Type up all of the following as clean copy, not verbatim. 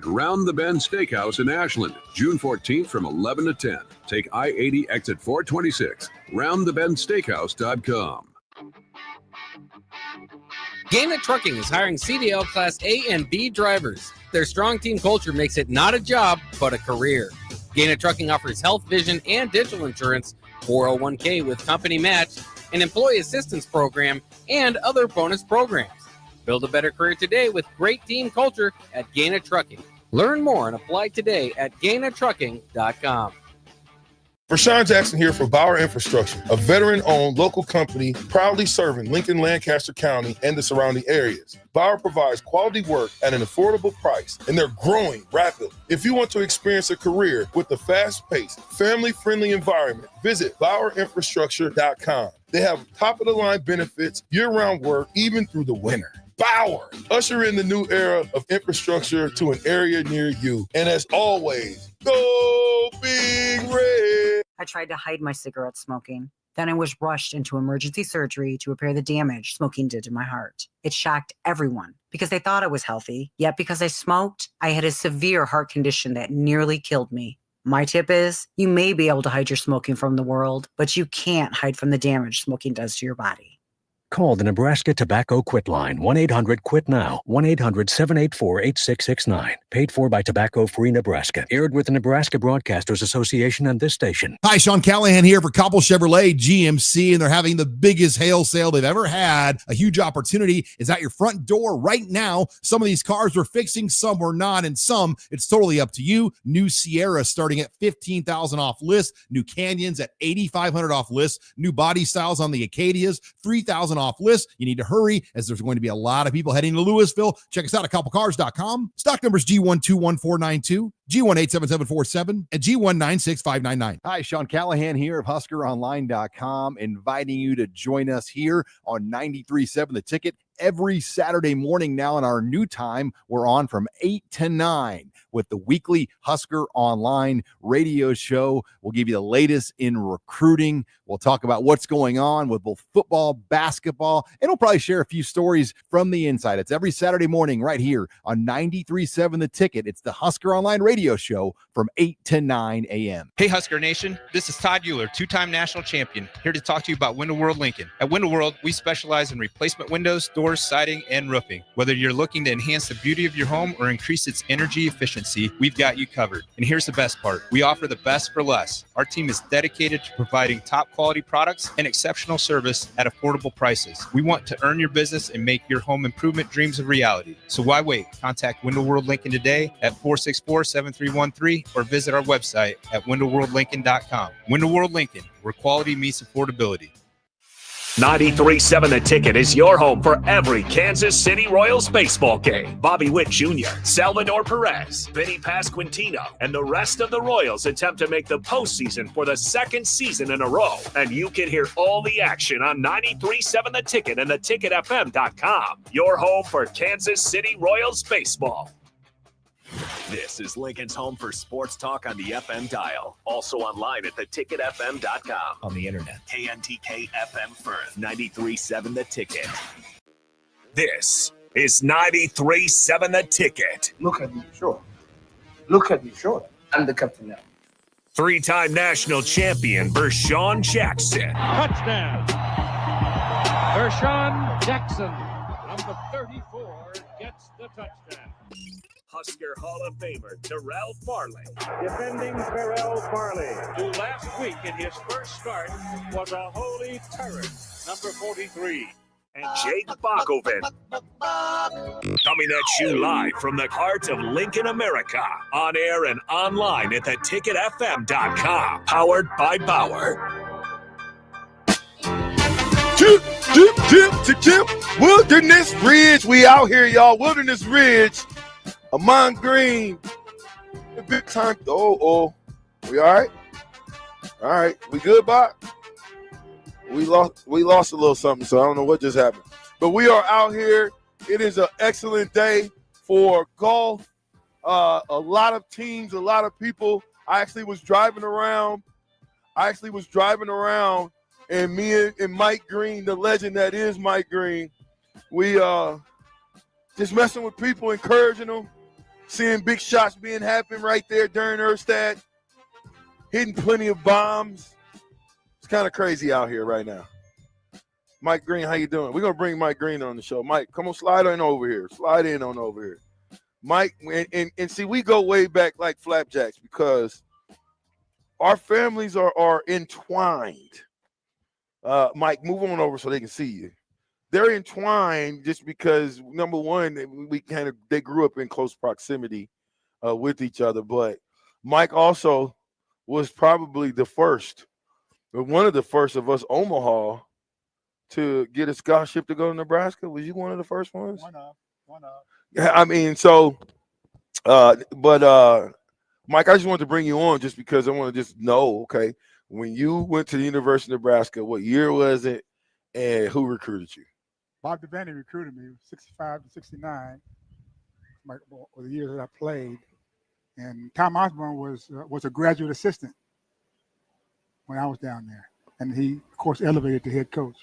Round the Bend Steakhouse in Ashland, June 14th from 11 to 10. Take I-80 exit 426. RoundTheBendSteakhouse.com. Gannett Trucking is hiring CDL Class A and B drivers. Their strong team culture makes it not a job, but a career. Gannett Trucking offers health, vision, and dental insurance, 401k with company match, an employee assistance program, and other bonus programs. Build a better career today with great team culture at Gannett Trucking. Learn more and apply today at GannettTrucking.com. Vershan Jackson here for Bauer Infrastructure, a veteran-owned local company proudly serving Lincoln, Lancaster County, and the surrounding areas. Bauer provides quality work at an affordable price, and they're growing rapidly. If you want to experience a career with a fast-paced, family-friendly environment, visit BauerInfrastructure.com. They have top-of-the-line benefits, year-round work, even through the winter. Bauer, usher in the new era of infrastructure to an area near you. And as always, go Big Red. I tried to hide my cigarette smoking. Then I was rushed into emergency surgery to repair the damage smoking did to my heart. It shocked everyone because they thought I was healthy. Yet because I smoked, I had a severe heart condition that nearly killed me. My tip is, you may be able to hide your smoking from the world, but you can't hide from the damage smoking does to your body. Call the Nebraska Tobacco Quit Line, 1-800-QUIT-NOW, 1-800-784-8669. Paid for by Tobacco Free Nebraska. Aired with the Nebraska Broadcasters Association and this station. Hi, Sean Callahan here for Cobble Chevrolet GMC, and they're having the biggest hail sale they've ever had. A huge opportunity is at your front door right now. Some of these cars we're fixing, some we're not, and some it's totally up to you. New Sierra starting at $15,000 off list. New Canyons at $8,500 off list. New body styles on the Acadias, $3,000 off list. You need to hurry as there's going to be a lot of people heading to Louisville. Check us out at cobblecars.com. Stock numbers G121492, G187747, and G196599. Hi, Sean Callahan here of HuskerOnline.com, inviting you to join us here on 93.7 The Ticket every Saturday morning now in our new time. We're on from 8 to 9 with the weekly Husker Online radio show. We'll give you the latest in recruiting. We'll talk about what's going on with both football, basketball, and we'll probably share a few stories from the inside. It's every Saturday morning right here on 93.7 The Ticket. It's the Husker Online radio show from 8 to 9 a.m. Hey, Husker Nation. This is Todd Euler, two-time national champion, here to talk to you about Window World Lincoln. At Window World, we specialize in replacement windows, doors, siding, and roofing. Whether you're looking to enhance the beauty of your home or increase its energy efficiency, we've got you covered. And here's the best part. We offer the best for less. Our team is dedicated to providing top quality products and exceptional service at affordable prices. We want to earn your business and make your home improvement dreams a reality. So why wait? Contact Window World Lincoln today at 464-7313 or visit our website at windowworldlincoln.com. Window World Lincoln, where quality meets affordability. 93.7 The Ticket is your home for every Kansas City Royals baseball game. Bobby Witt Jr., Salvador Perez, Vinny Pasquantino, and the rest of the Royals attempt to make the postseason for the second season in a row. And you can hear all the action on 93.7 The Ticket and theticketfm.com. Your home for Kansas City Royals baseball. This is Lincoln's home for sports talk on the FM dial. Also online at theticketfm.com. On the internet. KNTK FM Firth, 93.7 The Ticket. This is 93.7 The Ticket. Look at me, sure. Look at me, sure. I'm the captain now. Three-time national champion Vershan Jackson. Touchdown. Vershan Jackson, number 34, gets the touchdown. Husker Hall of Famer Terrell Farley. Defending Terrell Farley, who last week in his first start was a holy terror, number 43. And Jake Bakoven. Coming at you live from the heart of Lincoln, America. On air and online at theticketfm.com. Powered by Bauer. Wilderness Ridge. We out here, y'all. Wilderness Ridge. Amon Green. Big time. Oh. We all right? All right. We good, Bob? We lost a little something, so I don't know what just happened. But we are out here. It is an excellent day for golf. A lot of teams, a lot of people. I actually was driving around, and me and Mike Green, the legend that is Mike Green, we just messing with people, encouraging them. seeing big shots being happen right there during Erstad, hitting plenty of bombs. It's kind of crazy out here right now. Mike Green, how you doing? We're going to bring Mike Green on the show. Mike, come on, slide on over here. Slide in on over here. Mike, and see, we go way back like flapjacks because our families are entwined. Mike, move on over so they can see you. They're entwined just because, number one, they grew up in close proximity with each other. But Mike also was probably one of the first of us Omaha to get a scholarship to go to Nebraska. Was you one of the first ones? One of. Yeah, I mean, so, but Mike, I just wanted to bring you on just because I want to just know, okay, when you went to the University of Nebraska, what year was it, and who recruited you? Bob Devaney recruited me, 65 to 69, were the years that I played. And Tom Osborne was a graduate assistant when I was down there. And he, of course, elevated to head coach.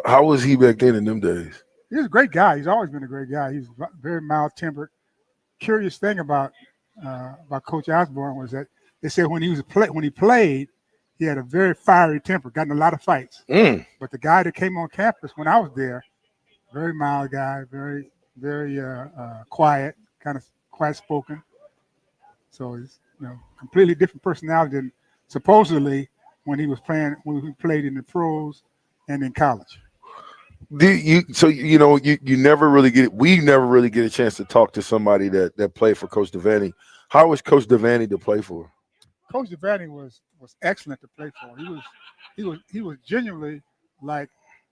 How was he back then in them days? He was a great guy. He's always been a great guy. He's very mild-tempered. Curious thing about Coach Osborne was that they said when he played, he had a very fiery temper, got in a lot of fights. But the guy that came on campus when I was there, very mild guy, very, very quiet, kind of quiet-spoken. So he's completely different personality than supposedly when he played in the pros and in college. You never really we never really get a chance to talk to somebody that played for Coach Devaney. How was Coach Devaney to play for? Coach Devaney was excellent to play for. He was genuinely like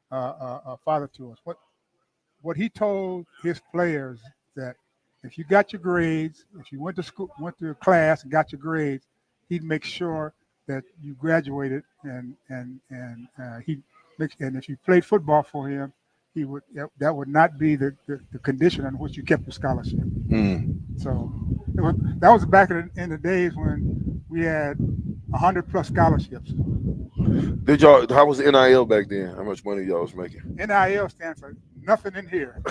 a father to us. What he told his players that if you got your grades, if you went to school, went to a class and got your grades, he'd make sure that you graduated and if you played football for him, that would not be the condition on which you kept your scholarship. So that was back in the days when we had 100+ scholarships. How was NIL back then? How much money y'all was making? NIL stands for nothing in here.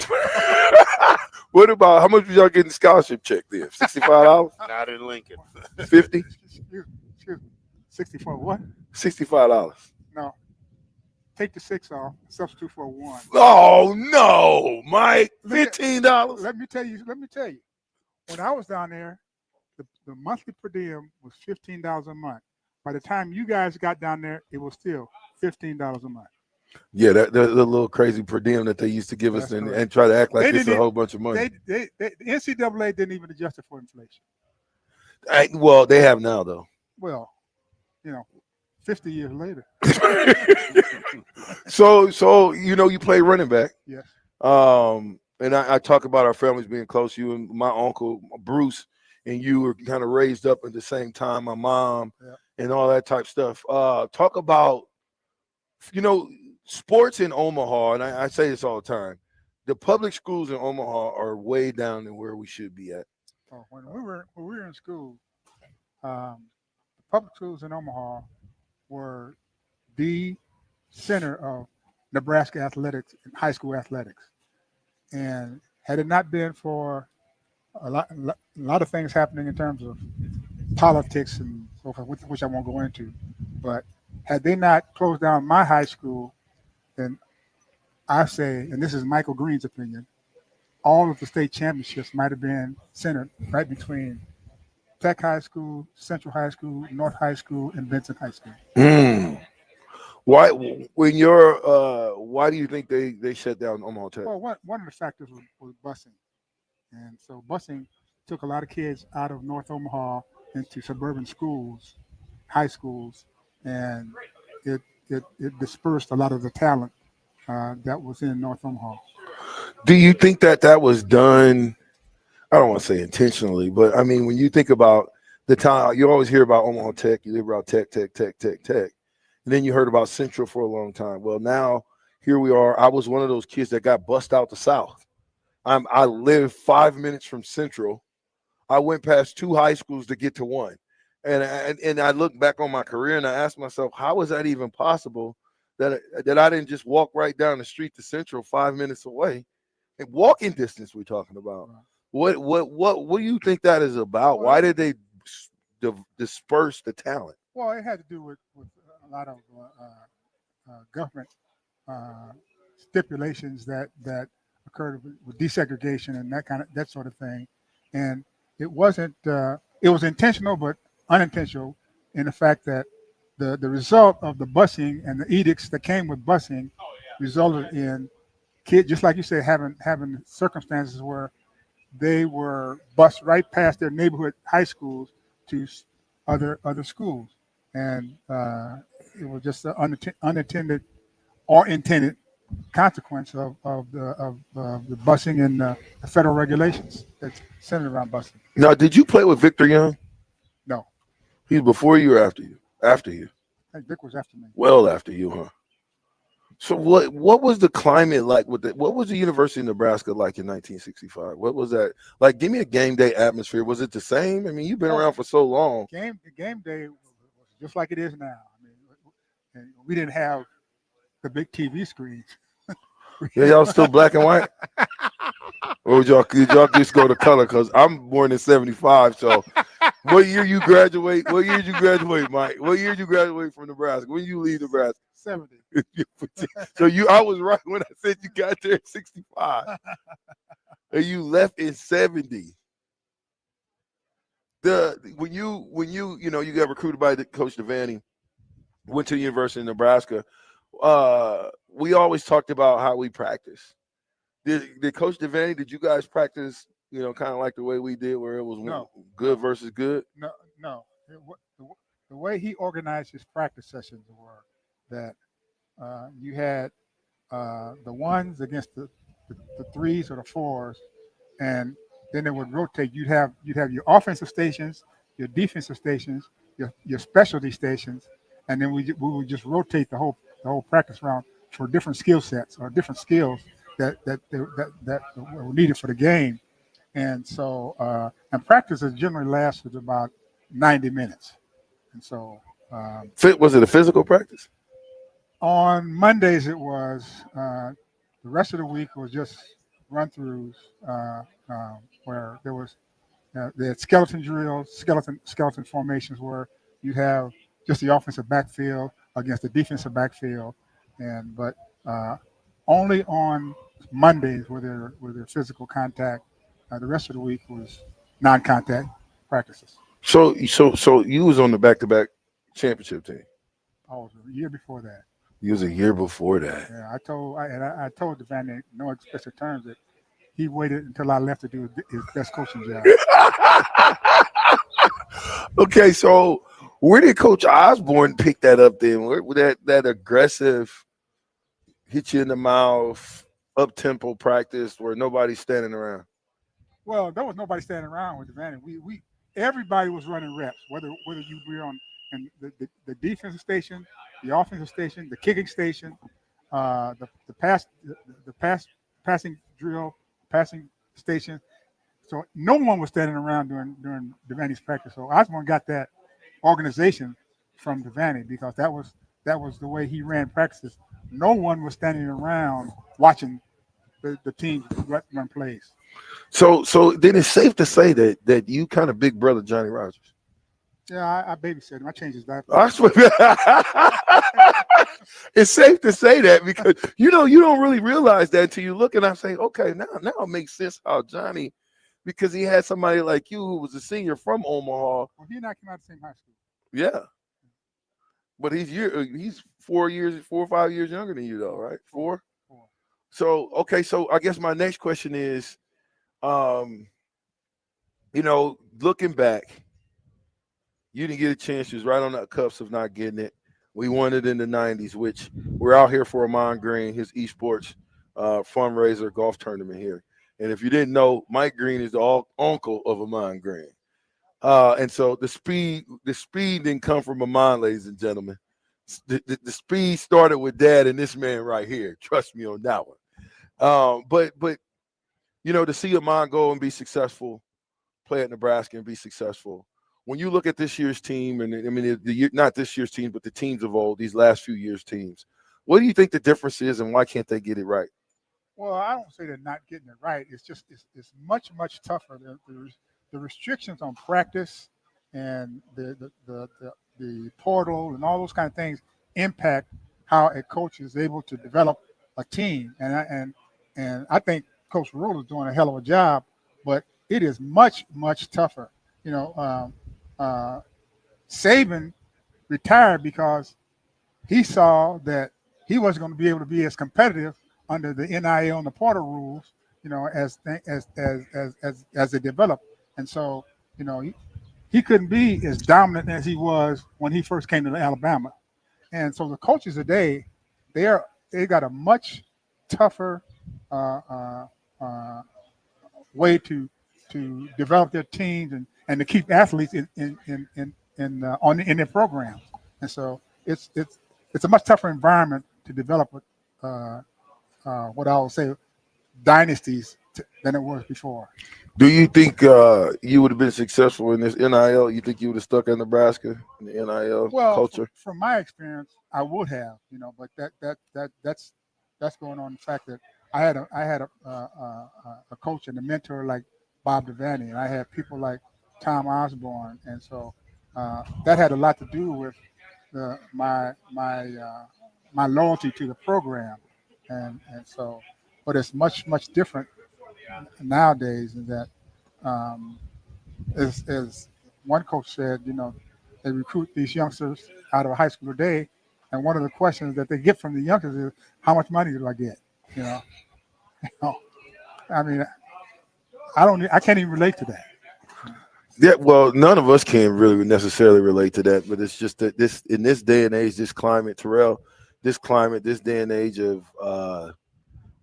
What about how much was y'all getting scholarship check then? $65? Not in Lincoln. 50? Excuse me. 64 what? $65. No. Take the 6 off, substitute for a 1. Oh no, Mike! $15. Let me tell you. When I was down there, the monthly per diem was $15 a month. By the time you guys got down there, it was still $15 a month. Yeah, that the little crazy per diem that they used to give us and try to act like it's a whole bunch of money. The NCAA didn't even adjust it for inflation. Well, they have now though. Well, 50 years later. So you play running back. Yes. And I talk about our families being close. You and my uncle Bruce and you were kind of raised up at the same time. My mom and all that type stuff. Talk about sports in Omaha, and I say this all the time. The public schools in Omaha are way down than where we should be at. When we were in school, the public schools in Omaha were the center of Nebraska athletics and high school athletics. And had it not been for a lot of things happening in terms of politics and so forth, which I won't go into, but had they not closed down my high school, then I say, and this is Michael Green's opinion, all of the state championships might have been centered right between Tech High School, Central High School, North High School, and Vincent High School. Why do you think they shut down Omaha Tech? Well, one of the factors was busing. And so busing took a lot of kids out of North Omaha into suburban schools, high schools, and it dispersed a lot of the talent that was in North Omaha. Do you think that was done? I don't want to say intentionally, but I mean, when you think about the time, you always hear about Omaha Tech, you hear about Tech. And then you heard about Central for a long time. Well, now here we are. I was one of those kids that got bussed out the South. I lived 5 minutes from Central. I went past 2 high schools to get to one. And I look back on my career and I ask myself, how is that even possible that I didn't just walk right down the street to Central 5 minutes away? And walking distance we're talking about. What do you think that is about? Well, Why did they disperse the talent? Well, it had to do with a lot of government stipulations that occurred with desegregation and that sort of thing, and it wasn't. It was intentional, but unintentional in the fact that the result of the busing and the edicts that came with busing resulted in kids, just like you said, having circumstances where they were bused right past their neighborhood high schools to other schools, and it was just an unintended or intended consequence of the busing and the federal regulations that's centered around busing. Now, did you play with Victor Young? No. He's before you or after you? After you. I think Vic was after me. Well, after you, huh? So what was the climate like what was the University of Nebraska like in 1965? What was that like? Give me a game day atmosphere. Was it the same? I mean, you've been around for so long. Game day was just like it is now. I mean, we didn't have the big TV screens. Yeah, y'all still black and white? Or did y'all just go to color? Because I'm born in 75. So what year you graduate? What year did you graduate, Mike? What year did you graduate from Nebraska? When did you leave Nebraska? 70. So I was right when I said you got there at 65. And you left in 70. When you got recruited by Coach Devaney, went to the University of Nebraska, we always talked about how we practice. Did Coach Devaney, did you guys practice, kind of like the way we did where it was good versus good? No. The way he organized his practice sessions were that you had the ones against the threes or the fours, and then it would rotate. You'd have your offensive stations, your defensive stations, your specialty stations, and then we would just rotate the whole practice round for different skill sets or different skills that were needed for the game. And so and practice has generally lasted about 90 minutes. And so was it a physical practice? On Mondays it was. The rest of the week was just run-throughs where there was they had skeleton drills, skeleton formations where you have just the offensive backfield against the defensive backfield, but only on Mondays were there physical contact. The rest of the week was non-contact practices. So you was on the back-to-back championship team. I was a year before that. You was a year before that. Yeah, I told Devaney, no explicit terms, that he waited until I left to do his best coaching job. Okay, so where did Coach Osborne pick that up then? Where that aggressive, hit you in the mouth, up-tempo practice where nobody's standing around? Well, there was nobody standing around with Devaney. We everybody was running reps, whether you were on the defensive station, the offensive station, the kicking station, the passing drill, passing station. So no one was standing around during Devaney's practice. So Osborne got that organization from Devaney because that was the way he ran practices. No one was standing around watching the team run plays. So then it's safe to say that you kind of big brother Johnny Rogers. Yeah, I babysat him. I changed his diaper. It's safe to say that because you don't really realize that until you look and I say, okay, now it makes sense how Johnny, because he had somebody like you who was a senior from Omaha. Well, he and I came out of the same high school. Yeah, but he's 4 or 5 years younger than you though, right? Four. So okay, so I guess my next question is, looking back. You didn't get a chance. You was right on the cuffs of not getting it. We won it in the 90s, which we're out here for Amon Green, his esports fundraiser golf tournament here. And if you didn't know, Mike Green is the uncle of Amon Green. And so the speed didn't come from Amon, ladies and gentlemen. The speed started with Dad and this man right here. Trust me on that one. But to see Amon go and be successful, play at Nebraska and be successful. When you look at this year's team, and I mean, not this year's team, but the teams of old, these last few years' teams, what do you think the difference is and why can't they get it right? Well, I don't say they're not getting it right. It's just it's much tougher. The restrictions on practice and the portal and all those kind of things impact how a coach is able to develop a team. And I think Coach Rule is doing a hell of a job, but it is much tougher. You know, Saban retired because he saw that he wasn't going to be able to be as competitive under the NIL and the portal rules, you know, as they develop. And so, you know, he couldn't be as dominant as he was when he first came to Alabama. And so the coaches today, they got a much tougher way to develop their teams and to keep athletes in their programs. And so it's a much tougher environment to develop what I would say dynasties than it was before. Do you think you would have been successful in this NIL? You think you would have stuck in Nebraska in the NIL culture? From my experience, I would have, you know, but that's going on the fact that I had a coach and a mentor like Bob Devaney, and I had people like Tom Osborne, and so that had a lot to do with my loyalty to the program, and so, but it's much different nowadays. In that, as one coach said, you know, they recruit these youngsters out of high school today, and one of the questions that they get from the youngsters is, "How much money do I get?" You know, I mean, I can't even relate to that. Yeah, well, none of us can really necessarily relate to that, but it's just that in this day and age, this climate, Terrell, this day and age of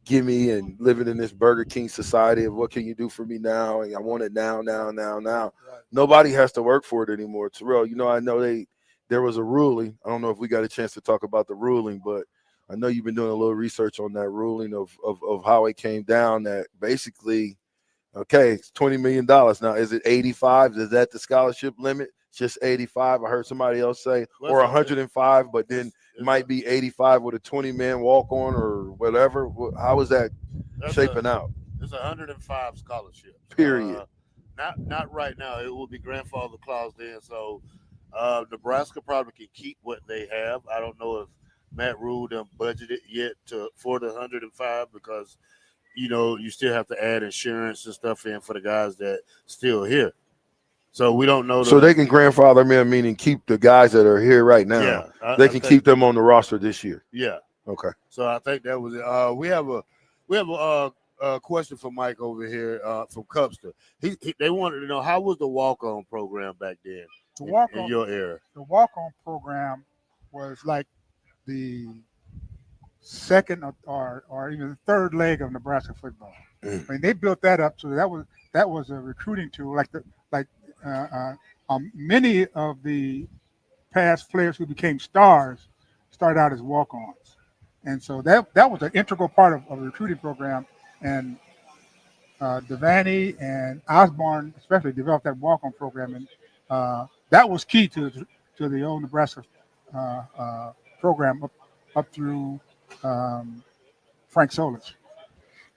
gimme and living in this Burger King society of what can you do for me now? And I want it now. Right. Nobody has to work for it anymore. Terrell, you know, I know there was a ruling. I don't know if we got a chance to talk about the ruling, but I know you've been doing a little research on that ruling of how it came down that basically, okay, it's $20 million. Now, is it 85? Is that the scholarship limit? It's just 85. I heard somebody else say, or 105, but then it might be 85 with a 20-man walk-on or whatever. How is that shaping out? It's 105 scholarships. Period. Not right now. It will be grandfather clause then. So Nebraska probably can keep what they have. I don't know if Matt Rule done budgeted yet for the 105 because – you know, you still have to add insurance and stuff in for the guys that still here. So we don't know. So they can grandfather them, meaning keep the guys that are here right now. Yeah, they can keep them on the roster this year. Yeah. Okay. So I think that was it. We have a question for Mike over here from Cubster. They wanted to know, how was the walk-on program back then in your era? The walk-on program was like the second or even the third leg of Nebraska football. I mean, they built that up, so that was a recruiting tool. Many of the past players who became stars started out as walk-ons, and so that was an integral part of the recruiting program. And Devaney and Osborne especially developed that walk-on program, and that was key to the old Nebraska program up through Frank Solich.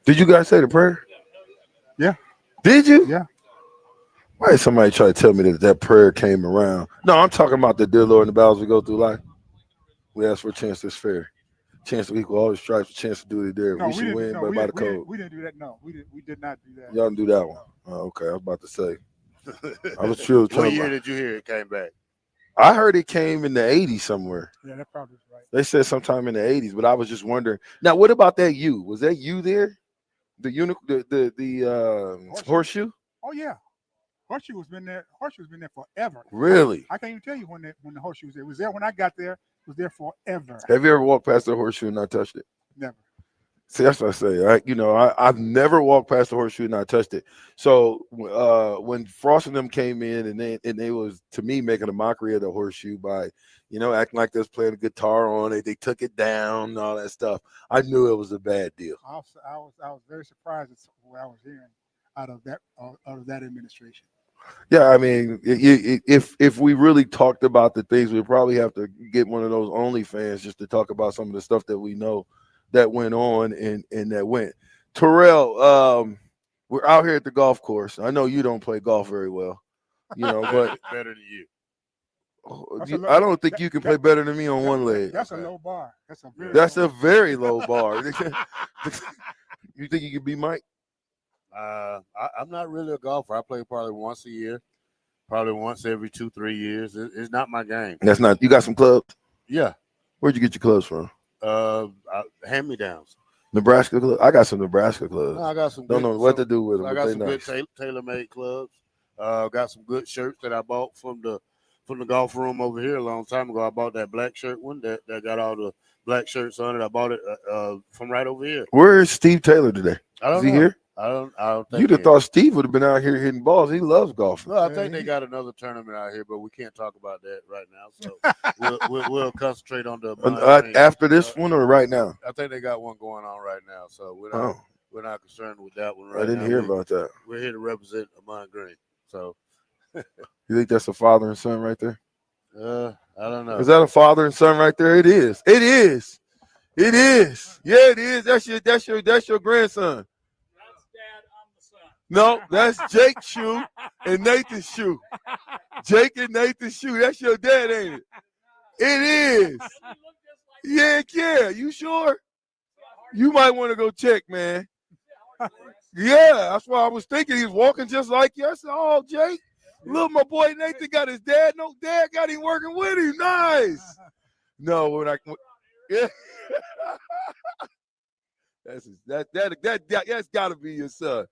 Did you guys say the prayer? Yeah. Did you? Yeah. Why did somebody try to tell me that prayer came around? No, I'm talking about the dear Lord in the battles we go through life. We ask for a chance that's fair. Chance to equal all the stripes, a chance to do it there. No, we should win, but by the code. We didn't do that. No, we did not do that. Y'all didn't do that one. Oh, okay, I was about to say. I was sure. What year did you hear it came back? I heard it came in the 80s somewhere. Yeah, that probably is right. They said sometime in the 80s, but I was just wondering. Now, what about that U? Was that you there? The horseshoe? Oh yeah, horseshoe has been there. Horseshoe's been there forever. Really? I can't even tell you when the horseshoe was there. It was there when I got there. It was there forever. Have you ever walked past the horseshoe and not touched it? Never. See, that's what I say. I've never walked past the horseshoe and not touched it. So when Frost and them came in and they was, to me, making a mockery of the horseshoe by, acting like they was playing a guitar on it. They took it down and all that stuff. I knew it was a bad deal. I was very surprised at what I was hearing out of that administration. Yeah, I mean, if we really talked about the things, we'd probably have to get one of those OnlyFans just to talk about some of the stuff that we know that went on and that went. Terrell, we're out here at the golf course. I know you don't play golf very well, but better than you. I don't think you can play better than me on one leg. That's a low bar. That's a very low bar. You think you could be Mike? I'm not really a golfer. I play probably once a year, probably once every 2-3 years. It's not my game. That's not. You got some clubs? Yeah. Where'd you get your clubs from? Hand-me-downs. Nebraska club. I got some Nebraska clubs. I got some. Don't know what to do with them. I got some nice. good tailor-made clubs. Got some good shirts that I bought from the golf room over here a long time ago. I bought that black shirt one that got all the black shirts on it. I bought it from right over here. Where is Steve Taylor today? Is he here? I don't think You'd have thought Steve would have been out here hitting balls. He loves golfing. No, I think they got another tournament out here, but we can't talk about that right now. So we'll concentrate on the after this one or right now. I think they got one going on right now, so we're not concerned with that one right now. I didn't hear about that. We're here to represent Amon Green. So you think that's a father and son right there? I don't know. Is that a father and son right there? It is. It is. It is. Yeah, it is. That's your grandson. No, that's Jake's shoe and Nathan's shoe. Jake and Nathan's shoe. That's your dad, ain't it? It is. Yeah. You sure? You might want to go check, man. Yeah, that's why I was thinking he's walking just like you. I said, oh, Jake, look, my boy Nathan got his dad. No, dad got him working with him. Nice. No, yeah. That's got to be your son.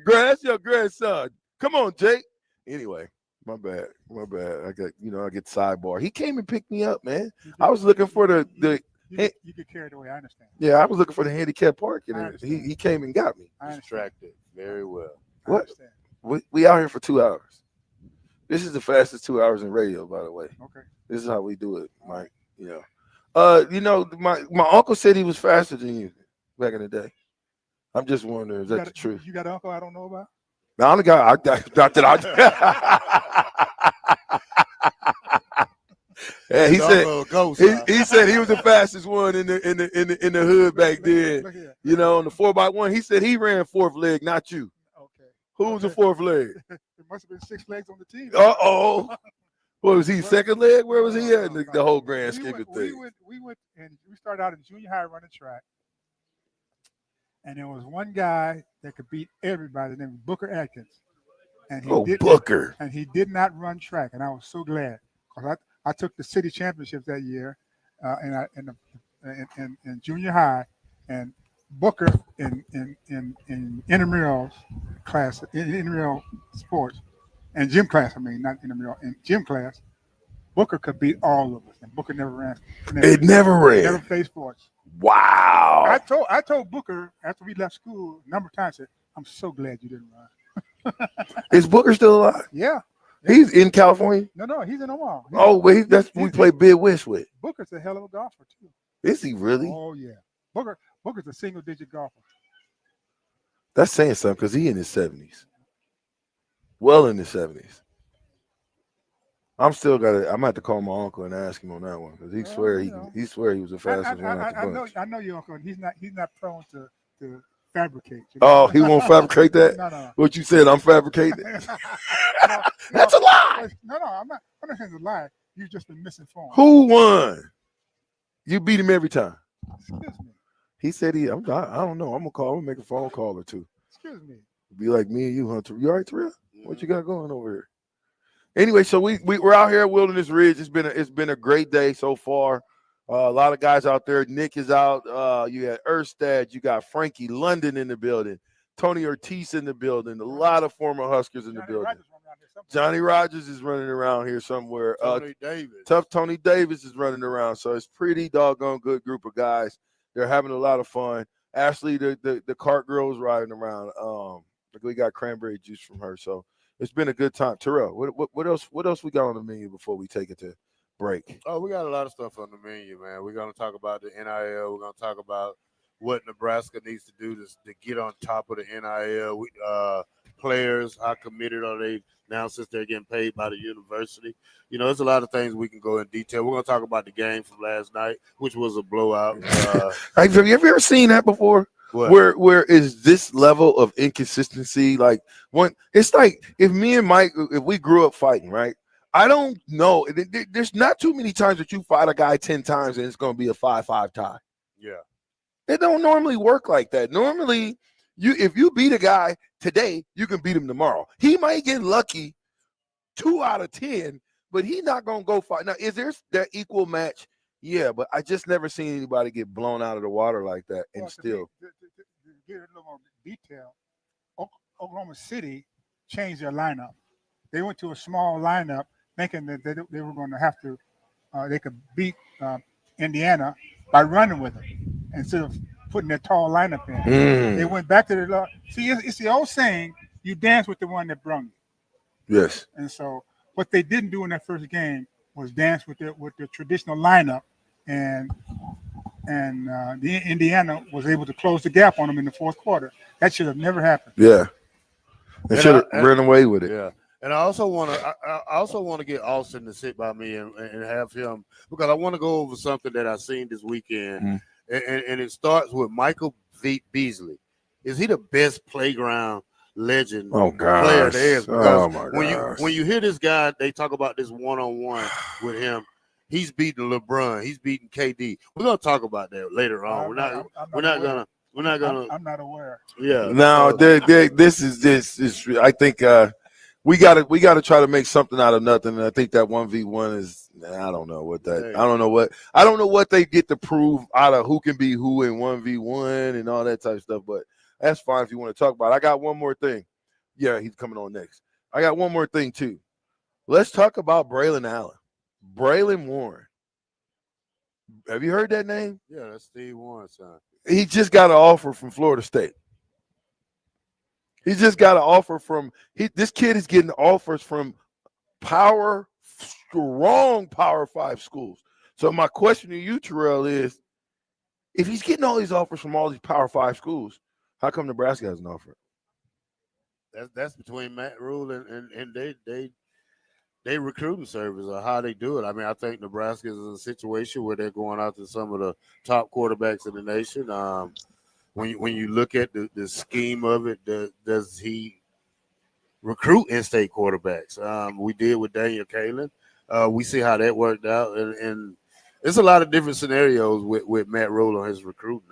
That's your grandson. Come on, Jake. Anyway, my bad. I get sidebar. He came and picked me up, man. I was looking for the you get carried away. I understand. Yeah, I was looking for the handicap parking. He came and got me. I distracted very well. What? We out here for 2 hours. This is the fastest 2 hours in radio, by the way. Okay. This is how we do it, Mike. My uncle said he was faster than you back in the day. I'm just wondering, is that the truth? You got an uncle I don't know about? No, I'm the guy. Not that yeah, he said he was the fastest one in the hood back then. On the 4x1, he said he ran fourth leg, not you. Okay. Who was the fourth leg? There must have been 6 legs on the team. Uh-oh. What was he, second leg? Where was he at in the whole grand scheme of things? We went and we started out in junior high running track. And there was one guy that could beat everybody named Booker Atkins. And Booker. And he did not run track. And I was so glad because I took the city championships that year in junior high. And Booker in intramural class, in intramural sports, and gym class, not intramural, in gym class, Booker could beat all of us. And Booker never ran. Never ran. Never played sports. Wow. I told Booker after we left school a number of times, I said, I'm so glad you didn't run. Is Booker still alive? Yeah. He's in California? No, he's in Omaha. That's when we play Big Wish with. Booker's a hell of a golfer, too. Is he really? Oh, yeah. Booker's a single-digit golfer. That's saying something because he's in his 70s. Well in his 70s. I'm gonna have to call my uncle and ask him on that one because he swear he was the fastest one out the bunch. I know your uncle. He's not prone to fabricate. Oh, he won't fabricate that? No. What you said, I'm fabricating? That's a lie. No, I'm not saying it's a lie. You've just been misinformed. Who won? You beat him every time. Excuse me. He said I don't know. I'm gonna make a phone call or two. Excuse me. Be like me and you, Hunter. You all right, Terrell? What you got going over here? Anyway, so we're out here at Wilderness Ridge. It's been a great day so far. A lot of guys out there. Nick is out. You got Erstad. You got Frankie London in the building. Tony Ortiz in the building. A lot of former Huskers in the building. Johnny Rogers is running around here somewhere. Tough Tony Davis is running around. So it's pretty doggone good group of guys. They're having a lot of fun. Ashley, the cart girl, is riding around. We got cranberry juice from her. So it's been a good time. Terrell, what else we got on the menu before we take it to break? Oh, we got a lot of stuff on the menu, man. We're going to talk about the NIL. We're going to talk about what Nebraska needs to do to get on top of the NIL. Players, how committed are they now since they're getting paid by the university? There's a lot of things we can go in detail. We're going to talk about the game from last night, which was a blowout. Have you ever seen that before? Where is this level of inconsistency? Like it's like if me and Mike, if we grew up fighting, right? I don't know. There's not too many times that you fight a guy 10 times and it's going to be a 5-5 tie. Yeah. It don't normally work like that. Normally, if you beat a guy today, you can beat him tomorrow. He might get lucky 2 out of 10, but he's not going to go fight. Now, is there that equal match? Yeah, but I just never seen anybody get blown out of the water like that and still. To get a little more detail, Oklahoma City changed their lineup. They went to a small lineup thinking that they were going to have to, they could beat Indiana by running with them instead of putting their tall lineup in. They went back to the it's the old saying, you dance with the one that brung you. Yes. And so what they didn't do in that first game was dance with the traditional lineup, and the Indiana was able to close the gap on them in the fourth quarter. That should have never happened. Yeah, they should have run away with it. Yeah, and I also want to get Austin to sit by me and have him, because I want to go over something that I seen this weekend, and it starts with Michael Beasley. Is he the best playground legend player there is? Because when you hear this guy, they talk about this one-on-one with him. He's beating LeBron. He's beating KD. We're gonna talk about that later on. We're not gonna. I'm not aware. Yeah. No, this is. I think we gotta try to make something out of nothing. And I think that 1v1 is. I don't know what that. I don't know what they get to prove out of who can be who in 1v1 and all that type of stuff. But that's fine if you want to talk about it. I got one more thing. Yeah, he's coming on next. I got one more thing too. Let's talk about Braylon Allen. Braylon Warren. Have you heard that name? Yeah, that's Steve Warren's son. He just got an offer from Florida State. He just got an offer from this kid is getting offers from strong Power 5 schools. So my question to you, Terrell, is if he's getting all these offers from all these Power 5 schools, how come Nebraska has an offer? That's between Matt Rule and they recruiting service or how they do it. I mean, I think Nebraska is in a situation where they're going out to some of the top quarterbacks in the nation. When you look at the scheme of it, does he recruit in-state quarterbacks? We did with Daniel Kalen. We see how that worked out, and there's a lot of different scenarios with Matt Rule on his recruiting.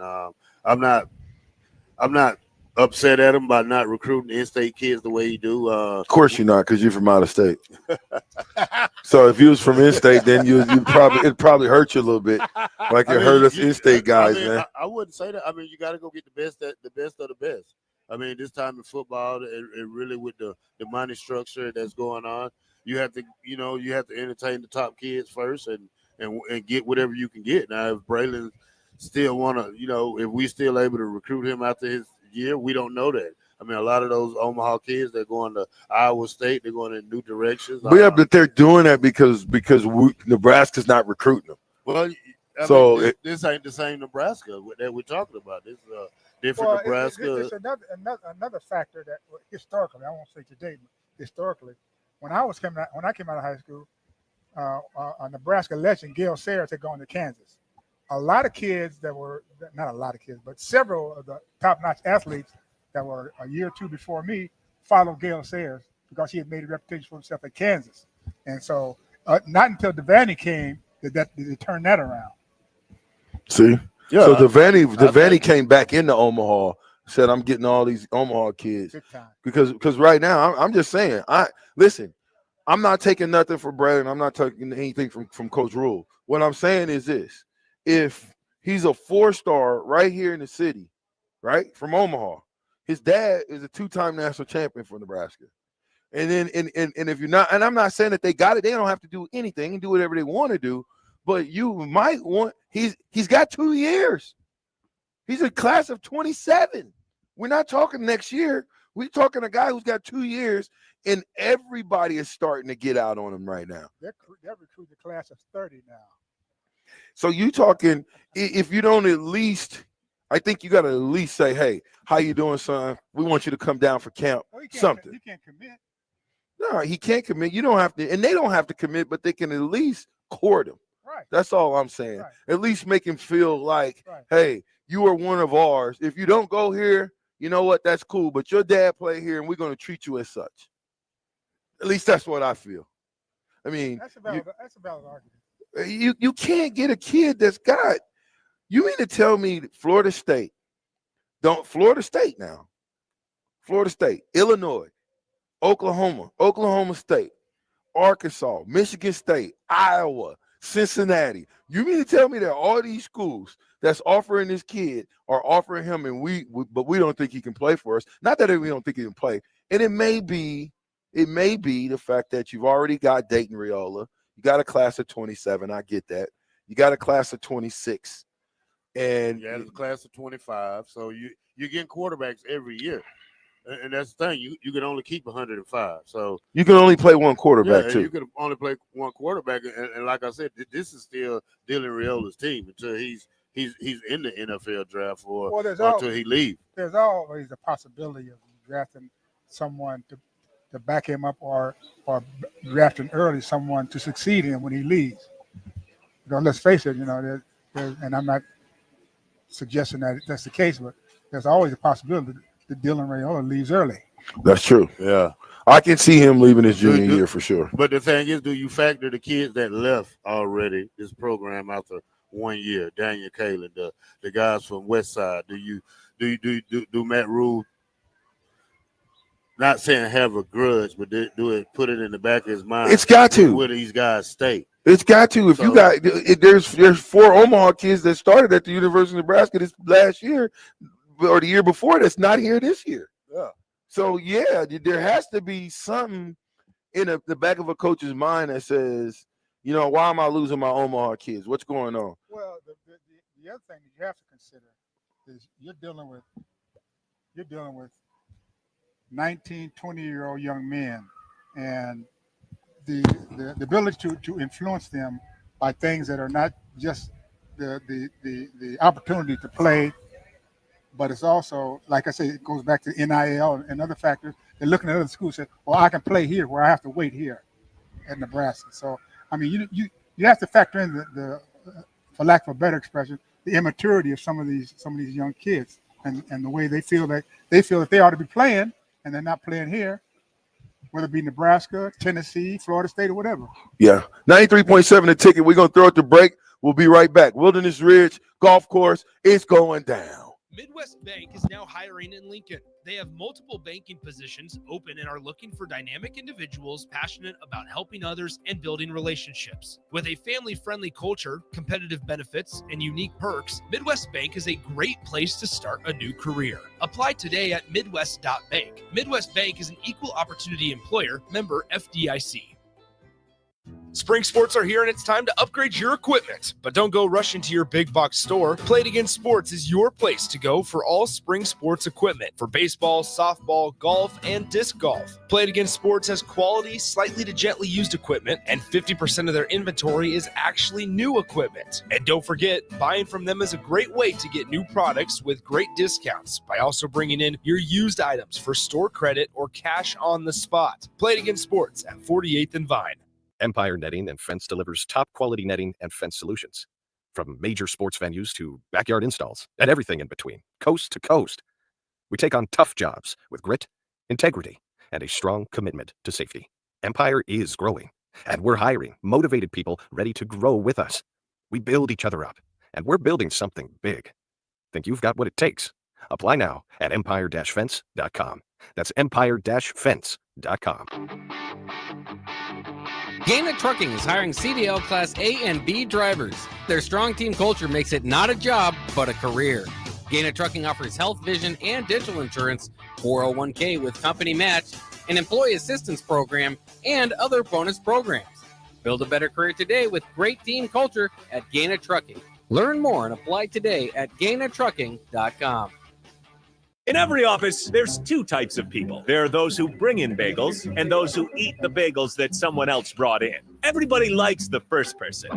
I'm not upset at him by not recruiting in-state kids the way he do. Of course you're not, because you're from out of state. So if you was from in-state, then it'd probably hurt you a little bit, like it hurt us in-state guys, man. I wouldn't say that. I mean, you got to go get the best of the best. I mean, this time in football, it really with the money structure that's going on, you have to entertain the top kids first and get whatever you can get. Now, if Braylon still want to, if we still able to recruit him after his year, we don't know that. I mean, a lot of those Omaha kids, they're going to Iowa State, they're going in new directions. But they're doing that because Nebraska's not recruiting them. Well, this ain't the same Nebraska that we're talking about. This is a different Nebraska. It's another factor that historically, I won't say today, but historically, when I came out of high school, a Nebraska legend, Gale Sayers, had gone to Kansas. A lot of kids not a lot of kids, but several of the top-notch athletes that were a year or two before me followed Gale Sayers because he had made a reputation for himself at Kansas. And so not until Devaney came did they turn that around. See? Yeah. So Devaney came back into Omaha, said, I'm getting all these Omaha kids. Because right now, I'm just saying, I'm not taking nothing for Brandon. I'm not taking anything from Coach Rule. What I'm saying is this. If he's a 4-star right here in the city, right, from Omaha, his dad is a 2-time national champion for Nebraska. And then and if you're not, and I'm not saying that they got it, they don't have to do anything and do whatever they want to do, but you might want he's got 2 years. He's a class of 27. We're not talking next year. We're talking a guy who's got 2 years, and everybody is starting to get out on him right now. They're recruiting the class of 30 now. So you talking, if you don't at least, I think you got to at least say, hey, how you doing, son? We want you to come down for camp, something. He can't commit. No, he can't commit. You don't have to, and they don't have to commit, but they can at least court him. Right. That's all I'm saying. Right. At least make him feel like, hey, you are one of ours. If you don't go here, you know what? That's cool. But your dad played here, and we're going to treat you as such. At least that's what I feel. I mean, That's a valid argument. You can't get a kid that's got. You mean to tell me that Florida State, Illinois, Oklahoma State, Arkansas, Michigan State, Iowa, Cincinnati. You mean to tell me that all these schools that's offering this kid are offering him, but we don't think he can play for us? Not that we don't think he can play, and it may be the fact that you've already got Dayton Raiola. You got a class of 27. I get that. You got a class of 26, and you got a class of 25. So you're getting quarterbacks every year. And that's the thing. You can only keep 105. So you can only play one quarterback too. You can only play one quarterback. And like I said, this is still Dylan Raiola's team until he's in the NFL draft or until he leaves. There's always a possibility of drafting someone to back him up or drafting early someone to succeed him when he leaves. Let's face it, and I'm not suggesting that that's the case, but there's always a possibility that Dylan Raiola leaves early. That's true. Yeah. I can see him leaving his junior year for sure. But the thing is, do you factor the kids that left already this program after 1 year? Daniel Kaelin, the guys from West Side. Do Matt Rule, not saying have a grudge, but do it, put it in the back of his mind? It's got to. Where these guys stay. It's got to. If you got, there's 4 Omaha kids that started at the University of Nebraska this last year or the year before that's not here this year. Yeah. So yeah, there has to be something in the back of a coach's mind that says, why am I losing my Omaha kids? What's going on? Well, the other thing that you have to consider is you're dealing with 19, 20-year-old young men, and the ability to influence them by things that are not just the opportunity to play, but it's also, like I say, it goes back to NIL and other factors. They're looking at other schools and say, well, I can play here where I have to wait here at Nebraska. So, I mean, you have to factor in the for lack of a better expression, the immaturity of some of these young kids and the way they feel that they ought to be playing and they're not playing here, whether it be Nebraska, Tennessee, Florida State, or whatever. Yeah. 93.7 the ticket. We're going to throw it to break. We'll be right back. Wilderness Ridge Golf Course is going down. Midwest Bank is now hiring in Lincoln. They have multiple banking positions open and are looking for dynamic individuals passionate about helping others and building relationships. With a family-friendly culture, competitive benefits, and unique perks, Midwest Bank is a great place to start a new career. Apply today at midwest.bank. Midwest Bank is an equal opportunity employer, member FDIC. Spring sports are here and it's time to upgrade your equipment. But don't go rushing to your big box store. Play It Again Sports is your place to go for all spring sports equipment for baseball, softball, golf, and disc golf. Play It Again Sports has quality, slightly to gently used equipment, and 50% of their inventory is actually new equipment. And don't forget, buying from them is a great way to get new products with great discounts by also bringing in your used items for store credit or cash on the spot. Play It Again Sports at 48th and Vine. Empire Netting and Fence delivers top-quality netting and fence solutions. From major sports venues to backyard installs and everything in between, coast to coast. We take on tough jobs with grit, integrity, and a strong commitment to safety. Empire is growing, and we're hiring motivated people ready to grow with us. We build each other up, and we're building something big. Think you've got what it takes? Apply now at empire-fence.com. That's empire-fence.com. Gaina Trucking is hiring CDL Class A and B drivers. Their strong team culture makes it not a job, but a career. Gaina Trucking offers health, vision, and dental insurance, 401k with company match, an employee assistance program, and other bonus programs. Build a better career today with great team culture at Gaina Trucking. Learn more and apply today at GainaTrucking.com. In every office, there's 2 types of people. There are those who bring in bagels and those who eat the bagels that someone else brought in. Everybody likes the first person.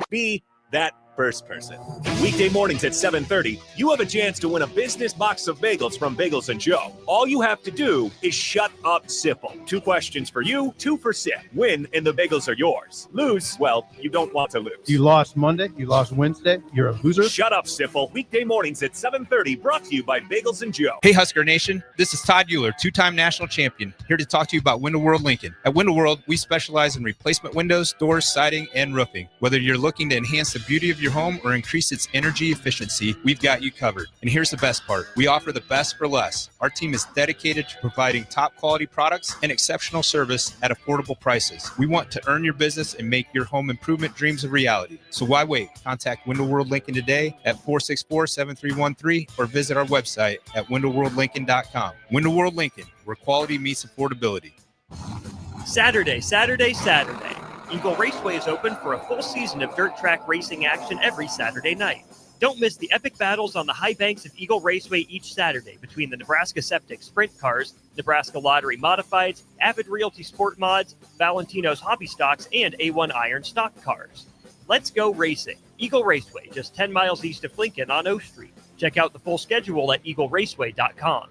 Be that first person. Weekday mornings at 7:30, you have a chance to win a business box of bagels from Bagels & Joe. All you have to do is shut up, Sipple. 2 questions for you, 2 for Sip. Win, and the bagels are yours. Lose, well, you don't want to lose. You lost Monday, you lost Wednesday, you're a loser. Shut up, Sipple. Weekday mornings at 7:30, brought to you by Bagels & Joe. Hey, Husker Nation. This is Todd Euler, 2-time national champion, here to talk to you about Window World Lincoln. At Window World, we specialize in replacement windows, doors, siding, and roofing. Whether you're looking to enhance the beauty of your home or increase its energy efficiency, we've got you covered. And here's the best part. We offer the best for less. Our team is dedicated to providing top quality products and exceptional service at affordable prices. We want to earn your business and make your home improvement dreams a reality. So why wait? Contact Window World Lincoln today at 464-7313 or visit our website at windowworldlincoln.com. Window World Lincoln, where quality meets affordability. Saturday. Eagle Raceway is open for a full season of dirt track racing action every Saturday night. Don't miss the epic battles on the high banks of Eagle Raceway each Saturday between the Nebraska Septic Sprint Cars, Nebraska Lottery Modifieds, Avid Realty Sport Mods, Valentino's Hobby Stocks, and A1 Iron Stock Cars. Let's go racing. Eagle Raceway, just 10 miles east of Lincoln on O Street. Check out the full schedule at eagleraceway.com.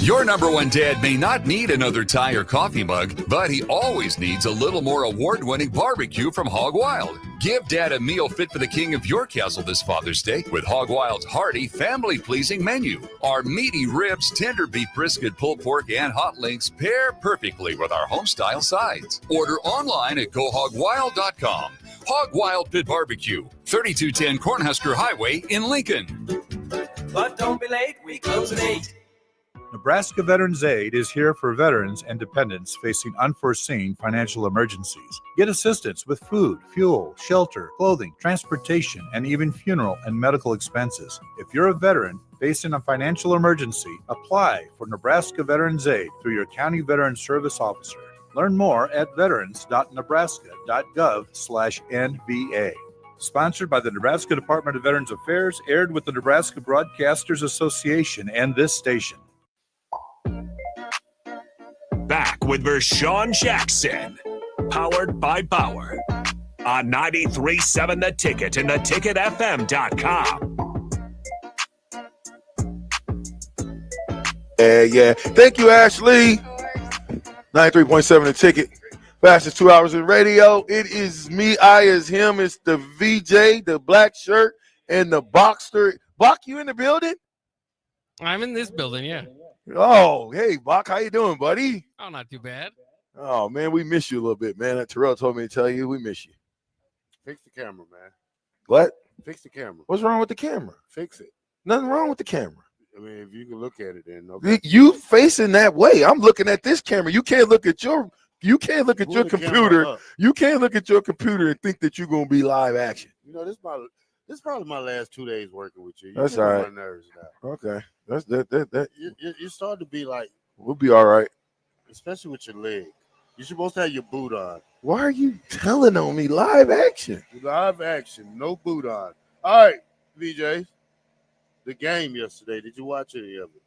Your number one dad may not need another tie or coffee mug, but he always needs a little more award-winning barbecue from Hog Wild. Give Dad a meal fit for the king of your castle this Father's Day with Hog Wild's hearty, family-pleasing menu. Our meaty ribs, tender beef brisket, pulled pork, and hot links pair perfectly with our home-style sides. Order online at gohogwild.com. Hog Wild Pit Barbecue, 3210 Cornhusker Highway in Lincoln. But don't be late, we close at 8. Nebraska Veterans Aid is here for veterans and dependents facing unforeseen financial emergencies. Get assistance with food, fuel, shelter, clothing, transportation, and even funeral and medical expenses. If you're a veteran facing a financial emergency, apply for Nebraska Veterans Aid through your county veteran service officer. Learn more at veterans.nebraska.gov/NVA. Sponsored by the Nebraska Department of Veterans Affairs, aired with the Nebraska Broadcasters Association and this station. Back with Vershan Jackson, powered by Bauer, on 93.7 The Ticket and theticketfm.com. Yeah. Thank you, Ashley. 93.7 The Ticket. Fastest 2 hours in radio. It is me, I is him. It's the VJ, the black shirt, and the Boxster. Bach, you in the building? I'm in this building, yeah. Oh, hey, Bach, how you doing, buddy? Oh, not too bad. Oh, man, we miss you a little bit, man. Terrell told me to tell you we miss you. Fix the camera, man. What? Fix the camera. What's wrong with the camera? Fix it. Nothing wrong with the camera. I mean, if you can look at it, then okay. You facing that way. I'm looking at this camera. You can't look at your computer. You can't look at your computer and think that you're gonna be live action. You know, this is probably my last 2 days working with you. That's all right. My nerves now. Okay. That's that. You start to be like, we'll be all right. Especially with your leg. You're supposed to have your boot on. Why are you telling on me live action? Live action, no boot on. All right, VJ. The game yesterday. Did you watch any of it?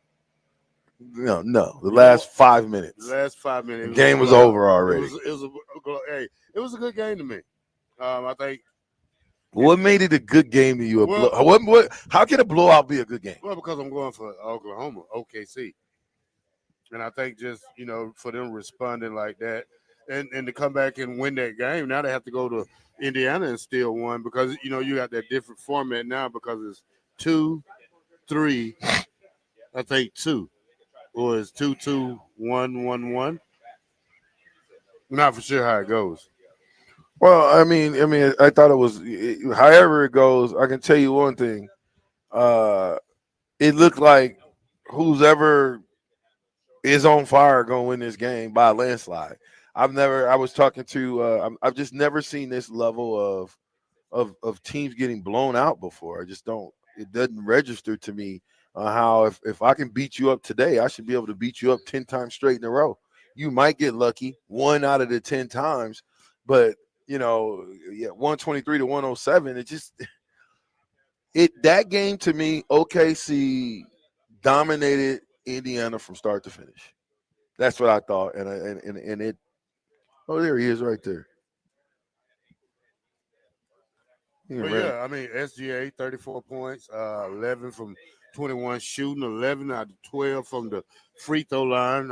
No. The last 5 minutes. The last 5 minutes. The game was over already. It was a good game to me. I think. What made it a good game to you? How can a blowout be a good game? Well, because I'm going for Oklahoma, OKC. And I think just, for them responding like that and to come back and win that game, now they have to go to Indiana and steal one because, you got that different format now because it's 2-3, I think 2. Or it's 2-2-1-1-1. Not for sure how it goes. Well, I mean, I thought it was however it goes. I can tell you one thing. It looked like whoever is on fire going to win this game by a landslide. I've just never seen this level of teams getting blown out before. It doesn't register to me how if I can beat you up today, I should be able to beat you up 10 times straight in a row. You might get lucky 1 out of the 10 times, but 123 to 107. That game to me, OKC dominated Indiana from start to finish. That's what I thought, and it. Oh, there he is, right there. But yeah, I mean, SGA 34 points, 11 from 21 shooting, 11 out of 12 from the free throw line.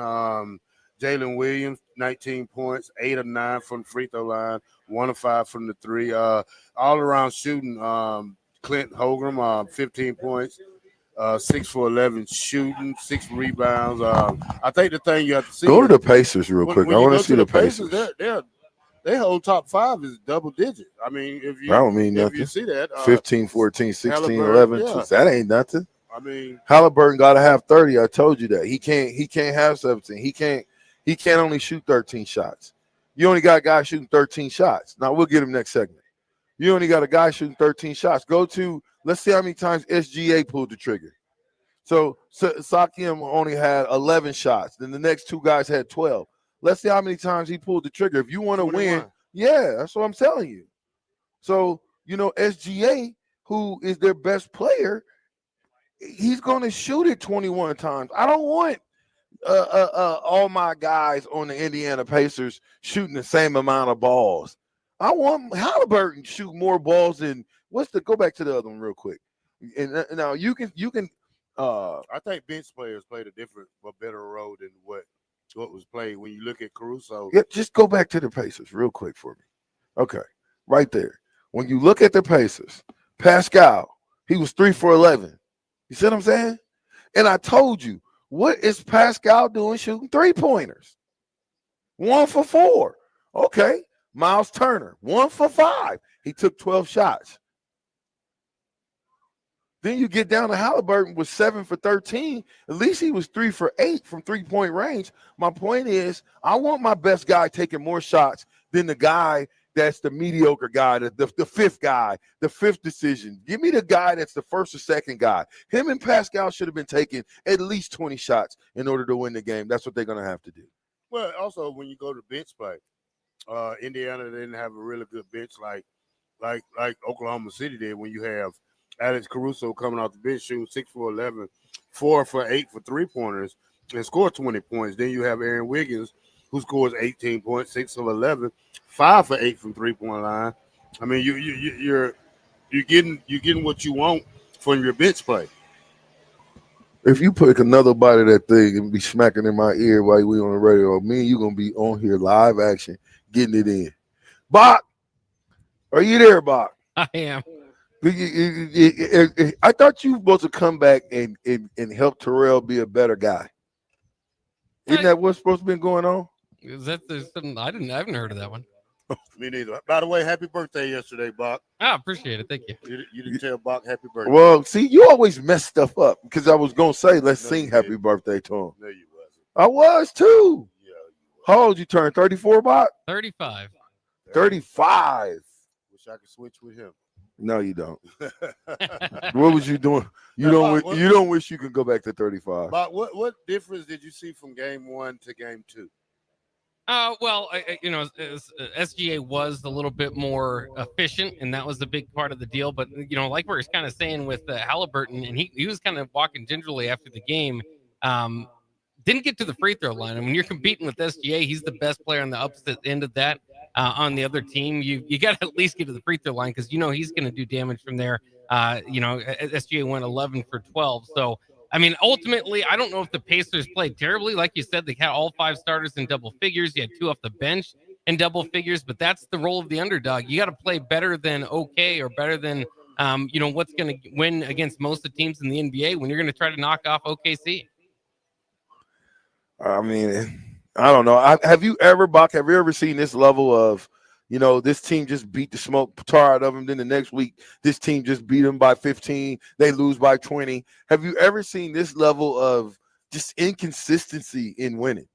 Jalen Williams 19 points, 8 of 9 from the free throw line, 1 of 5 from the three. All around shooting. Clint Holgram 15 points. 6 for 11 shooting, 6 rebounds. I think the thing you have to see. Go to the Pacers real quick. When I you want go to see the Pacers. They hold top 5 is double digit. I mean, if you That don't mean nothing. you see that 15, 14, 16, Halliburton, 11, yeah. 2. That ain't nothing. I mean, Halliburton got to have 30. I told you that. He can't have 17. He can't only shoot 13 shots. You only got a guy shooting 13 shots. Now we'll get him next segment. You only got a guy shooting 13 shots. Let's see how many times SGA pulled the trigger. So Sakim only had 11 shots. Then the next 2 guys had 12. Let's see how many times he pulled the trigger. If you want to win, yeah, that's what I'm telling you. So, SGA, who is their best player, he's going to shoot it 21 times. I don't want all my guys on the Indiana Pacers shooting the same amount of balls. I want Halliburton to shoot more balls than go back to the other one real quick. And now you can I think bench players played a better role than what was played. When you look at Caruso, yeah, just go back to the Pacers real quick for me. Okay, right there. When you look at the Pacers, Pascal, he was 3 for 11. You see what I'm saying? And I told you, what is Pascal doing shooting 3-pointers? 1 for 4. Okay. Miles Turner, 1 for 5. He took 12 shots. Then you get down to Halliburton with 7 for 13. At least he was 3 for 8 from 3-point range. My point is, I want my best guy taking more shots than the guy that's the mediocre guy, the fifth guy, the fifth decision. Give me the guy that's the first or second guy. Him and Pascal should have been taking at least 20 shots in order to win the game. That's what they're going to have to do. Well, also when you go to bench play, Indiana didn't have a really good bench like Oklahoma City did. When you have Alex Caruso coming off the bench shooting 6 for 11, 4 for 8 for 3-pointers, and scored 20 points. Then you have Aaron Wiggins, who scores 18 points, 6 of 11, 5 for 8 from 3-point line. I mean, you're getting what you want from your bench play. If you put another bite of that thing and be smacking in my ear while we on the radio, me and you gonna be on here live action, getting it in. Bach, are you there, Bach? I am. I thought you were supposed to come back and help Terrell be a better guy. Isn't that what's supposed to be going on? Is that I haven't heard of that one. Me neither. By the way, happy birthday yesterday, Bach. I appreciate it. Thank you. You didn't tell Bach happy birthday. Well, see, you always mess stuff up because I was gonna say let's sing happy birthday to him. No, you wasn't. I was too. Yeah. How old you turn? 34, Bach? 35. 35. Wish I could switch with him. No, you don't. What was you doing? You don't wish you could go back to 35. But what difference did you see from game 1 to game 2? Well, SGA was a little bit more efficient, and that was the big part of the deal. But, like we were kind of saying with Halliburton, and he was kind of walking gingerly after the game, didn't get to the free throw line. And when you're competing with SGA, he's the best player on the opposite end of that. On the other team, you got to at least get to the free throw line because he's going to do damage from there. SGA went 11 for 12. So, I mean, ultimately, I don't know if the Pacers played terribly. Like you said, they had all 5 starters in double figures. You had 2 off the bench in double figures, but that's the role of the underdog. You got to play better than okay or better than, what's going to win against most of the teams in the NBA when you're going to try to knock off OKC. I mean, I don't know. Have you ever seen this level of, this team just beat the smoke tar out of them. Then the next week, this team just beat them by 15. They lose by 20. Have you ever seen this level of just inconsistency in winning?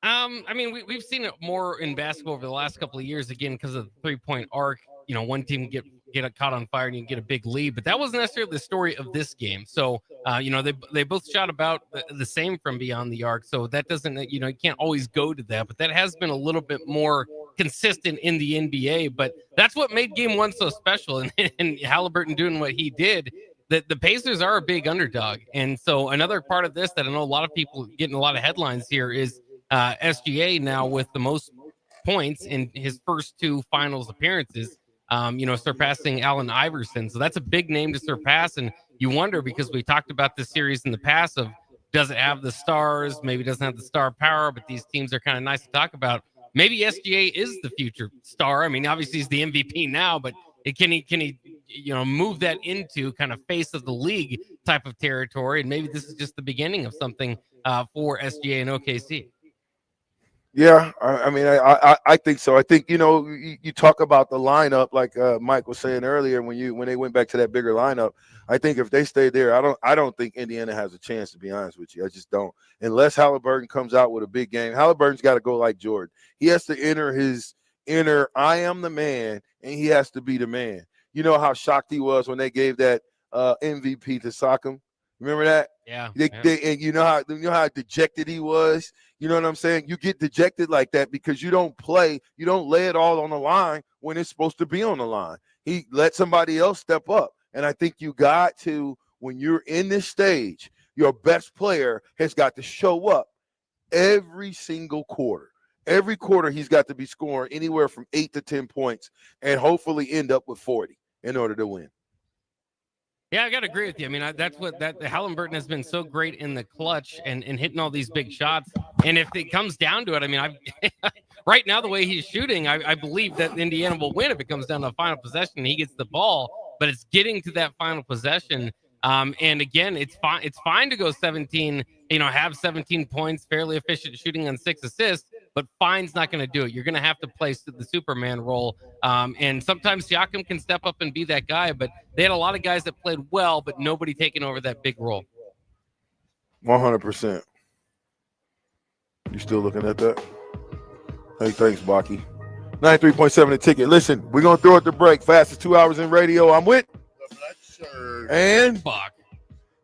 I mean, we've seen it more in basketball over the last couple of years, again, because of the 3-point arc. One team get caught on fire and you get a big lead, but that wasn't necessarily the story of this game. So, they both shot about the same from beyond the arc. So that doesn't, you can't always go to that, but that has been a little bit more consistent in the NBA. But that's what made game 1 so special. And Halliburton doing what he did, that the Pacers are a big underdog. And so another part of this that I know a lot of people getting a lot of headlines here is SGA now with the most points in his first 2 finals appearances. surpassing Allen Iverson. So that's a big name to surpass. And you wonder, because we talked about this series in the past of, does it have the stars? Maybe it doesn't have the star power, but these teams are kind of nice to talk about. Maybe SGA is the future star. I mean, obviously he's the MVP now, but can he move that into kind of face of the league type of territory? And maybe this is just the beginning of something for SGA and OKC. Yeah, I think so. I think, you talk about the lineup, like Mike was saying earlier, when they went back to that bigger lineup. I think if they stay there, I don't think Indiana has a chance, to be honest with you. I just don't. Unless Halliburton comes out with a big game. Halliburton's got to go like Jordan. He has to enter his inner I am the man, and he has to be the man. You know how shocked he was when they gave that MVP to Siakam? Remember that? Yeah. And you know how dejected he was. You know what I'm saying? You get dejected like that because you don't lay it all on the line when it's supposed to be on the line. He let somebody else step up. And I think you got to, when you're in this stage, your best player has got to show up every single quarter. Every quarter, he's got to be scoring anywhere from 8 to 10 points and hopefully end up with 40 in order to win. Yeah, I got to agree with you. I mean, that's what Halliburton has been so great in the clutch and hitting all these big shots. And if it comes down to it, I mean, right now, the way he's shooting, I believe that Indiana will win if it comes down to a final possession and he gets the ball. But it's getting to that final possession. And again, it's fine to go 17, have 17 points, fairly efficient shooting on 6 assists, but fine's not going to do it. You're going to have to play the Superman role. And sometimes Siakam can step up and be that guy, but they had a lot of guys that played well, but nobody taking over that big role. 100%. You still looking at that? Hey, thanks, Baki. 93.7 the ticket. Listen, we're going to throw it to break. Fastest 2 hours in radio. I'm with and Bach.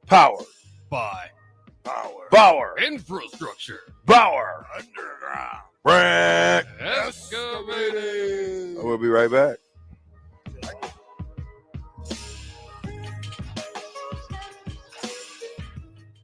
Power. By Bauer. Infrastructure. Bauer. Underground. Brand. Excavating. We'll be right back.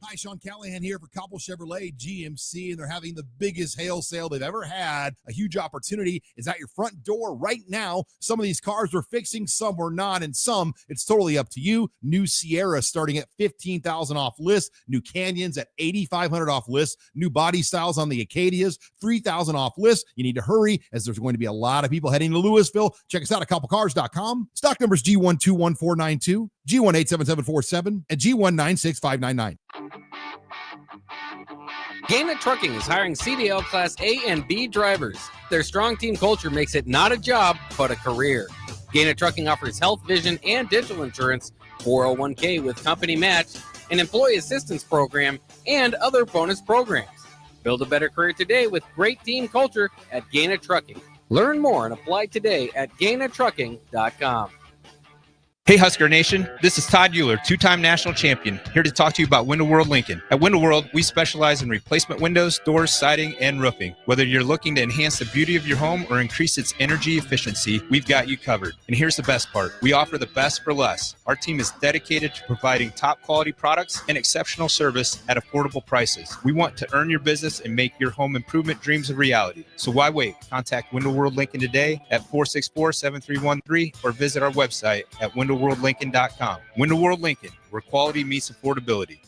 Hi, Sean Callahan here for Cobble Chevrolet GMC, and they're having the biggest hail sale they've ever had. A huge opportunity is at your front door right now. Some of these cars we're fixing, some we're not, and some it's totally up to you. New Sierra starting at $15,000 off list. New Canyons at $8,500 off list. New body styles on the Acadias, $3,000 off list. You need to hurry as there's going to be a lot of people heading to Louisville. Check us out at cobblecars.com. Stock numbers G121492, G187747, and G196599. Gaina Trucking is hiring CDL Class A and B drivers. Their strong team culture makes it not a job, but a career. Gaina Trucking offers health, vision, and dental insurance, 401k with company match, an employee assistance program, and other bonus programs. Build a better career today with great team culture at Gaina Trucking. Learn more and apply today at GainaTrucking.com. Hey Husker Nation, this is Todd Euler, two-time national champion, here to talk to you about Window World Lincoln. At Window World, we specialize in replacement windows, doors, siding, and roofing. Whether you're looking to enhance the beauty of your home or increase its energy efficiency, we've got you covered. And here's the best part. We offer the best for less. Our team is dedicated to providing top quality products and exceptional service at affordable prices. We want to earn your business and make your home improvement dreams a reality. So why wait? Contact Window World Lincoln today at 464-7313 or visit our website at WindowWorldLincoln.com. Window World Lincoln, where quality meets affordability.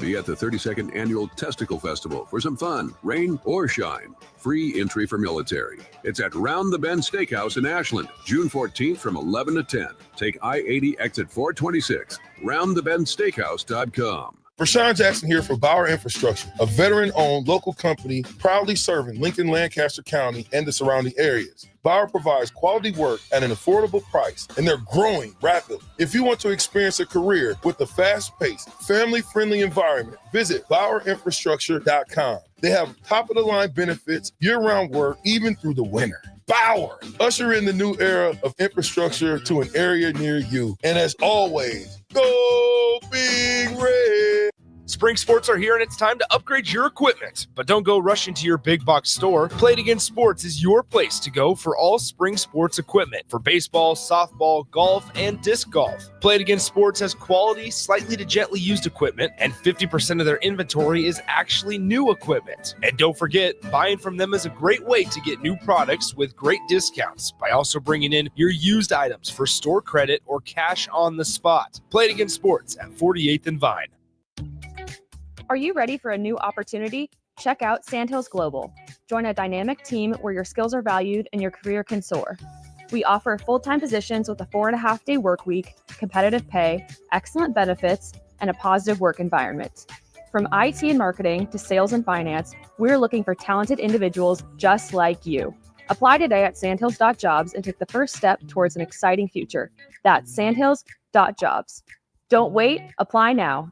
Be at the 32nd Annual Testicle Festival for some fun, rain or shine. Free entry for military. It's at Round the Bend Steakhouse in Ashland, June 14th from 11 to 10. Take I-80 exit 426, roundthebendsteakhouse.com. Vershan Jackson here for Bauer Infrastructure, a veteran-owned local company proudly serving Lincoln, Lancaster County, and the surrounding areas. Bauer provides quality work at an affordable price, and they're growing rapidly. If you want to experience a career with a fast-paced, family-friendly environment, visit BauerInfrastructure.com. They have top-of-the-line benefits, year-round work, even through the winter. Bauer, usher in the new era of infrastructure to an area near you. And as always, go Big Red. Spring sports are here and it's time to upgrade your equipment. But don't go rushing to your big box store. Play It Again Sports is your place to go for all spring sports equipment for baseball, softball, golf, and disc golf. Play It Again Sports has quality, slightly to gently used equipment, and 50% of their inventory is actually new equipment. And don't forget, buying from them is a great way to get new products with great discounts by also bringing in your used items for store credit or cash on the spot. Play It Again Sports at 48th and Vine. Are you ready for a new opportunity? Check out Sandhills Global. Join a dynamic team where your skills are valued and your career can soar. We offer full-time positions with a 4.5-day work week, competitive pay, excellent benefits, and a positive work environment. From IT and marketing to sales and finance, we're looking for talented individuals just like you. Apply today at sandhills.jobs and take the first step towards an exciting future. That's sandhills.jobs. Don't wait, apply now.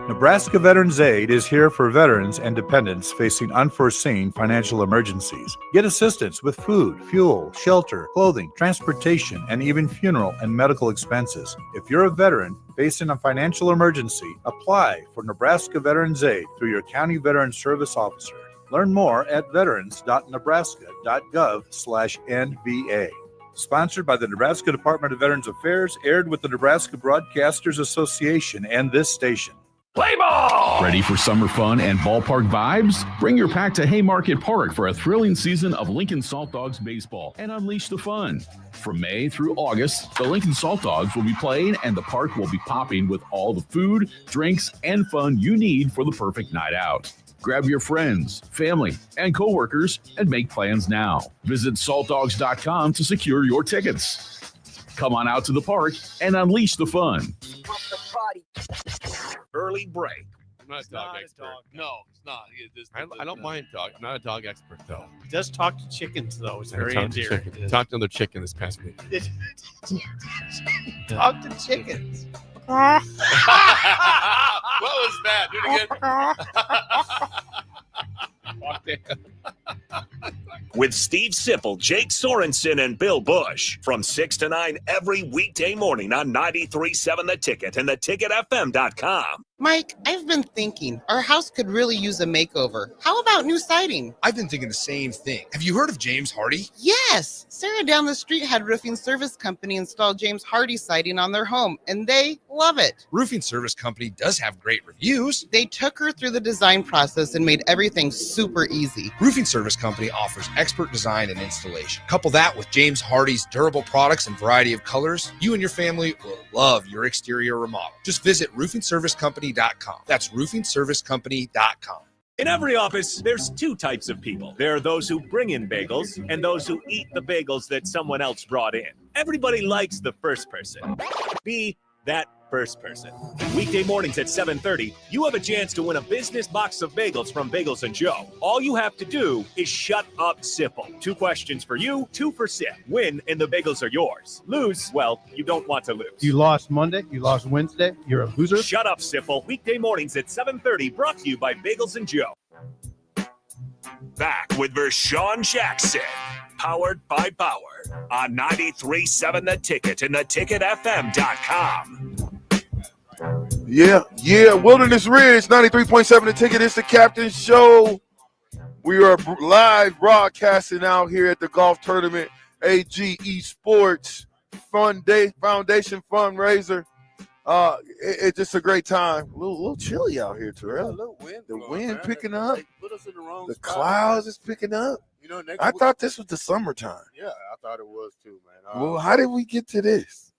Nebraska Veterans Aid is here for veterans and dependents facing unforeseen financial emergencies. Get assistance with food, fuel, shelter, clothing, transportation, and even funeral and medical expenses. If you're a veteran facing a financial emergency, apply for Nebraska Veterans Aid through your county veteran service officer. Learn more at veterans.nebraska.gov/NVA. Sponsored by the Nebraska Department of Veterans Affairs, aired with the Nebraska Broadcasters Association and this station. Play ball! Ready for summer fun and ballpark vibes? Bring your pack to Haymarket Park for a thrilling season of Lincoln Salt Dogs baseball and unleash the fun. From May through August, the Lincoln Salt Dogs will be playing and the park will be popping with all the food, drinks, and fun you need for the perfect night out. Grab your friends, family, and coworkers and make plans now. Visit saltdogs.com to secure your tickets. Come on out to the park and unleash the fun. Early break. I'm not a dog expert. No, it's not. I don't mind dog. I'm not a dog expert, though. He does talk to chickens, though. It's very talked to endearing. chicken. Talked to another chicken this past week. Talk to chickens. What was that? Do it again. With Steve Sipple, Jake Sorensen, and Bill Bush from 6 to 9 every weekday morning on 93.7 The Ticket and theticketfm.com. Mike, I've been thinking our house could really use a makeover. How about new siding? I've been thinking the same thing. Have you heard of James Hardy? Yes! Sarah down the street had Roofing Service Company install James Hardy siding on their home, and they love it. Roofing Service Company does have great reviews. They took her through the design process and made everything super easy. Roofing Service Company offers expert design and installation. Couple that with James Hardy's durable products and variety of colors, you and your family will love your exterior remodel. Just visit roofingservicecompany.com. That's roofingservicecompany.com. In every office, there's two types of people. There are those who bring in bagels and those who eat the bagels that someone else brought in. Everybody likes the first person. Be that first person. Weekday mornings at 7:30, you have a chance to win a business box of bagels from Bagels & Joe. All you have to do is shut up Sipple. 2 questions for you, 2 for Sip. Win and the bagels are yours. Lose, well, you don't want to lose. You lost Monday. You lost Wednesday. You're a loser. Shut up Sipple. Weekday mornings at 7:30, brought to you by Bagels & Joe. Back with Vershan Jackson, powered by Bauer on 93.7 The Ticket and theticketfm.com. Yeah. Wilderness Ridge, 93.7 The Ticket. It's the Captain's Show. We are live broadcasting out here at the golf tournament, AGE Sports Foundation fundraiser. It's just a great time. A little chilly out here, Terrell. A little wind. The wind picking up. They put us in the wrong The spot. clouds is picking up. You know, I thought this was the summertime. Yeah, I thought it was too, man. Well, how did we get to this?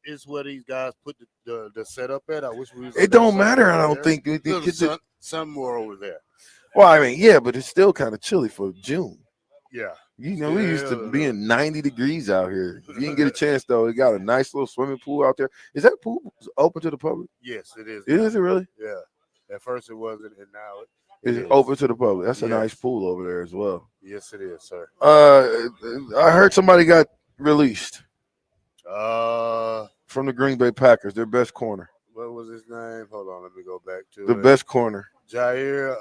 It's where these guys put the setup at. I wish we was. It don't matter. I don't think. Some more over there. Well, I mean, yeah, but it's still kind of chilly for June. Yeah. You know, we used to be in 90 degrees out here. If you didn't get a chance, though, it got a nice little swimming pool out there. Is that pool open to the public? Yes, it is. Is it really? Yeah. At first it wasn't, and now Is it open to the public? That's a nice pool over there as well. Yes, it is, sir. I heard somebody got released. From the Green Bay Packers, their best corner. What was his name? Hold on, let me go back to The best corner. Jair,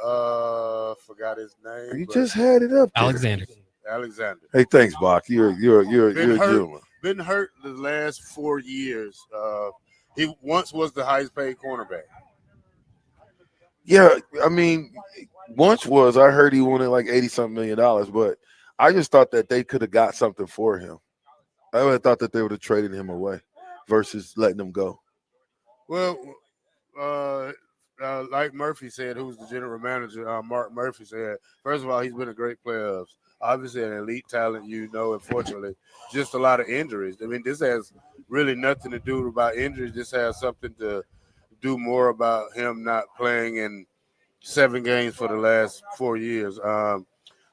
forgot his name. You just had it up there. Alexander. Hey, thanks, Bach. You're a gentleman. Been hurt the last 4 years. He once was the highest paid cornerback. Yeah, I mean, once I heard he wanted like $80-something million, but I just thought that they could have got something for him. I would have thought that they would have traded him away versus letting him go. Well, like Murphy said, who's the general manager, Mark Murphy said, first of all, he's been a great player. Obviously, an elite talent, unfortunately, just a lot of injuries. I mean, this has really nothing to do about injuries. This has something to do more about him not playing in 7 games for the last 4 years.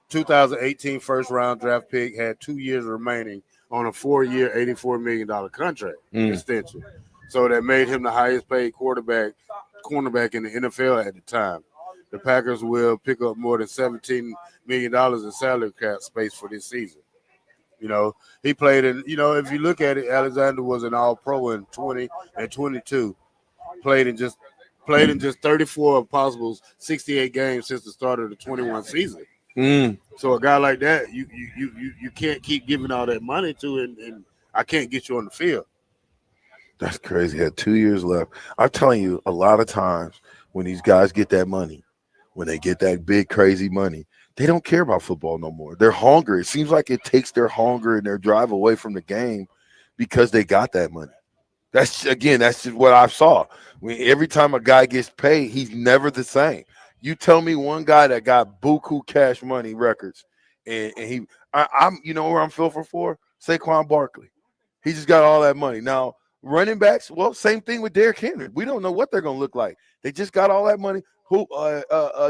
2018 first-round draft pick, had 2 years remaining on a 4-year, $84 million contract extension. So that made him the highest-paid cornerback in the NFL at the time. The Packers will pick up more than $17 million in salary cap space for this season. He played in, if you look at it, Alexander was an all-pro in 20 and 22. Played in just 34 of possible 68 games since the start of the 21 season. So a guy like that, you can't keep giving all that money to, and I can't get you on the field. That's crazy. He had 2 years left. I'm telling you, a lot of times when these guys get that money, when they get that big, crazy money, they don't care about football no more. They're hungry. It seems like it takes their hunger and their drive away from the game because they got that money. That's just what I saw. Every time a guy gets paid, he's never the same. You tell me one guy that got buku cash money records, and I'm where I'm feeling for? Saquon Barkley. He just got all that money. Now, running backs, well, same thing with Derrick Henry. We don't know what they're going to look like. They just got all that money. Who?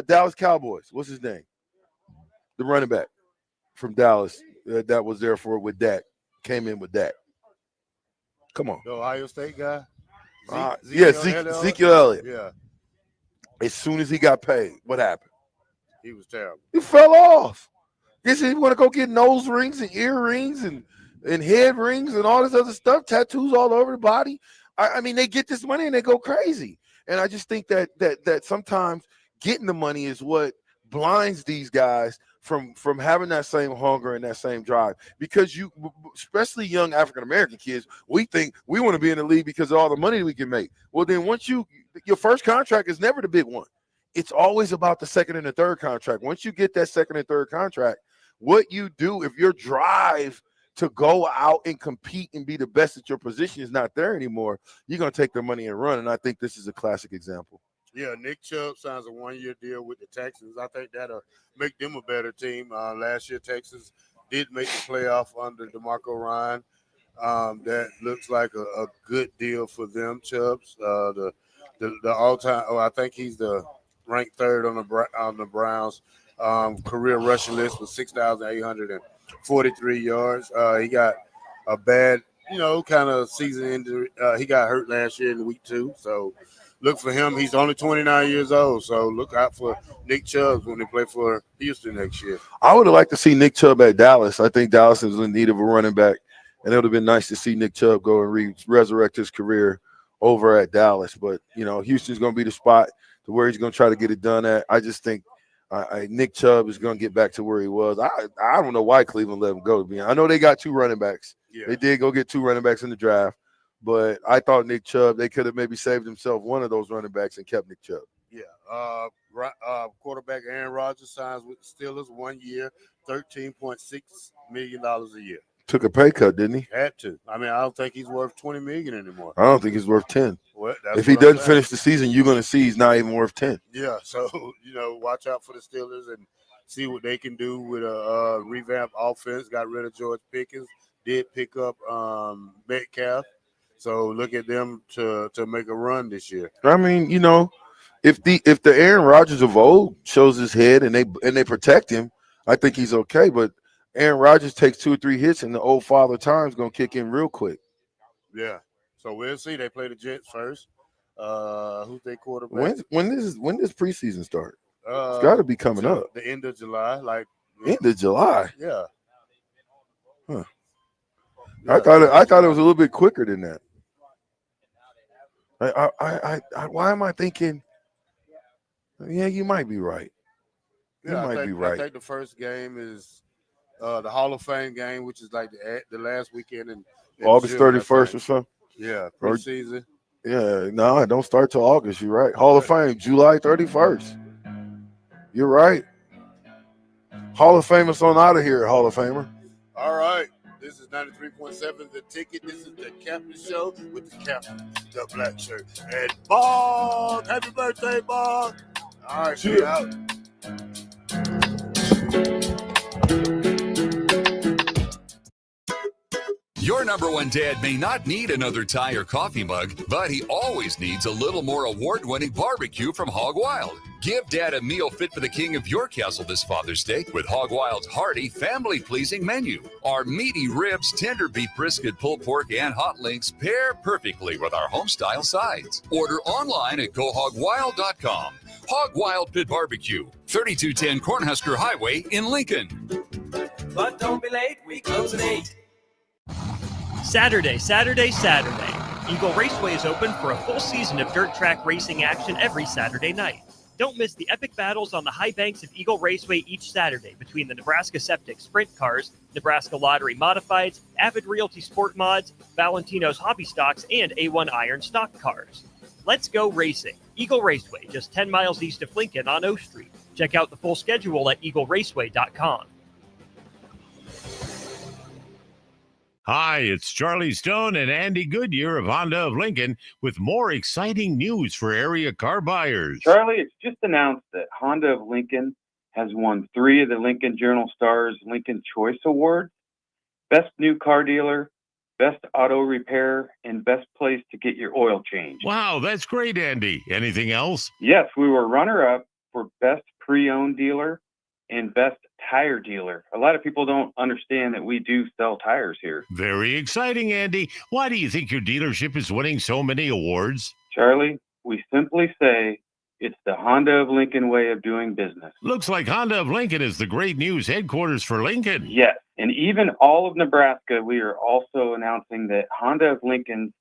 Dallas Cowboys. What's his name? The running back from Dallas that was there with Dak. Came in with Dak. Come on. The Ohio State guy? Ezekiel Elliott. Yeah. As soon as he got paid, what happened? He was terrible. He fell off. Guess he want to go get nose rings and earrings and head rings and all this other stuff, tattoos all over the body. I mean, they get this money and they go crazy. And I just think that sometimes getting the money is what blinds these guys from having that same hunger and that same drive. Because especially young African-American kids, we think we want to be in the league because of all the money we can make. Well, then once your first contract is never the big one. It's always about the second and the third contract. Once you get that second and third contract, what you do, if your drive to go out and compete and be the best at your position is not there anymore, you're going to take their money and run. And I think this is a classic example. Yeah, Nick Chubb signs a 1-year deal with the Texans. I think that'll make them a better team. Last year, Texas did make the playoff under DeMarco Ryan. That looks like a good deal for them, Chubbs. The all-time, I think he's the ranked third on the Browns career rushing list with 6,843 yards. He got a bad, kind of season injury. He got hurt last year in week 2, so look for him. He's only 29 years old, so look out for Nick Chubb when they play for Houston next year. I would have liked to see Nick Chubb at Dallas. I think Dallas is in need of a running back, and it would have been nice to see Nick Chubb go and resurrect his career over at Dallas. But, Houston's going to be the spot to where he's going to try to get it done at. I just think Nick Chubb is going to get back to where he was. I don't know why Cleveland let him go. I know they got 2 running backs. Yeah. They did go get 2 running backs in the draft. But I thought Nick Chubb, they could have maybe saved himself one of those running backs and kept Nick Chubb. Yeah. Quarterback Aaron Rodgers signs with the Steelers 1 year, $13.6 million a year. Took a pay cut, didn't he? Had to. I mean, I don't think he's worth $20 million anymore. I don't think he's worth 10. Well, if he doesn't finish the season, you're going to see he's not even worth 10. Yeah. So, watch out for the Steelers and see what they can do with a revamped offense. Got rid of George Pickens. Did pick up Metcalf. So look at them to make a run this year. I mean, if the Aaron Rodgers of old shows his head and they protect him, I think he's okay. But Aaron Rodgers takes 2 or 3 hits, and the old father time's gonna kick in real quick. Yeah. So we'll see. They play the Jets first. Who's their quarterback? When does preseason start? It's got to be coming up. The end of July, end of July. Yeah. Huh. Yeah. I thought it was a little bit quicker than that. Why am I thinking? Yeah, you might be right. I think the first game is the Hall of Fame game, which is like the last weekend in August 31st or something. Yeah, preseason. Yeah, no, it don't start till August. You're right. Hall of Fame, July 31st. You're right. Hall of Famers on out of here, Hall of Famer. All right. This is 93.7 The Ticket. This is the Captain Show with the Captain, the black shirt. And Bog! Happy birthday, Bog! All right, we out. Your number one dad may not need another tie or coffee mug, but he always needs a little more award-winning barbecue from Hog Wild. Give Dad a meal fit for the king of your castle this Father's Day with Hog Wild's hearty, family-pleasing menu. Our meaty ribs, tender beef brisket, pulled pork, and hot links pair perfectly with our home-style sides. Order online at GoHogWild.com. Hog Wild Pit Barbecue, 3210 Cornhusker Highway in Lincoln. But don't be late, we close at 8. Saturday. Eagle Raceway is open for a full season of dirt track racing action every Saturday night. Don't miss the epic battles on the high banks of Eagle Raceway each Saturday between the Nebraska Septic Sprint Cars, Nebraska Lottery Modifieds, Avid Realty Sport Mods, Valentino's Hobby Stocks, and A1 Iron Stock Cars. Let's go racing. Eagle Raceway, just 10 miles east of Lincoln on O Street. Check out the full schedule at eagleraceway.com. Hi, it's Charlie Stone and Andy Goodyear of Honda of Lincoln with more exciting news for area car buyers. Charlie, it's just announced that Honda of Lincoln has won 3 of the Lincoln Journal-Star's Lincoln Choice Awards: Best New Car Dealer, Best Auto Repair, and Best Place to Get Your Oil Changed. Wow, that's great, Andy. Anything else? Yes, we were runner-up for Best Pre-Owned Dealer and Best Tire Dealer. A lot of people don't understand that we do sell tires here. Very exciting, Andy. Why do you think your dealership is winning so many awards? Charlie, we simply say it's the Honda of Lincoln way of doing business. Looks like Honda of Lincoln is the great news headquarters for Lincoln. Yes, and even all of Nebraska, we are also announcing that Honda of Lincoln's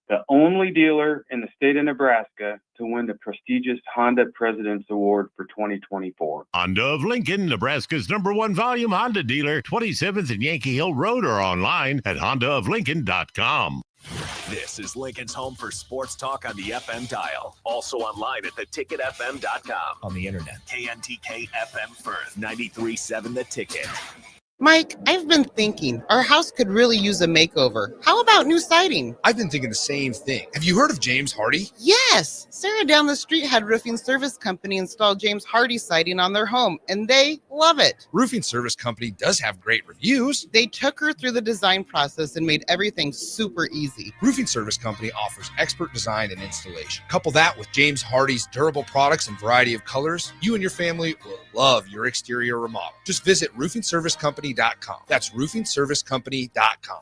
the only dealer in the state of Nebraska to win the prestigious Honda President's Award for 2024. Honda of Lincoln, Nebraska's #1 volume Honda dealer, 27th and Yankee Hill Road, or online at hondaoflincoln.com. This is Lincoln's home for sports talk on the FM dial. Also online at theticketfm.com. On the internet. KNTK FM Firth, 93.7 The Ticket. Mike, I've been thinking our house could really use a makeover. How about new siding? I've been thinking the same thing. Have you heard of James Hardy? Yes! Sarah down the street had Roofing Service Company install James Hardy siding on their home, and they love it. Roofing Service Company does have great reviews. They took her through the design process and made everything super easy. Roofing Service Company offers expert design and installation. Couple that with James Hardy's durable products and variety of colors, you and your family will love your exterior remodel. Just visit roofingservicecompany.com. That's roofingservicecompany.com.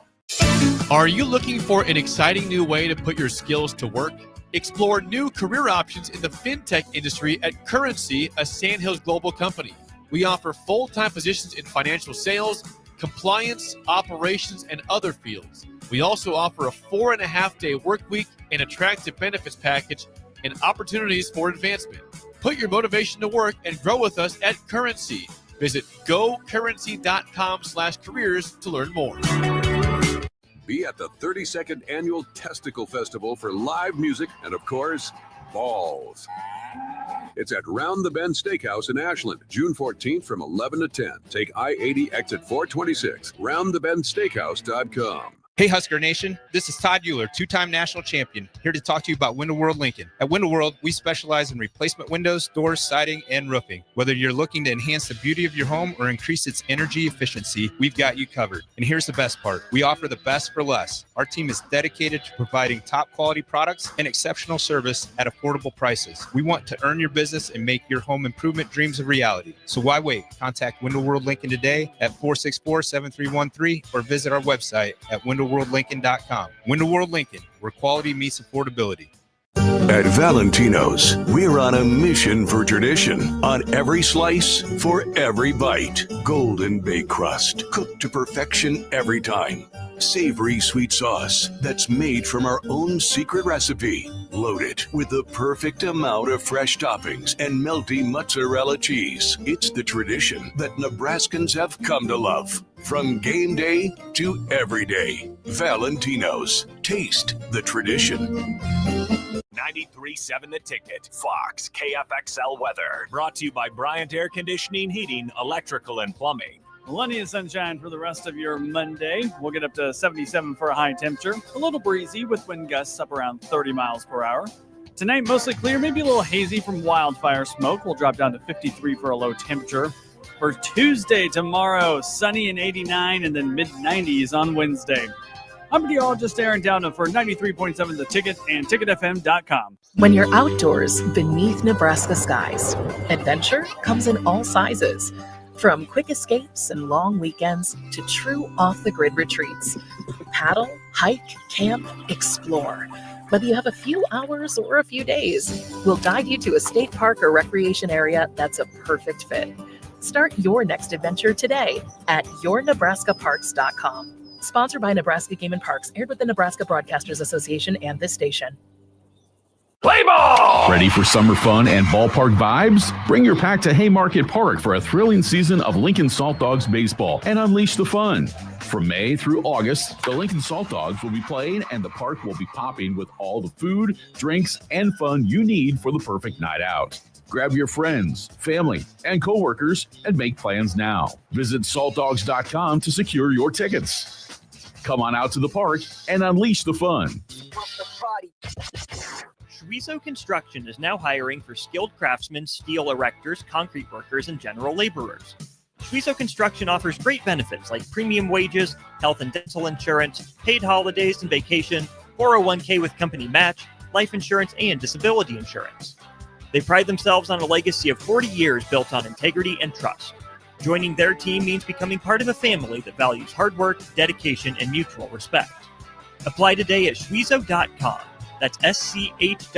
Are you looking for an exciting new way to put your skills to work? Explore new career options in the fintech industry at Currency, a Sandhills global company. We offer full-time positions in financial sales, compliance, operations, and other fields. We also offer a 4.5-day work week, an attractive benefits package, and opportunities for advancement. Put your motivation to work and grow with us at Currency. Visit gocurrency.com/careers to learn more. Be at the 32nd Annual Testicle Festival for live music and, of course, balls. It's at Round the Bend Steakhouse in Ashland, June 14th from 11 to 10. Take I-80 exit 426, roundthebendsteakhouse.com. Hey Husker Nation, this is Todd Euler, 2-time national champion, here to talk to you about Window World Lincoln. At Window World, we specialize in replacement windows, doors, siding, and roofing. Whether you're looking to enhance the beauty of your home or increase its energy efficiency, we've got you covered. And here's the best part. We offer the best for less. Our team is dedicated to providing top quality products and exceptional service at affordable prices. We want to earn your business and make your home improvement dreams a reality. So why wait? Contact Window World Lincoln today at 464-7313 or visit our website at windowworldlincoln.com. Window World Lincoln, where quality meets affordability. At Valentino's, we're on a mission for tradition. On every slice, for every bite. Golden baked crust, cooked to perfection every time. Savory sweet sauce that's made from our own secret recipe. Loaded with the perfect amount of fresh toppings and melty mozzarella cheese. It's the tradition that Nebraskans have come to love. From game day to every day. Valentino's. Taste the tradition. 93.7 The Ticket, Fox, KFXL weather. Brought to you by Bryant Air Conditioning, Heating, Electrical, and Plumbing. Plenty of sunshine for the rest of your Monday. We'll get up to 77 for a high temperature. A little breezy with wind gusts up around 30 miles per hour. Tonight, mostly clear, maybe a little hazy from wildfire smoke. We'll drop down to 53 for a low temperature. For Tuesday, tomorrow, sunny and 89 and then mid-90s on Wednesday. I'm meteorologist Aaron Downer for 93.7 The Ticket and ticketfm.com. When you're outdoors beneath Nebraska skies, adventure comes in all sizes. From quick escapes and long weekends to true off-the-grid retreats. Paddle, hike, camp, explore. Whether you have a few hours or a few days, we'll guide you to a state park or recreation area that's a perfect fit. Start your next adventure today at yournebraskaparks.com. Sponsored by Nebraska Game and Parks, aired with the Nebraska Broadcasters Association and this station. Play ball! Ready for summer fun and ballpark vibes? Bring your pack to Haymarket Park for a thrilling season of Lincoln Salt Dogs baseball and unleash the fun. From May through August, the Lincoln Salt Dogs will be playing and the park will be popping with all the food, drinks, and fun you need for the perfect night out. Grab your friends, family, and coworkers and make plans now. Visit saltdogs.com to secure your tickets. Come on out to the park and unleash the fun. Schweizo Construction is now hiring for skilled craftsmen, steel erectors, concrete workers, and general laborers. Schweizo Construction offers great benefits like premium wages, health and dental insurance, paid holidays and vacation, 401k with company match, life insurance, and disability insurance. They pride themselves on a legacy of 40 years built on integrity and trust. Joining their team means becoming part of a family that values hard work, dedication, and mutual respect. Apply today at schweizo.com. That's SCHWISOW.com.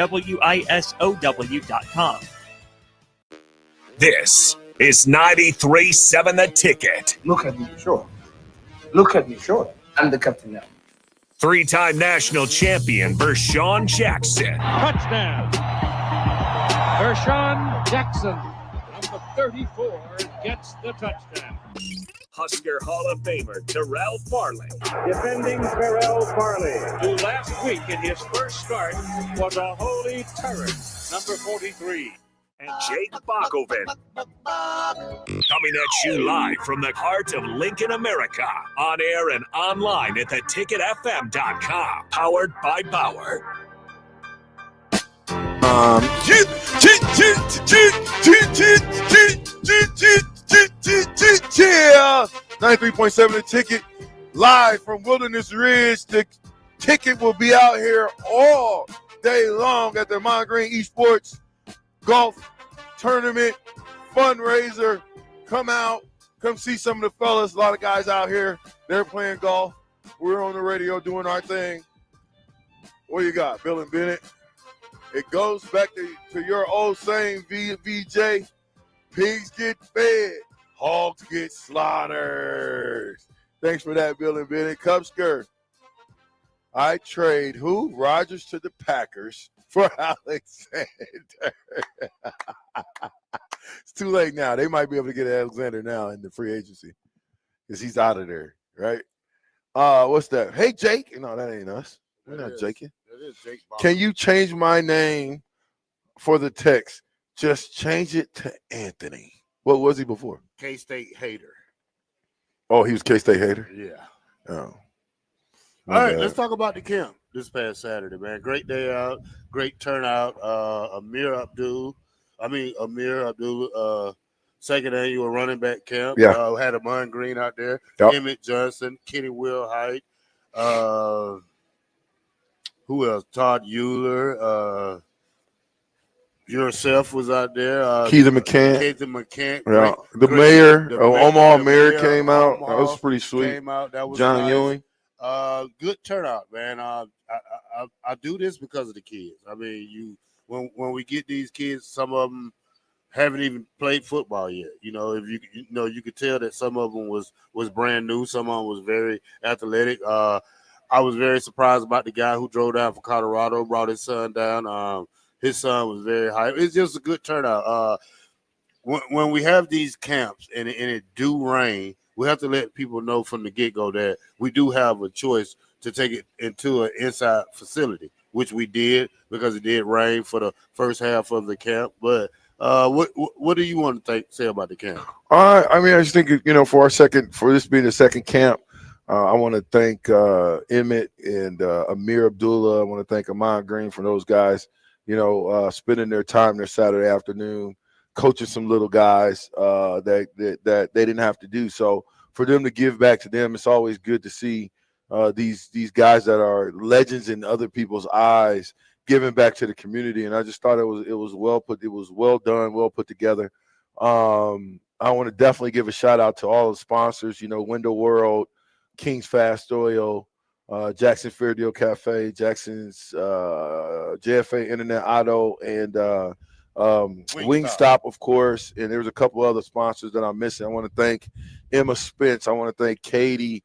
This is 93.7 The Ticket. Look at me, sure. Look at me, sure. I'm the captain now. Three-time national champion Vershan Jackson. Touchdown. Vershan Jackson, number 34, gets the touchdown. Husker Hall of Famer Terrell Farley. Defending Terrell Farley, who last week in his first start was a holy terror, number 43. And Jake Bakoven. Coming at you live from the heart of Lincoln, America. On air and online at theticketfm.com. Powered by Bauer. 93.7 The Ticket, live from Wilderness Ridge. The Ticket will be out here all day long at the Mount Green Esports Golf Tournament fundraiser. Come out, come see some of the fellas. A lot of guys out here, they're playing golf. We're on the radio doing our thing. What you got, Bill and Bennett? It goes back to your old saying, VJ. Pigs get fed, hogs get slaughtered. Thanks for that, Bill and Bennett. Cubsker, I trade who? Rodgers to the Packers for Alexander. It's too late now. They might be able to get Alexander now in the free agency because he's out of there, right? What's that? Hey, Jake. No, that ain't us. We're not Jaking. It is Jake Bob. Can you change my name for the text? Just change it to Anthony. What was he before? K-State hater. Oh, he was K-State hater? Yeah. Oh. All right, let's talk about the camp this past Saturday, man. Great day out, great turnout. Amir Abdul, second annual running back camp. Yeah. Had Amon Green out there, Yep. Emmett Johnson, Kenny Wilhite, who else? Todd Euler, yourself was out there. Keith McCann. Yeah. The mayor, Omaha mayor came out. That was pretty sweet. Came out. That was John nice. Ewing. Good turnout, man. I do this because of the kids. I mean, when we get these kids, some of them haven't even played football yet. You know, if you could tell that some of them was brand new. Some of them was very athletic. I was very surprised about the guy who drove down from Colorado, brought his son down. His son was very high. It's just a good turnout. When we have these camps and it do rain, we have to let people know from the get-go that we do have a choice to take it into an inside facility. which we did because it did rain for the first half of the camp. But what do you want to say about the camp? I mean, I just think, for this being the second camp, I want to thank Emmett and Amir Abdullah. I want to thank Amon Green for those guys, spending their time their Saturday afternoon coaching some little guys that they didn't have to do. So for them to give back to them, it's always good to see these guys that are legends in other people's eyes giving back to the community. And I just thought it was well put. It was well done, well put together. I want to definitely give a shout out to all the sponsors, Window World, King's Fast Oil, Jackson Fair Deal Cafe, Jackson's JFA Internet Auto, and Wingstop, of course. And there's a couple other sponsors that I'm missing. I want to thank Emma Spence. I want to thank Katie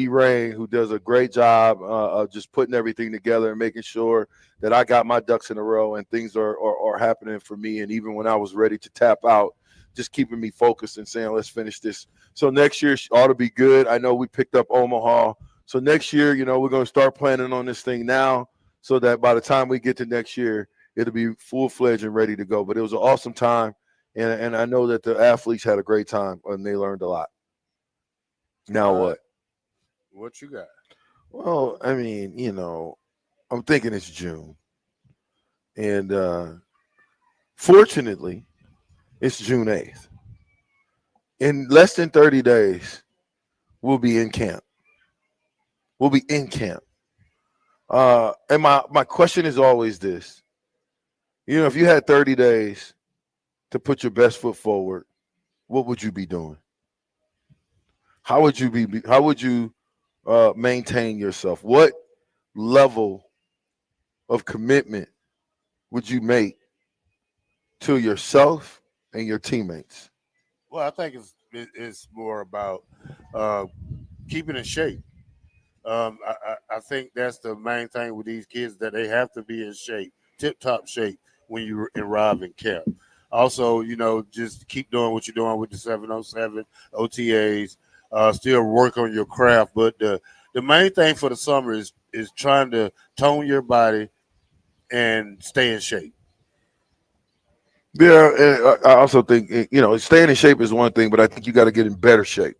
Rain, who does a great job of just putting everything together and making sure that I got my ducks in a row and things are happening for me. And even when I was ready to tap out, just keeping me focused and saying, let's finish this. So next year ought to be good. I know we picked up Omaha. So next year, we're going to start planning on this thing now so that by the time we get to next year, it'll be full-fledged and ready to go. But it was an awesome time, and I know that the athletes had a great time and they learned a lot. Now what? What you got? Well, I mean, I'm thinking it's June. And fortunately, it's June 8th. In less than 30 days, we'll be in camp. And my question is always this. If you had 30 days to put your best foot forward, what would you be doing? How would you maintain yourself? What level of commitment would you make to yourself and your teammates? Well, I think it's more about keeping in shape. I think that's the main thing with these kids, that they have to be in shape, tip-top shape when you arrive in camp. Also, just keep doing what you're doing with the 707 OTAs. Still work on your craft, but the main thing for the summer is trying to tone your body and stay in shape. Yeah, and I also think staying in shape is one thing, but I think you got to get in better shape.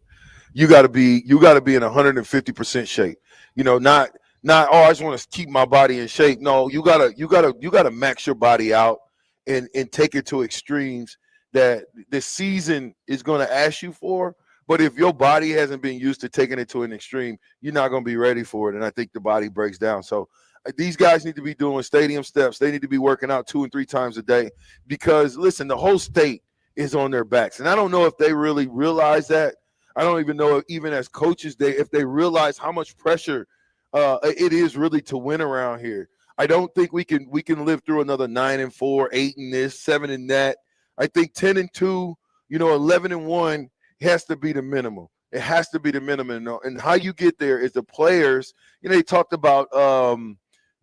You got to be in 150% shape. Not I just want to keep my body in shape. No, you gotta max your body out and take it to extremes that the season is going to ask you for. But if your body hasn't been used to taking it to an extreme, you're not going to be ready for it. And I think the body breaks down. So these guys need to be doing stadium steps. They need to be working out 2 and 3 times a day because, listen, the whole state is on their backs. And I don't know if they really realize that. I don't even know if, even as coaches, if they realize how much pressure it is really to win around here. I don't think we can live through another 9-4, 8 in this, 7 in that. I think 10-2, 11-1 has to be the minimum. It has to be the minimum. And how you get there is the players. They talked about Dylan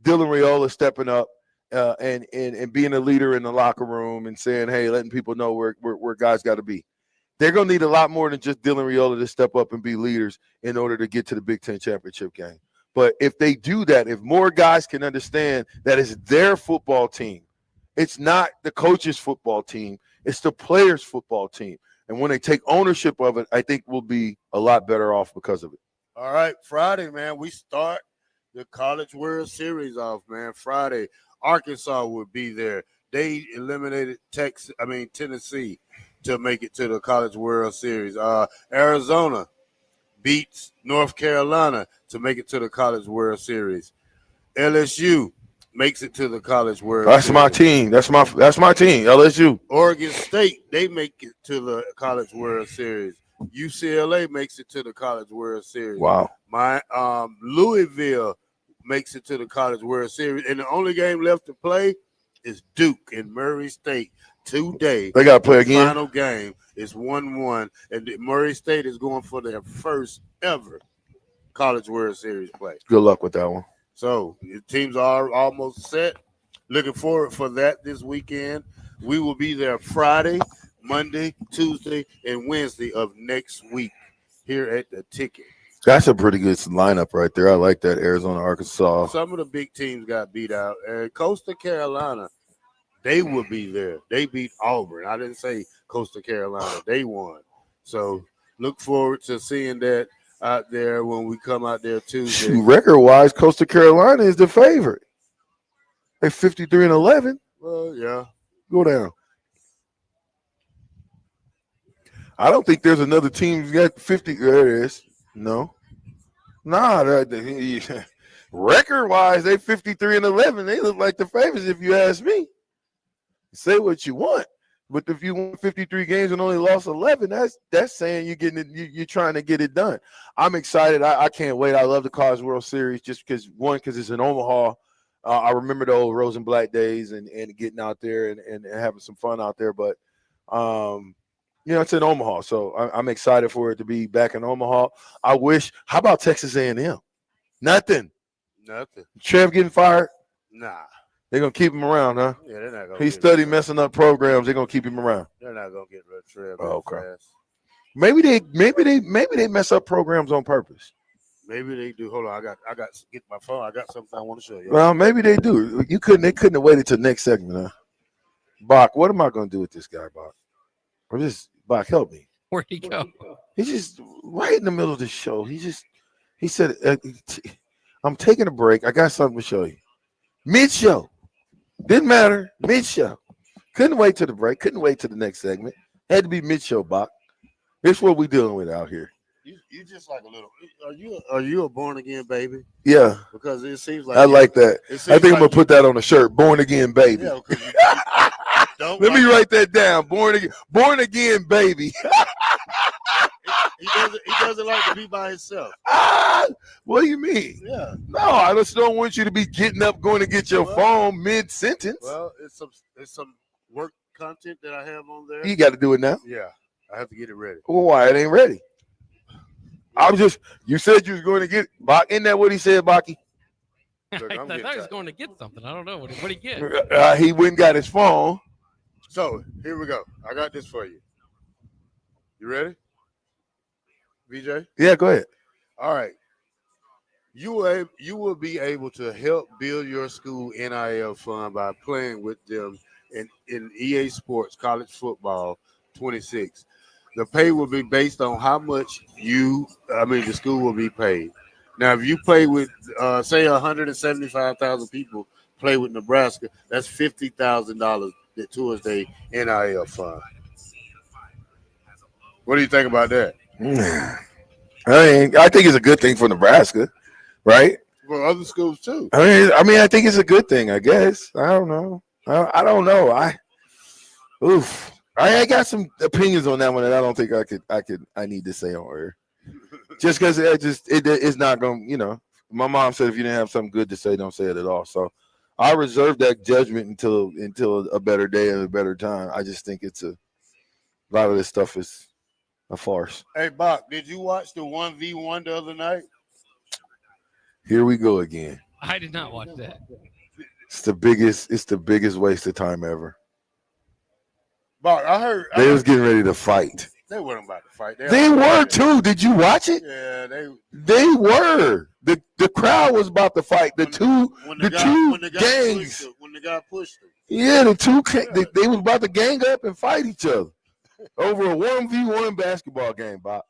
Raiola stepping up and being a leader in the locker room and saying, hey, letting people know where guys got to be. They're going to need a lot more than just Dylan Raiola to step up and be leaders in order to get to the Big Ten championship game. But if they do that, if more guys can understand that it's their football team, it's not the coach's football team, it's the players' football team. And when they take ownership of it, I think we'll be a lot better off because of it. All right, Friday, man, we start the College World Series off, man. Friday, Arkansas will be there. They eliminated Tennessee to make it to the College World Series. Arizona beats North Carolina to make it to the College World Series. LSU makes it to the College World Series. That's my team. That's my team, LSU. Oregon State, they make it to the College World Series. UCLA makes it to the College World Series. Wow. Louisville makes it to the College World Series. And the only game left to play is Duke and Murray State today. They got to play again. Final game is 1-1, and Murray State is going for their first ever College World Series play. Good luck with that one. So your teams are almost set. Looking forward for that this weekend. We will be there Friday, Monday, Tuesday, and Wednesday of next week here at the Ticket. That's a pretty good lineup right there. I like that. Arizona, Arkansas. Some of the big teams got beat out. And Coastal Carolina, they will be there. They beat Auburn. I didn't say Coastal Carolina. They won. So look forward to seeing that out there when we come out there Tuesday. Record-wise, Coastal Carolina is the favorite. They're 53-11. Well, yeah. Go down. I don't think there's another team who's got 50. There it is. No. Nah, record-wise, they 53-11. They look like the favorites if you ask me. Say what you want. But if you won 53 games and only lost 11, that's saying you're getting it, you're trying to get it done. I'm excited. I can't wait. I love the College World Series just because it's in Omaha. I remember the old Rose and Black days and getting out there and having some fun out there. But, it's in Omaha. So I'm excited for it to be back in Omaha. I wish – how about Texas A&M? Nothing. Trev getting fired? Nah. They're going to keep him around, huh? Yeah, they're not going to. He studied messing up programs. They're going to keep him around. They're not going to get rid of Trev. Oh, okay. Fast. Maybe they mess up programs on purpose. Maybe they do. Hold on, I got to get my phone. I got something I want to show you. Well, maybe they do. They couldn't have waited till next segment, huh? Bach, what am I going to do with this guy, Bach? Or just Bach, help me. Where'd he go? He's just right in the middle of the show. He said, I'm taking a break. I got something to show you. Mid-show. Didn't matter. Mid-show. Couldn't wait till the break. Couldn't wait till the next segment. Had to be mid-show, Bach. This is what we dealing with out here. You just like a little. Are you a born again baby? Yeah. Because it seems like I like that. I think I'm gonna put that on a shirt. Born again baby. Yeah, Let me write that down. Born again baby. He doesn't like to be by himself. What do you mean? Yeah. No, I just don't want you to be getting up, going to get your phone mid-sentence. Well, it's some work content that I have on there. You got to do it now. Yeah, I have to get it ready. Well, why it ain't ready? You said you was going to get Bach. Isn't that what he said, Baki? Look, I thought he was going to get something. I don't know. What did he get? He went and got his phone. So here we go. I got this for you. You ready? VJ? Yeah, go ahead. All right. You will be able to help build your school NIL fund by playing with them in EA Sports College Football 26. The pay will be based on how much the school will be paid. Now, if you play with, say, 175,000 people play with Nebraska, that's $50,000 towards their NIL fund. What do you think about that? I think it's a good thing for Nebraska, right? For other schools too. I think it's a good thing. I guess. I don't know. I don't know. I got some opinions on that one that I don't think I need to say on air. Just because it's not going to, my mom said if you didn't have something good to say, don't say it at all. So I reserve that judgment until a better day and a better time. I just think a lot of this stuff is a farce. Hey, Bach, did you watch the 1v1 the other night? Here we go again. I did not watch that. It's the biggest waste of time ever. Bach, I heard they was getting ready to fight. They weren't about to fight. They were too. Did you watch it? Yeah, they were. The crowd was about to fight. The two gangs. When the guy pushed them. Yeah, they was about to gang up and fight each other over a 1v1 basketball game, Bob.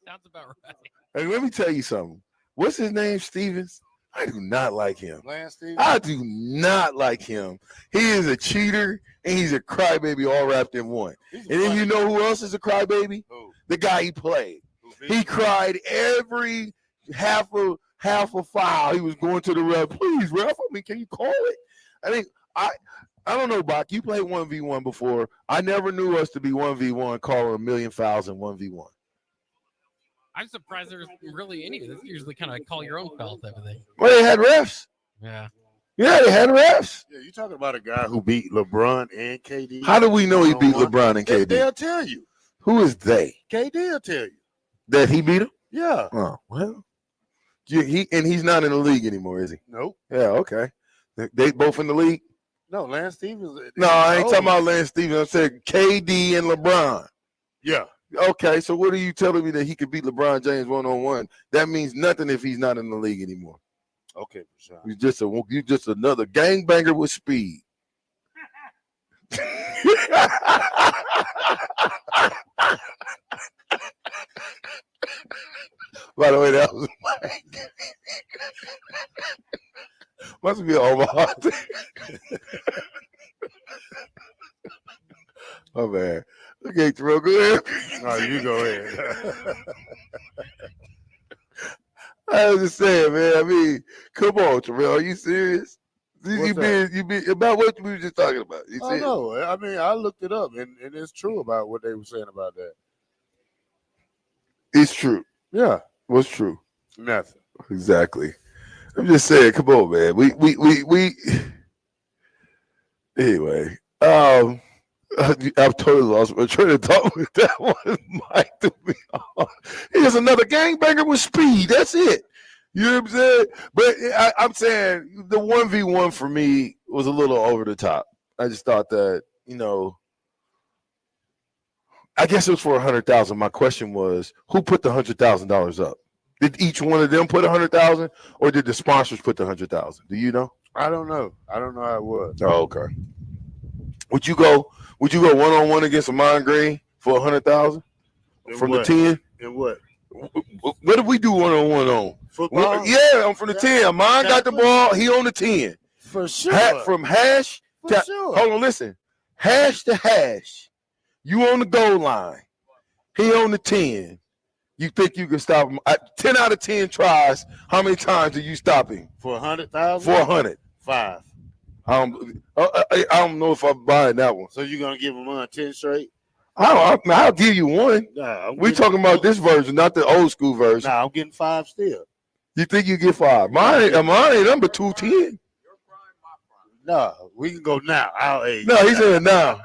Sounds about right. Hey, let me tell you something. What's his name, Stevens? I do not like him. Lance Stevens? I do not like him. He is a cheater, and he's a crybaby all wrapped in one. And then you know who else is a crybaby? Who? The guy he played. He cried every half a foul. He was going to the ref. Please, ref, can you call it? I don't know, Bach. You played 1v1 before. I never knew us to be 1v1, calling a million fouls in 1v1. I'm surprised there's really any. That's usually kind of call your own foul type of thing. Well, they had refs. Yeah. Yeah, they had refs. Yeah, you're talking about a guy who beat LeBron and KD. How do we know he beat LeBron and KD? They'll tell you. Who is they? KD will tell you. That he beat him? Yeah. Oh, well. He's not in the league anymore, is he? Nope. Yeah, okay. They both in the league? No, Lance Stevens. No, I ain't talking about Lance Stevens. I said KD and LeBron. Yeah. Okay, so what are you telling me that he could beat LeBron James one-on-one? That means nothing if he's not in the league anymore. Okay, Vershan. You just another gangbanger with speed. By the way, that was must be Omaha. Oh man. Okay, Terrell, go ahead. No, you go ahead. I was just saying, man. I mean, come on, Terrell. Are you serious? You being about what we were just talking about. You I know. I mean, I looked it up, and it's true about what they were saying about that. It's true. Yeah. What's true? Nothing. Exactly. I'm just saying, come on, man. We anyway. I've totally lost my train of thought with that one. Mike to me. Here's another gangbanger with speed. That's it. You know what I'm saying? But I'm saying the 1v1 for me was a little over the top. I just thought that, I guess it was for $100,000. My question was, who put the $100,000 up? Did each one of them put $100,000, or did the sponsors put the $100,000? Do you know? I don't know. I don't know how it was. Oh, okay. Would you go 1-on-1 against Amon Green for $100,000 from the 10? And what? What did we do 1-on-1 on? Football? Yeah, I'm from the 10. Amon got the ball. He on the 10. For sure. From hash to hold on, listen. Hash to hash. You on the goal line. He on the 10. You think you can stop him? 10 out of 10 tries. How many times do you stop him? For 100,000? For 100. 5. I don't know if I'm buying that one. So you're gonna give him 10 straight? I'll give you one. Nah, we talking about this version, not the old school version. Nah, I'm getting 5 still. You think you get 5? Mine ain't number 210. No, we can go now. Our age. No, he's saying now.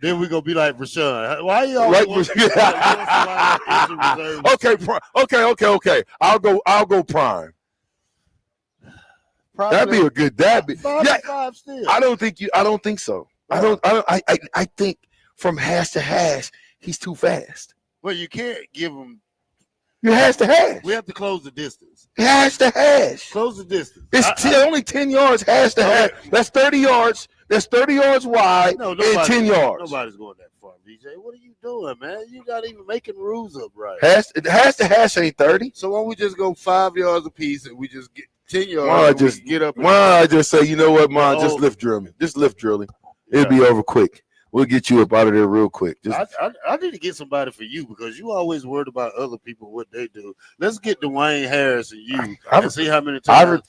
Then we gonna be like Vershan. Why you Right, always Okay. I'll go prime. That'd be a good. Five still. I don't think so. I think from hash to hash, he's too fast. Well, you can't give him. You hash to hash. We have to close the distance. Hash to hash. Close the distance. It's only 10 yards hash to hash. That's 30 yards. That's 30 yards wide and 10 yards. Nobody's going that far, VJ. What are you doing, man? You're not even making rules up right. Hash to hash ain't 30. So why don't we just go 5 yards apiece and we just get 10 yards? Why I just say, you know what, man? Just lift drilling. Just lift drilling. It'll be over quick. We'll get you up out of there real quick. I need to get somebody for you because you always worried about other people, what they do. Let's get Dwayne Harris and you and see how many times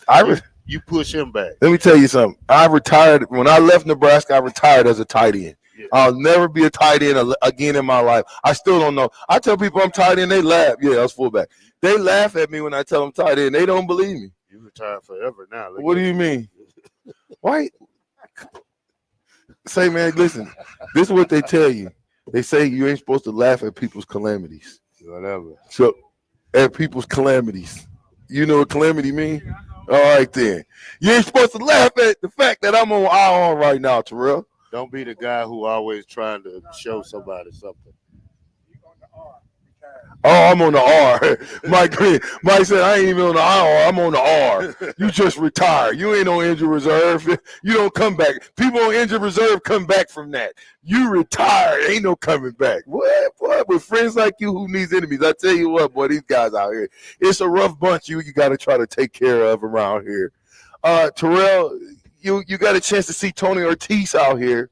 you push him back. Let me tell you something. I retired. When I left Nebraska, I retired as a tight end. Yeah. I'll never be a tight end again in my life. I still don't know. I tell people I'm tight end, they laugh. Yeah, I was fullback. They laugh at me when I tell them tight end. They don't believe me. You retired forever now. What do you mean? Why? Say, man, listen, this is what they tell you. They say you ain't supposed to laugh at people's calamities. Whatever. So, at people's calamities. You know what calamity mean? All right, then. You ain't supposed to laugh at the fact that I'm on IR right now, Terrell. Don't be the guy who always trying to show somebody something. Oh, I'm on the R. Mike said, I ain't even on the IR. I'm on the R. You just retired. You ain't on injured reserve. You don't come back. People on injured reserve come back from that. You retired. Ain't no coming back. What? With friends like you who needs enemies, I tell you what, boy, these guys out here, it's a rough bunch you got to try to take care of around here. Terrell, you got a chance to see Tony Ortiz out here.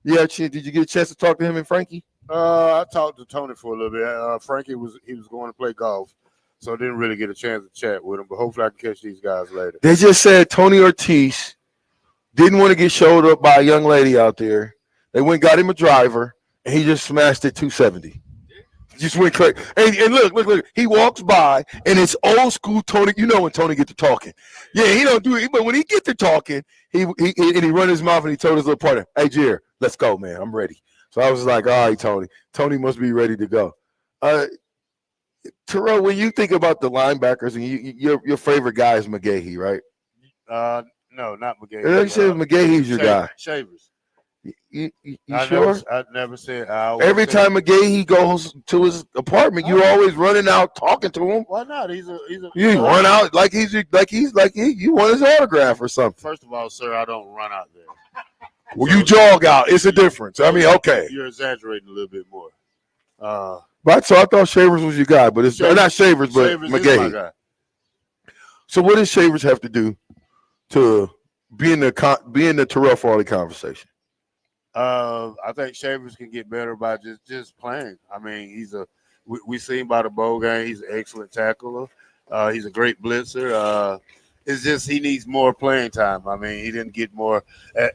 Yeah, did you get a chance to talk to him and Frankie? I talked to Tony for a little bit. Frankie was going to play golf, so I didn't really get a chance to chat with him. But hopefully, I can catch these guys later. They just said Tony Ortiz didn't want to get showed up by a young lady out there. They went and got him a driver, and he just smashed it 270. Just went crazy. And look. He walks by, and it's old school Tony. You know when Tony get to talking. Yeah, he don't do it, but when he get to talking, he run his mouth and he told his little partner, "Hey, Jer, let's go, man. I'm ready." So I was like, all right, Tony. Tony must be ready to go. Terrell, when you think about the linebackers, and your favorite guy is McGahee, right? No, not McGahee. You said McGahee's your guy. Shavers. You I sure? never said. Every time a gay he goes to his apartment, you always running out talking to him. Why not? You run out like he's you want his autograph or something. First of all, sir, I don't run out there. Well, you jog out. It's a difference. I mean, okay. You're exaggerating a little bit more. But so I thought Shavers was your guy, but it's not Shavers, but Shavers is my McGahee. guy. So what does Shavers have to do to be in the Terrell Farley conversation? I think Shavers can get better by just playing. I mean, we seen by the bowl game, he's an excellent tackler. He's a great blitzer. It's just he needs more playing time. I mean, he didn't get more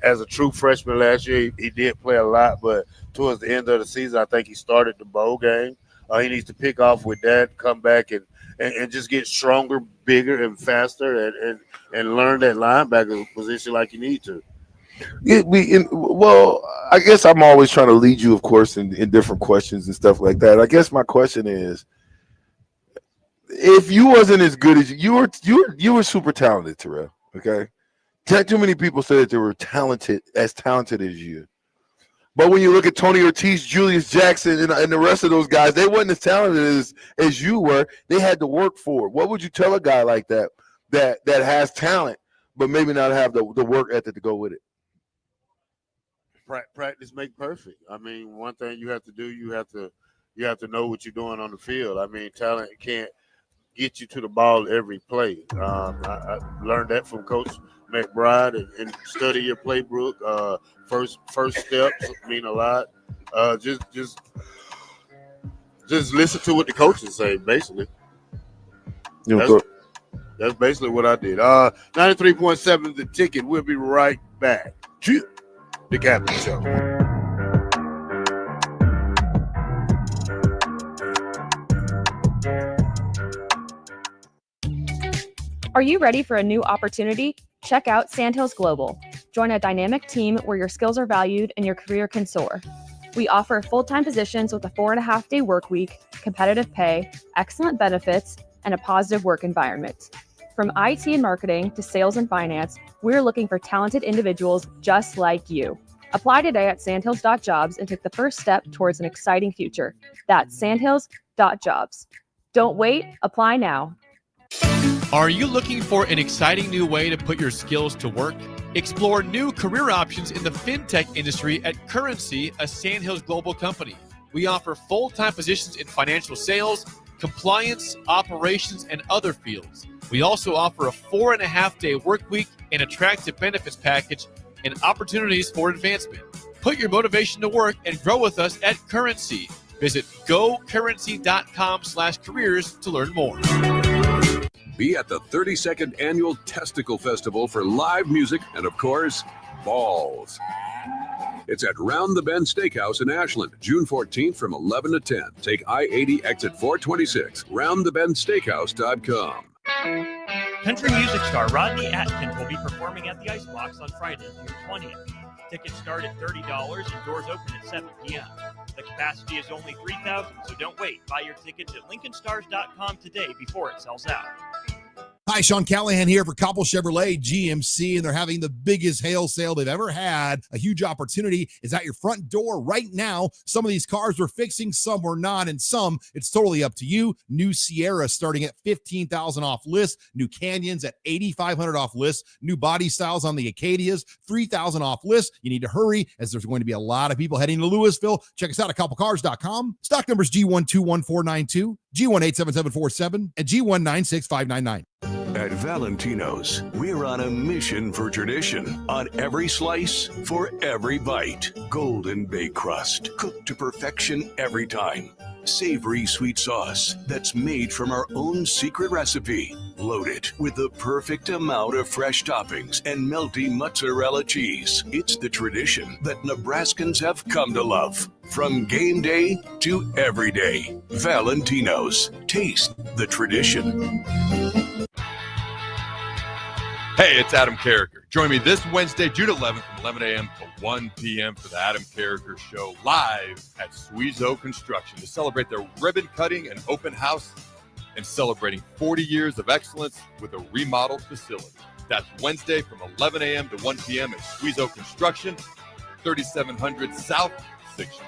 as a true freshman last year. He did play a lot, but towards the end of the season, I think he started the bowl game. He needs to pick off with that, come back and just get stronger, bigger, and faster, and learn that linebacker position like you need to. Well, I guess I'm always trying to lead you, of course, in different questions and stuff like that. I guess my question is, if you wasn't as good as you were super talented, Terrell. Okay, not too many people say that they were talented as you. But when you look at Tony Ortiz, Julius Jackson, and the rest of those guys, they wasn't as talented as you were. They had to work for it. What would you tell a guy like that has talent, but maybe not have the work ethic to go with it? Practice make perfect. I mean, one thing you have to do, you have to know what you're doing on the field. I mean, talent can't get you to the ball every play. I learned that from Coach McBride, and study your playbook. First steps mean a lot. Just listen to what the coaches say, basically. That's basically what I did. 93.7 The Ticket. We'll be right back. The Captain Show. Are you ready for a new opportunity? Check out Sandhills Global. Join a dynamic team where your skills are valued and your career can soar. We offer full-time positions with a 4.5-day work week, competitive pay, excellent benefits, and a positive work environment. From IT and marketing to sales and finance, we're looking for talented individuals just like you. Apply today at sandhills.jobs and take the first step towards an exciting future. That's sandhills.jobs. Don't wait, apply now. Are you looking for an exciting new way to put your skills to work? Explore new career options in the fintech industry at Currency, a Sandhills Global company. We offer full-time positions in financial sales, compliance, operations, and other fields. We also offer a 4.5-day work week, an attractive benefits package, and opportunities for advancement. Put your motivation to work and grow with us at Currency. Visit gocurrency.com/careers to learn more. Be at the 32nd Annual Testicle Festival for live music and, of course, balls. It's at Round the Bend Steakhouse in Ashland, June 14th from 11 to 10. Take I-80 exit 426, roundthebendsteakhouse.com. Country music star Rodney Atkins will be performing at the Icebox on Friday, June 20th. Tickets start at $30 and doors open at 7 p.m. The capacity is only 3,000, so don't wait. Buy your tickets at LincolnStars.com today before it sells out. Hi, Sean Callahan here for Coppell Chevrolet GMC, and they're having the biggest hail sale they've ever had. A huge opportunity is at your front door right now. Some of these cars we're fixing, some we're not, and some it's totally up to you. New Sierra starting at $15,000 off list. New Canyons at $8,500 off list. New body styles on the Acadias, $3,000 off list. You need to hurry as there's going to be a lot of people heading to Louisville. Check us out at CoppellCars.com. Stock numbers G121492, G187747, and G196599. At Valentino's, we're on a mission for tradition. On every slice, for every bite. Golden baked crust, cooked to perfection every time. Savory sweet sauce that's made from our own secret recipe. Loaded with the perfect amount of fresh toppings and melty mozzarella cheese. It's the tradition that Nebraskans have come to love. From game day to every day. Valentino's. Taste the tradition. Hey, it's Adam Carricker. Join me this Wednesday, June 11th from 11 a.m. to 1 p.m. for the Adam Carricker Show live at Suizo Construction to celebrate their ribbon cutting and open house and celebrating 40 years of excellence with a remodeled facility. That's Wednesday from 11 a.m. to 1 p.m. at Suizo Construction. 3700 South 6th Street.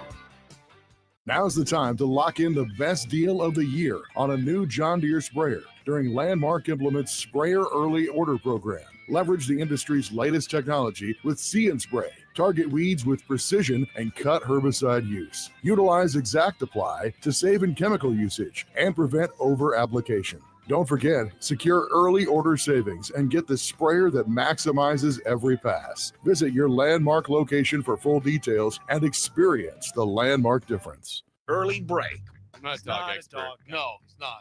Now's the time to lock in the best deal of the year on a new John Deere sprayer during Landmark Implement's Sprayer Early Order Program. Leverage the industry's latest technology with See and Spray. Target weeds with precision and cut herbicide use. Utilize Exact Apply to save in chemical usage and prevent over-application. Don't forget, secure early order savings and get the sprayer that maximizes every pass. Visit your Landmark location for full details and experience the Landmark difference. Early break. I'm not a dog expert. No, it's not.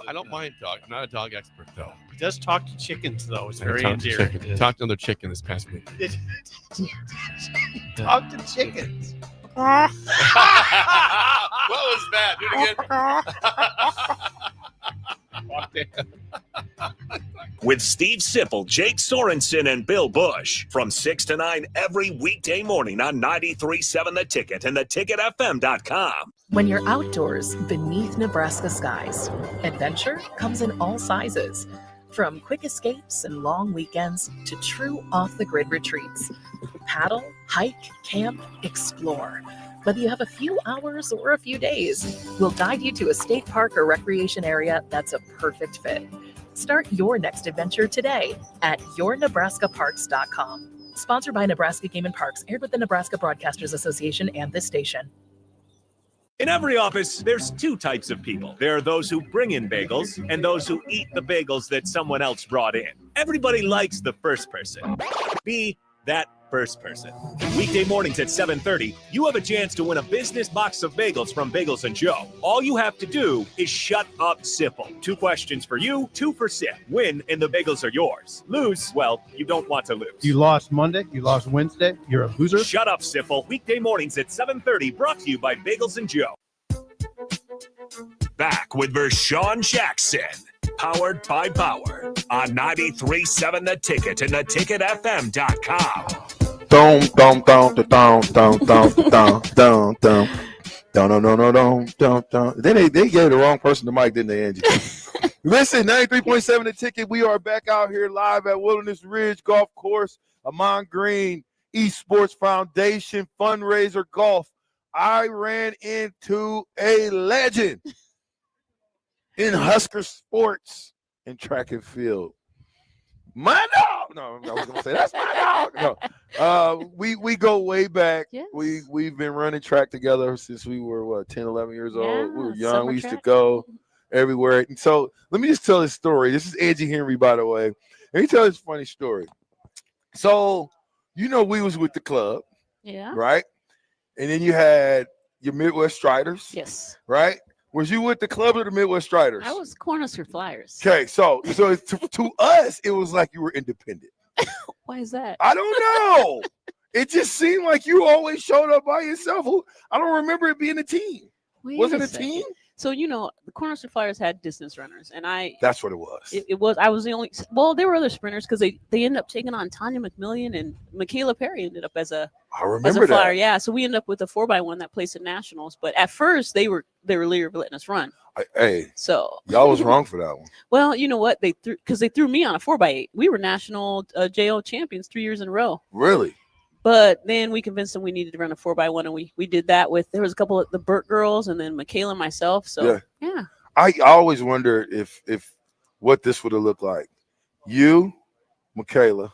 I don't mind dog. I'm not a dog expert, though. He does talk to chickens, though. It's I very talked to endearing. chicken. Talked to another chicken this past week. Talk to chickens. What was that? Do it again. With Steve Sipple, Jake Sorensen, and Bill Bush from 6 to 9 every weekday morning on 93.7 The Ticket and theticketfm.com. When you're outdoors beneath Nebraska skies, adventure comes in all sizes. From quick escapes and long weekends to true off-the-grid retreats. Paddle, hike, camp, explore. Whether you have a few hours or a few days, we'll guide you to a state park or recreation area that's a perfect fit. Start your next adventure today at yournebraskaparks.com. Sponsored by Nebraska Game and Parks, aired with the Nebraska Broadcasters Association and this station. In every office, there's two types of people. There are those who bring in bagels and those who eat the bagels that someone else brought in. Everybody likes the first person. Be that first person. Weekday mornings at 7:30, you have a chance to win a business box of bagels from Bagels & Joe. All you have to do is shut up Sipple. 2 questions for you, 2 for Sip. Win and the bagels are yours. Lose, well, you don't want to lose. You lost Monday. You lost Wednesday. You're a loser. Shut up Sipple. Weekday mornings at 7:30, brought to you by Bagels & Joe. Back with Vershan Jackson. Powered by Bauer on 93.7 The Ticket and theticketfm.com. Dum dum dum dum dum dum dum dum dum. Dum. Then they gave the wrong person the mic, didn't they, Angie? Listen, 93.7 The Ticket. We are back out here live at Wilderness Ridge Golf Course, Amon Green, Esports Foundation, Fundraiser Golf. I ran into a legend in Husker sports and track and field. My dog. No, I was gonna say that's my dog. No, we go way back. Yes. We've been running track together since we were 10, 11 years old. We were young. We used to go everywhere. And so let me just tell this story. This is Angie Henry, by the way. Let me tell this funny story. So we was with the club, right? And then you had your Midwest Striders, yes, right? Was you with the club or the Midwest Striders? I was Cornhusker Flyers. Okay, so to us, it was like you were independent. Why is that? I don't know. It just seemed like you always showed up by yourself. I don't remember it being a team. Was it a team? So, the Cornhusker Flyers had distance runners, and that's what it was. It was. I was the only. Well, there were other sprinters because they ended up taking on Tanya McMillian, and Michaela Perry ended up as a flyer. That. Yeah, so we ended up with a 4x1 that placed at nationals. But at first, they were leery of letting us run. So y'all was wrong for that one. Well, you know what? They threw me on a 4x8. We were national JO champions 3 years in a row. Really? But then we convinced them we needed to run a 4x1, and we did that with, there was a couple of the Burt girls and then Michaela and myself. So yeah. I always wondered if what this would have looked like. You, Michaela,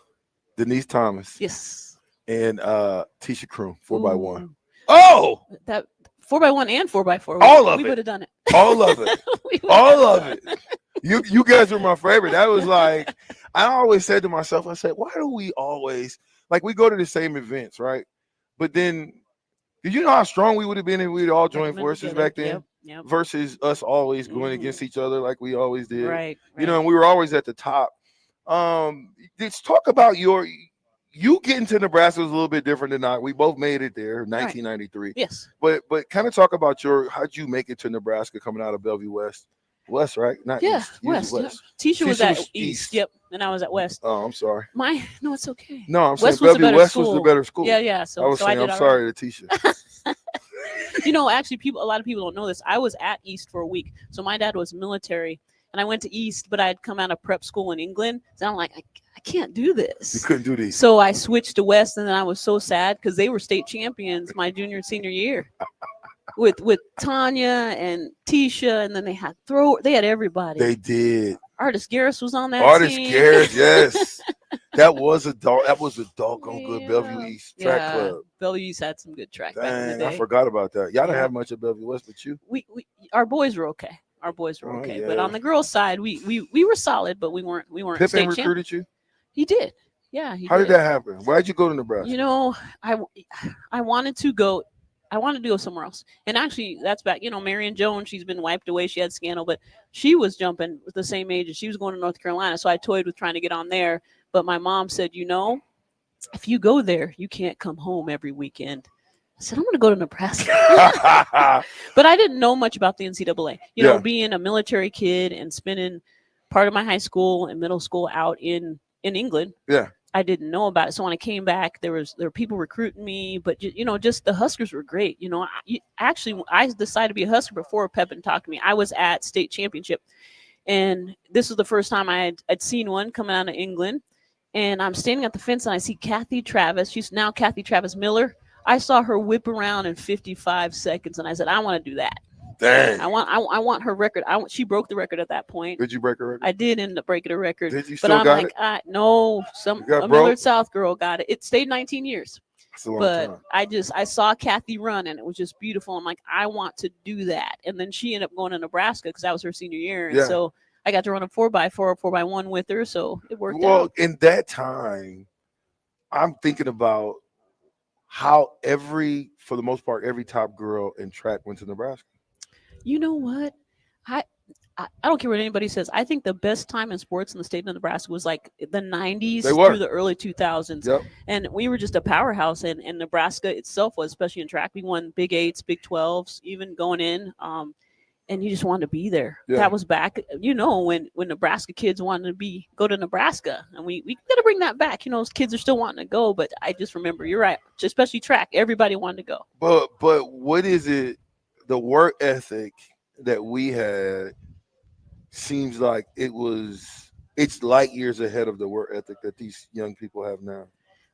Denise Thomas, yes, and Tisha Kroom, 4x1. Oh, that 4x1 and 4x4. We would have done it. All of it. All of it. You guys were my favorite. That was like, I always said to myself, I said, why do we always, like, we go to the same events, right? But then, did you know how strong we would have been if we'd all joined forces back then? Yep. Versus us always going against each other like we always did. Right. And we were always at the top. Let's talk about you getting to Nebraska was a little bit different than I. We both made it there, 1993. Right. Yes. But kind of talk about how'd you make it to Nebraska coming out of Bellevue West? West, right? Not East. West. West. Yep. Tisha was at East. Yep. And I was at West. Oh, I'm sorry. No, it's okay. No, I'm West saying Bellevue West was the better school. Yeah. So I did I'm sorry to Tisha. Actually, a lot of people don't know this. I was at East for a week. So my dad was military, and I went to East, but I had come out of prep school in England. So I'm like, I can't do this. You couldn't do these. So I switched to West, and then I was so sad because they were state champions my junior and senior year with Tanya and Tisha, and then they had everybody. They did. Artis Garris was on that Artis team. Garris, yes. That was a doggone good Bellevue East track club. Bellevue East had some good track back in the Dang, day. I forgot about that. Y'all don't have much at Bellevue West, but you. Our boys were okay. But yeah. on the girls' side, we were solid, but we weren't Pippen state recruited champions. you? He did. Yeah, How did that happen? Why'd you go to Nebraska? You know, I wanted to go. I wanted to go somewhere else. And actually, that's back. You know, Marion Jones, she's been wiped away. She had scandal, but she was jumping with the same age, and she was going to North Carolina. So I toyed with trying to get on there. But my mom said, you know, if you go there, you can't come home every weekend. I said, I'm going to go to Nebraska. But I didn't know much about the NCAA. You know, being a military kid and spending part of my high school and middle school out in England. Yeah. I didn't know about it. So when I came back, there were people recruiting me, but you know, just the Huskers were great. You know, I decided to be a Husker before Pepin talked to me. I was at state championship, and this was the first time I'd seen one coming out of England. And I'm standing at the fence, and I see Kathy Travis. She's now Kathy Travis Miller. I saw her whip around in 55 seconds, and I said, I want to do that. Dang. I want her record. She broke the record at that point. Did you break her record? I did end up breaking a record. Did you but still I'm got like, it? No, got a broke? Millard South girl got it. It stayed 19 years. That's a long But time. I saw Kathy run, and it was just beautiful. I'm like, I want to do that. And then she ended up going to Nebraska because that was her senior year. And so I got to run a 4x4 or 4x1 with her. So it worked out. Well, in that time, I'm thinking about how for the most part, every top girl in track went to Nebraska. You know what? I don't care what anybody says. I think the best time in sports in the state of Nebraska was like the 90s through the early 2000s. Yep. And we were just a powerhouse. And Nebraska itself was, especially in track. We won Big 8s, Big 12s, even going in. And you just wanted to be there. Yeah. That was back, you know, when Nebraska kids wanted to go to Nebraska. And we got to bring that back. You know, those kids are still wanting to go. But I just remember, you're right, especially track. Everybody wanted to go. But what is it, the work ethic that we had seems like it's light years ahead of the work ethic that these young people have now.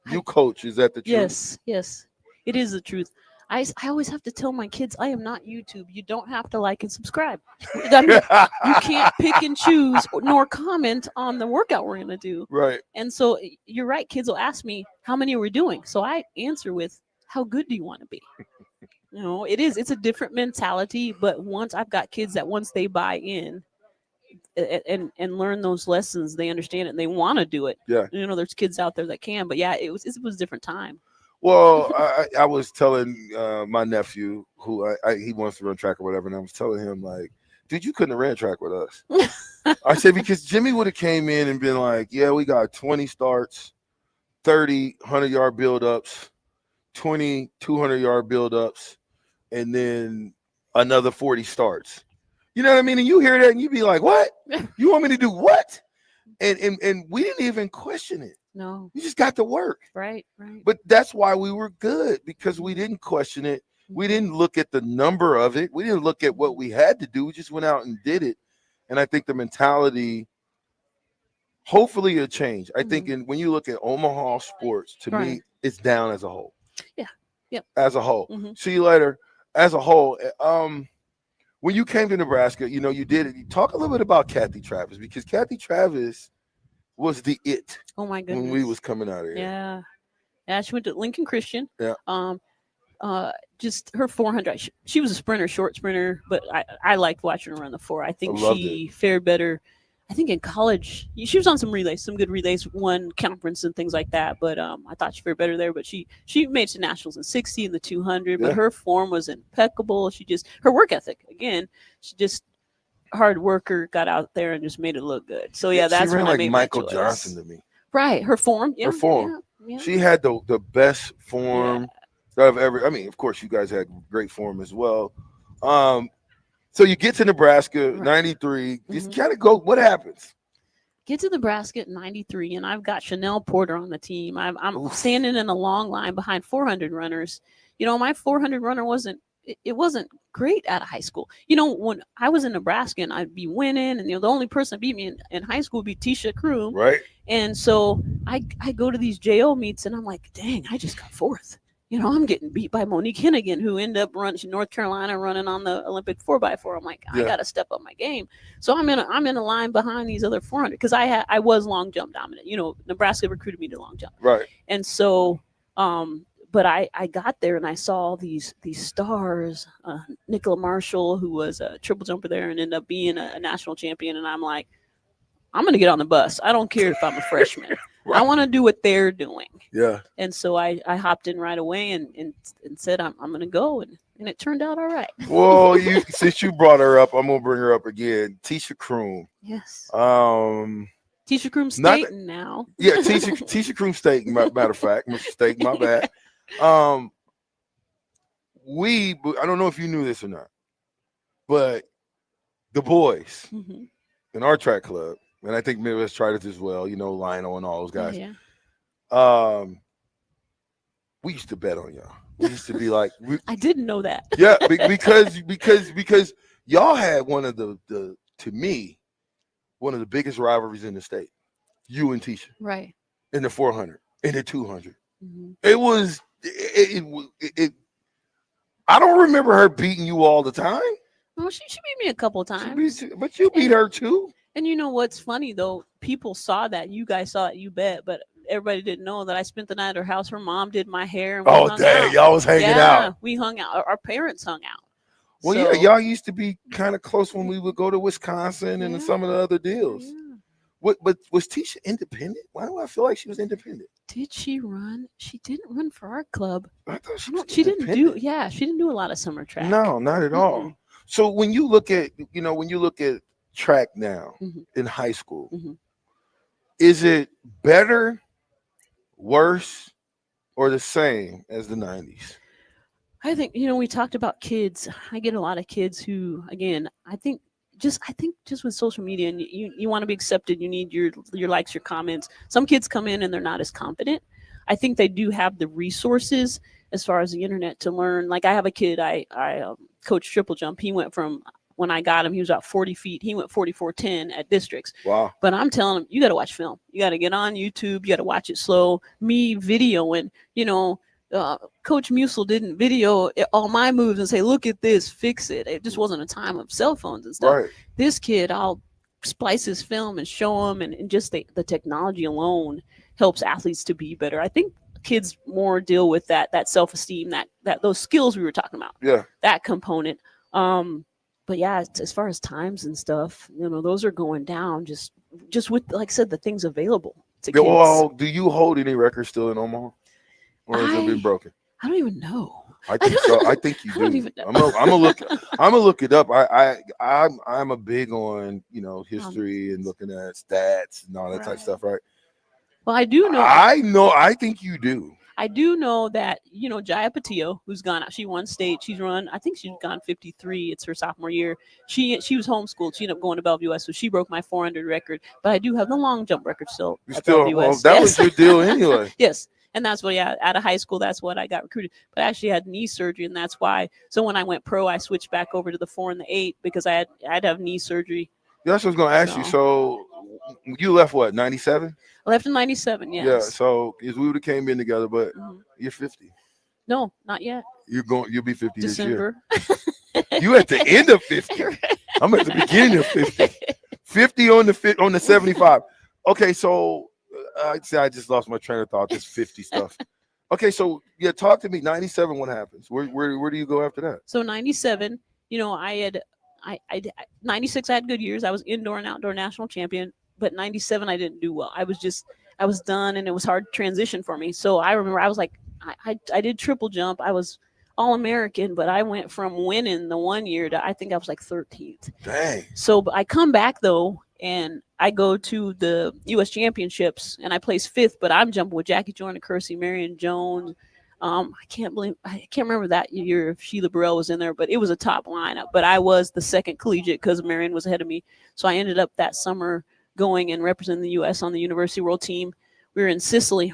You coach, is that the truth? Yes, it is the truth. I always have to tell my kids, I am not YouTube. You don't have to like and subscribe. I mean, you can't pick and choose nor comment on the workout we're going to do. Right. And so you're right. Kids will ask me, how many are we doing? So I answer with, how good do you want to be? You know, it's a different mentality. But once I've got kids that once they buy in and learn those lessons, they understand it and they want to do it. Yeah. You know, there's kids out there that can, but yeah, it was a different time. Well, I was telling my nephew who he wants to run track or whatever, and I was telling him, like, dude, you couldn't have ran track with us. I said, because Jimmy would have came in and been like, yeah, we got 20 starts, 30 100-yard build-ups, 20 200-yard build-ups, and then another 40 starts. You know what I mean? And you hear that and you be like, what? You want me to do what? And we didn't even question it. No. You just got to work. Right. But that's why we were good, because we didn't question it. We didn't look at the number of it. We didn't look at what we had to do. We just went out and did it. And I think the mentality, hopefully it'll change. I think when you look at Omaha sports, to me, it's down as a whole. Yeah. As a whole. See you later. As a whole. When you came to Nebraska, you know, you did it. You talk a little bit about Kathy Travis, because Kathy Travis was the it. Oh my goodness. When we was coming out of here. Yeah. She went to Lincoln Christian. Yeah. Just her 400. She was a sprinter, short sprinter, but I liked watching her run the 4. I think she fared better. I think in college, she was on some relays, some good relays, won conference and things like that. But I thought she fared better there. But she made some nationals in 60 and the 200. But her form was impeccable. Her work ethic, again, she just hard worker, got out there and just made it look good. So yeah, that's she ran when I like made Michael my choice. Johnson to me. Right, her form. Yeah, her form. Yeah. She had the best form that I've ever. I mean, of course, you guys had great form as well. So you get to Nebraska, 93. Just kind of go. What happens? Get to Nebraska at 93, and I've got Chanel Porter on the team. I'm standing in a long line behind 400 runners. You know, my 400 runner wasn't it wasn't great out of high school. When I was in Nebraska and I'd be winning, and the only person that beat me in high school would be Tisha Kroom. Right. And so I go to these JO meets and I'm like, dang, I just got fourth. I'm getting beat by Monique Hennigan, who ended up running North Carolina, running on the Olympic 4x4. I'm like, I got to step up my game. So I'm in a line behind these other 400 because I was long jump dominant. Nebraska recruited me to long jump. Right. And so, but I got there and I saw these stars, Nicola Marshall, who was a triple jumper there and ended up being a national champion. And I'm like, I'm going to get on the bus. I don't care if I'm a freshman. Right. I want to do what they're doing. Yeah. And so I hopped in right away and said, I'm going to go. And it turned out all right. Well, since you brought her up, I'm going to bring her up again. Tisha Kroom. Yes. Tisha Kroom Staten now. Yeah, Tisha Kroom Staten, matter of fact. Mistake, my bad. I don't know if you knew this or not, but the boys in our track club, and I think Midwest tried it as well, Lionel and all those guys. Yeah. We used to bet on y'all. We used to be like, I didn't know that. Yeah, because y'all had one of the to me, one of the biggest rivalries in the state. You and Tisha. Right. In the 400, in the 200. Mm-hmm. It was I don't remember her beating you all the time. Well, she beat me a couple times. But you beat her too. And you know what's funny though? People saw that. You guys saw it, you bet, but everybody didn't know that I spent the night at her house. Her mom did my hair. And dang, y'all was hanging out. We hung out. Our parents hung out. Well, yeah, y'all used to be kind of close when we would go to Wisconsin and some of the other deals. Yeah. But was Tisha independent? Why do I feel like she was independent? Did she run? She didn't run for our club. I thought she didn't do. Yeah, she didn't do a lot of summer track. No, not at all. So when you look at track now in high school, is it better, worse, or the same as the 90s? I think, we talked about kids. I get a lot of kids who, again, I think just with social media, and you want to be accepted, you need your likes, your comments. Some kids come in and they're not as confident. I think they do have the resources as far as the internet to learn. Like I have a kid, I coach triple jump. He went from, when I got him, he was about 40 feet. He went 44.10 at districts. Wow. But I'm telling him, you got to watch film. You got to get on YouTube. You got to watch it slow. Me videoing, Coach Musil didn't video all my moves and say, look at this, fix it. It just wasn't a time of cell phones and stuff. Right. This kid, I'll splice his film and show him. And just the technology alone helps athletes to be better. I think kids more deal with that self-esteem, that those skills we were talking about. Yeah. That component. But yeah, as far as times and stuff, those are going down just with, like I said, the things available to kids. Well, do you hold any records still in Omaha? Or has it been broken? I don't even know. I think so. I think you do. I don't even know. I'm gonna look it up. I'm a big on history and looking at stats and all that type of stuff, right? Well, I do know. I think you do. I do know that, Jaya Patillo, who's gone out, she won state. She's run, I think she's gone 53. It's her sophomore year. She was homeschooled. She ended up going to Bellevue West, so she broke my 400 record. But I do have the long jump record still at Bellevue West. That was your deal anyway. Yes. And that's what, out of high school, that's what I got recruited. But I actually had knee surgery, and that's why. So when I went pro, I switched back over to the 4 and the 8 because I had to have knee surgery. That's what I was going to ask you. So you left what, 97? I left in 97, yes. Yeah, so we would have came in together, but you're 50. No, not yet. You'll be 50 December. this year. You at the end of 50. I'm at the beginning of 50. 50 on the 75. Okay, so I'd say I just lost my train of thought. This 50 stuff. Okay, so talk to me. 97. What happens? Where do you go after that? So 97. I 96. I had good years. I was indoor and outdoor national champion. But 97, I didn't do well. I was done, and it was hard to transition for me. So I remember I was like, I did triple jump. I was All-American, but I went from winning the one year to I think I was like 13th. Dang. So I come back though, and I go to the U.S. Championships, and I place 5th. But I'm jumping with Jackie Jordan, Kersey, Marion Jones. I can't remember that year if Sheila Burrell was in there, but it was a top lineup. But I was the second collegiate because Marion was ahead of me. So I ended up that summer going and representing the U.S. on the University World Team. We were in Sicily,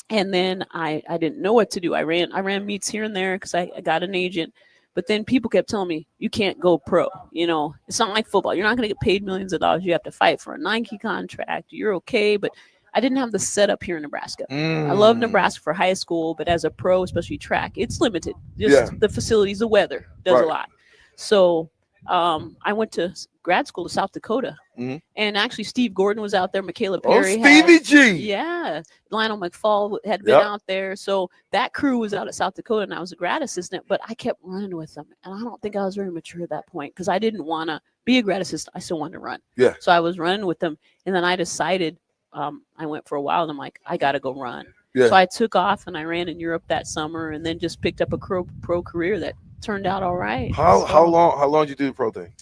and then I didn't know what to do. I ran meets here and there because I got an agent, But then people kept telling me, you can't go pro. You know, it's not like football. You're not going to get paid millions of dollars. You have to fight for a Nike contract. You're okay. But I didn't have the setup here in Nebraska. I love Nebraska for high school, but as a pro, especially track, it's limited. Just the facilities, the weather does a lot. So I went to grad school to South Dakota. And actually, Steve Gordon was out there. Michaela Perry. Stevie G. Yeah. Lionel McFall had been out there. So that crew was out at South Dakota, and I was a grad assistant, but I kept running with them. And I don't think I was very mature at that point because I didn't want to be a grad assistant. I still wanted to run. Yeah. So I was running with them. And then I decided, I went for a while, and I'm like, I got to go run. Yeah. So I took off, and I ran in Europe that summer and then just picked up a pro career that turned out all right. How long did you do the pro thing?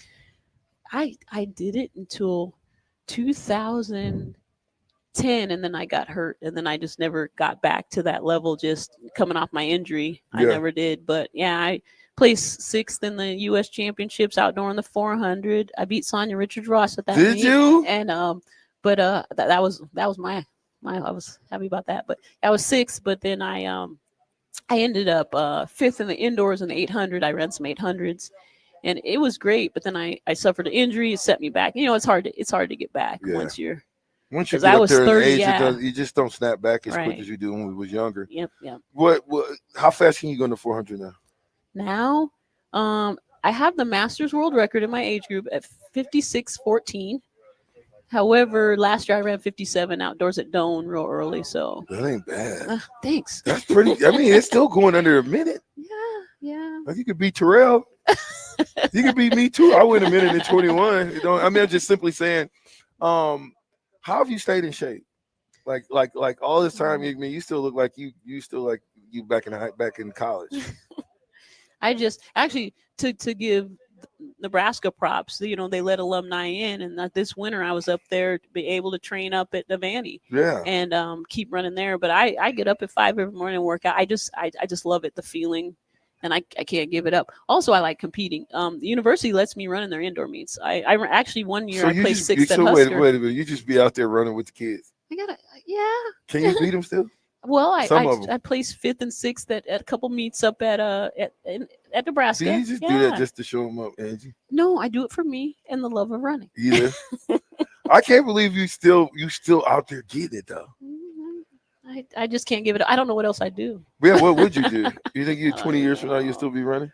I did it until 2010, and then I got hurt, and then I just never got back to that level. Just coming off my injury, I never did. But yeah, I placed 6th in the U.S. Championships outdoor in the 400. I beat Sonia Richards-Ross at that. Did you? And that was my I was happy about that. But I was 6th, but then I ended up 5th in the indoors in the 800. I ran some 800s. And it was great, but then I suffered an injury. It set me back. You know, it's hard to get back once you get I up was there 30, in age, you just don't snap back as quick Right. as you do when we was younger. Yep. What? How fast can you go into 400 now? Now, I have the Masters world record in my age group at 56:14. However, last year I ran 57 outdoors at Doan real early, so That ain't bad. thanks. That's pretty. I mean, it's still going under a minute. Yeah. Like you could beat Terrell. You could beat me too. I went a minute and 21. You know, I mean, I'm just simply saying, how have you stayed in shape? Like all this time, you still look like you still like you back in college. I just actually to give Nebraska props. You know, they let alumni in, and this winter I was up there to be able to train up at the Vandy. Yeah. And keep running there. But I get up at 5 every morning and work out. I just love it, the feeling. And I can't give it up. Also, I like competing. The university lets me run in their indoor meets. I actually one year I placed 6th at Husker. Wait a minute. You just be out there running with the kids. Can you beat them still? Well, I placed placed 5th and 6th at a couple meets up at Nebraska. Do you just do that just to show them up, Angie? No, I do it for me and the love of running. Either. I can't believe you still out there getting it though. I just can't give it. I don't know what else I do. Yeah, what would you do? You think you 20 years from now you'll still be running?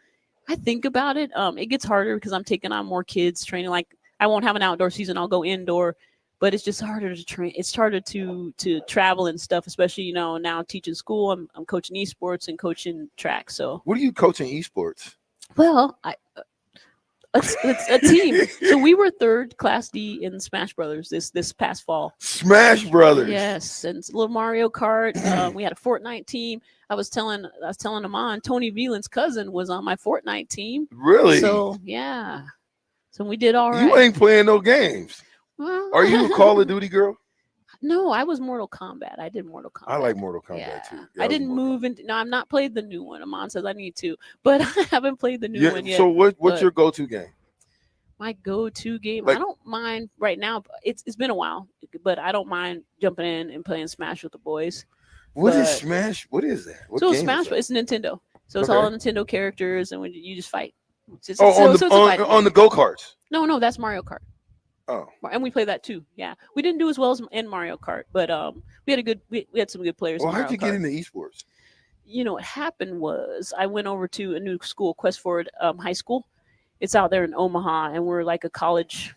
I think about it. It gets harder because I'm taking on more kids training. Like I won't have an outdoor season. I'll go indoor, but it's just harder to train. It's harder to travel and stuff, especially, now teaching school. I'm coaching esports and coaching track. So what are you coaching esports? Well, it's a team. So we were 3rd Class D in Smash Brothers this past fall. Smash Brothers. Yes, and it's a little Mario Kart. We had a Fortnite team. I was telling Amon, Tony Veland's cousin was on my Fortnite team. Really? So yeah. So we did all right. You ain't playing no games. Well, are you a Call of Duty girl? No, I was Mortal Kombat. I did Mortal Kombat. I like Mortal Kombat too. Yeah, I didn't move into. No, I've not played the new one. Amon says I need to, but I haven't played the new one yet. So what's your go-to game? My go-to game. I don't mind right now. It's been a while, but I don't mind jumping in and playing Smash with the boys. What is Smash? What is that? What so game Smash, is that? it's Nintendo. So it's all Nintendo characters, and when you just fight. It's on the go-karts. No, that's Mario Kart. Oh, and we play that too. Yeah, we didn't do as well as in Mario Kart, but we had some good players. Well, in how'd you get into esports? What happened was I went over to a new school, Quest Forward High School. It's out there in Omaha, and we're like a college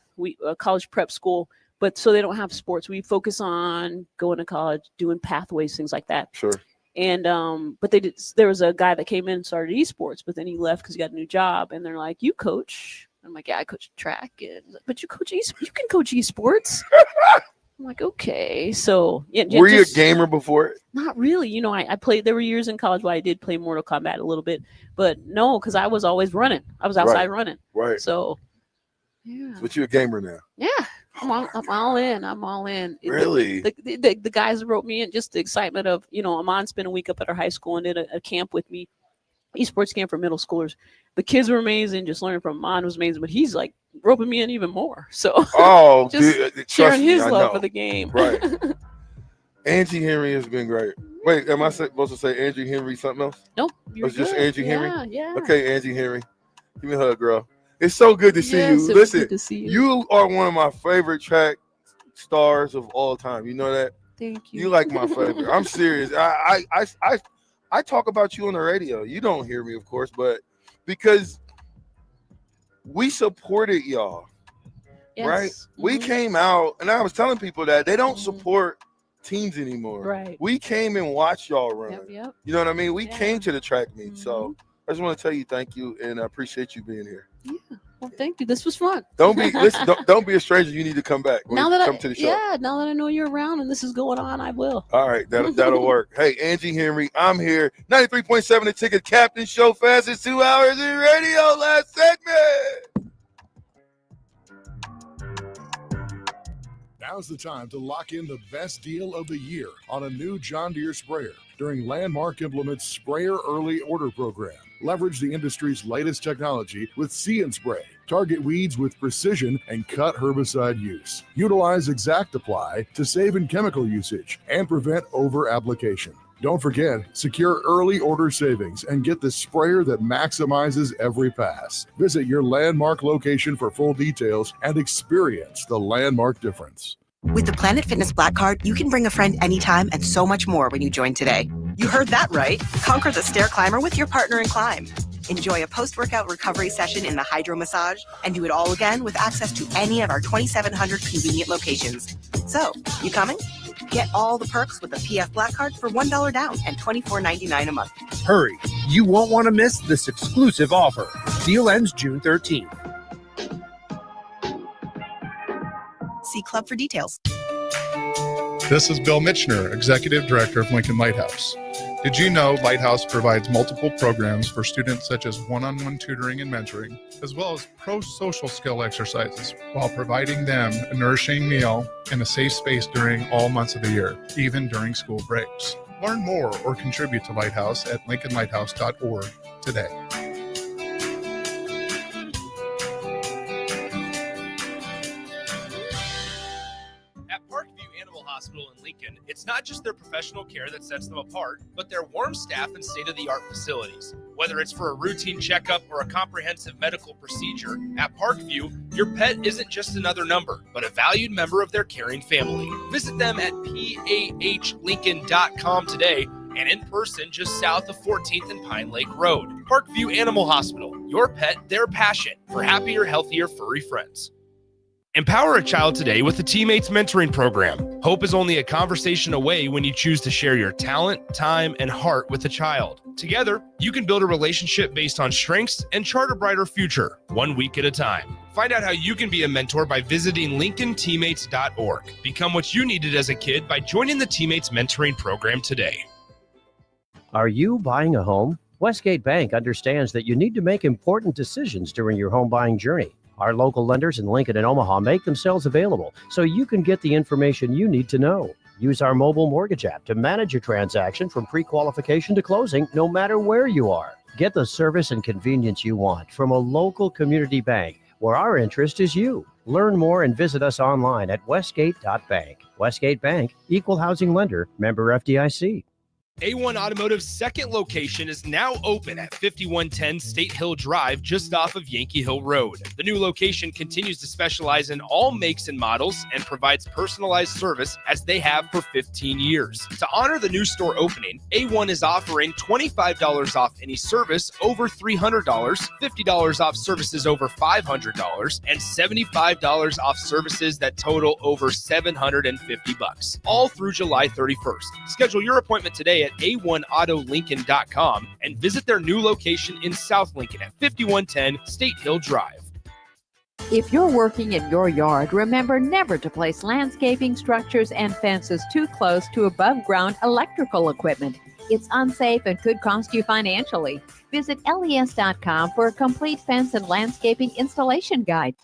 prep school. But so they don't have sports. We focus on going to college, doing pathways, things like that. Sure. And but there was a guy that came in and started esports, but then he left because he got a new job. And they're like, "You coach?" I'm like, "Yeah, I coach track." But you can coach esports. I'm like, okay. So yeah. Were you a gamer before? Not really. I played. There were years in college where I did play Mortal Kombat a little bit, but no, because I was always running. I was outside running. Right. So yeah. But you're a gamer now. Yeah. I'm all in. I'm all in. Really? The guys wrote me in, just the excitement of, Amon spent a week up at our high school and did a camp with me, esports camp for middle schoolers. The kids were amazing. Just learning from Amon was amazing, but he's like roping me in even more. So just sharing his love for the game. Right. Angie Henry has been great. Wait, am I supposed to say Angie Henry something else? Nope. It's just Angie Henry? Yeah. Okay, Angie Henry. Give me a hug, girl. It's so good to see Yes, you. it was Listen, good to see you. you are one of my favorite track stars of all time. You know that? Thank you. You like my favorite. I'm serious. I talk about you on the radio. You don't hear me, of course, but because we supported y'all, Yes. right? We came out, and I was telling people that they don't support teams anymore. Right. We came and watched y'all run. Yep. You know what I mean? We came to the track meet. So I just want to tell you thank you, and I appreciate you being here. Well, thank you. This was fun. Don't be listen. Don't be a stranger. You need to come back. Now that come to the show. now that I know you're around and this is going on, I will. All right, that'll work. Hey, Angie Henry, I'm here. 93.7 The Ticket, Captain Show, fastest 2 hours in radio. Last segment. Now's the time to lock in the best deal of the year on a new John Deere sprayer during Landmark Implement's Sprayer Early Order Program. Leverage the industry's latest technology with See and Spray. Target weeds with precision and cut herbicide use. Utilize Exact Apply to save in chemical usage and prevent over-application. Don't forget, secure early order savings and get the sprayer that maximizes every pass. Visit your Landmark location for full details and experience the Landmark difference. With the Planet Fitness Black Card, you can bring a friend anytime and so much more when you join today. You heard that right. Conquer the stair climber with your partner in climb. Enjoy a post-workout recovery session in the hydro massage and do it all again with access to any of our 2,700 convenient locations. So, you coming? Get all the perks with the PF Black Card for $1 down and $24.99 a month. Hurry, you won't want to miss this exclusive offer. Deal ends June 13th. See Club for details. This is Bill Mitchner, Executive Director of Lincoln Lighthouse. Did you know Lighthouse provides multiple programs for students such as one-on-one tutoring and mentoring, as well as pro-social skill exercises, while providing them a nourishing meal and a safe space during all months of the year, even during school breaks? Learn more or contribute to Lighthouse at lincolnlighthouse.org today. Hospital in Lincoln, it's not just their professional care that sets them apart, but their warm staff and state-of-the-art facilities. Whether it's for a routine checkup or a comprehensive medical procedure, at Parkview, your pet isn't just another number, but a valued member of their caring family. Visit them at pahlincoln.com today and in person just south of 14th and Pine Lake Road. Parkview Animal Hospital, your pet, their passion for happier, healthier, furry friends. Empower a child today with the Teammates Mentoring Program. Hope is only a conversation away when you choose to share your talent, time, and heart with a child. Together, you can build a relationship based on strengths and chart a brighter future, 1 week at a time. Find out how you can be a mentor by visiting LincolnTeammates.org. Become what you needed as a kid by joining the Teammates Mentoring Program today. Are you buying a home? Westgate Bank understands that you need to make important decisions during your home buying journey. Our local lenders in Lincoln and Omaha make themselves available so you can get the information you need to know. Use our mobile mortgage app to manage your transaction from pre-qualification to closing, no matter where you are. Get the service and convenience you want from a local community bank where our interest is you. Learn more and visit us online at westgate.bank. Westgate Bank, equal housing lender, member FDIC. A1 Automotive's second location is now open at 5110 State Hill Drive, just off of Yankee Hill Road. The new location continues to specialize in all makes and models and provides personalized service as they have for 15 years. To honor the new store opening, A1 is offering $25 off any service over $300, $50 off services over $500, and $75 off services that total over $750, all through July 31st. Schedule your appointment today at a1autolincoln.com and visit their new location in South Lincoln at 5110 State Hill Drive. If you're working in your yard, remember never to place landscaping structures and fences too close to above-ground electrical equipment. It's unsafe and could cost you financially. Visit les.com for a complete fence and landscaping installation guide.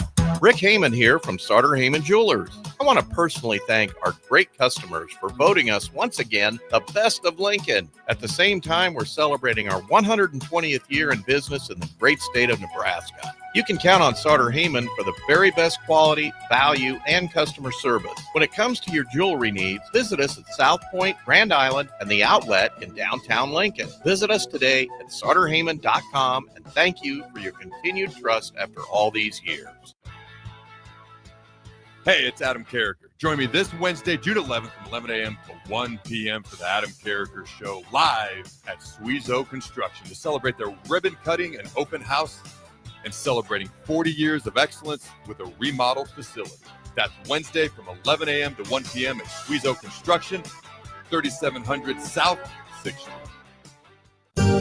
Rick Heyman here from Sartor Heyman Jewelers. I want to personally thank our great customers for voting us once again the best of Lincoln. At the same time, we're celebrating our 120th year in business in the great state of Nebraska. You can count on Sartor Heyman for the very best quality, value, and customer service. When it comes to your jewelry needs, visit us at South Point, Grand Island, and the Outlet in downtown Lincoln. Visit us today at sartorheyman.com, and thank you for your continued trust after all these years. Hey, it's Adam Carricker. Join me this Wednesday, June 11th from 11 a.m. to 1 p.m. for the Adam Carricker Show live at Suizo Construction to celebrate their ribbon cutting and open house and celebrating 40 years of excellence with a remodeled facility. That's Wednesday from 11 a.m. to 1 p.m. at Suizo Construction, 3700 South 6th Street.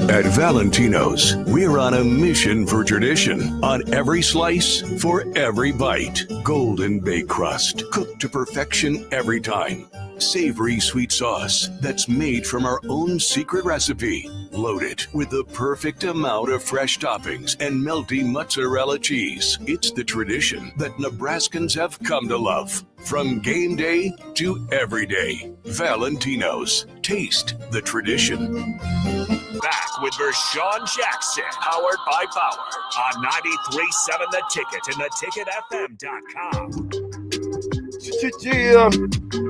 At Valentino's, we're on a mission for tradition. On every slice, for every bite. Golden baked crust, cooked to perfection every time. Savory sweet sauce that's made from our own secret recipe. Loaded with the perfect amount of fresh toppings and melty mozzarella cheese. It's the tradition that Nebraskans have come to love. From game day to every day. Valentino's. Taste the tradition. Back with Vershan Jackson, powered by Bauer on 93.7 The Ticket and theticketfm.com. Yeah,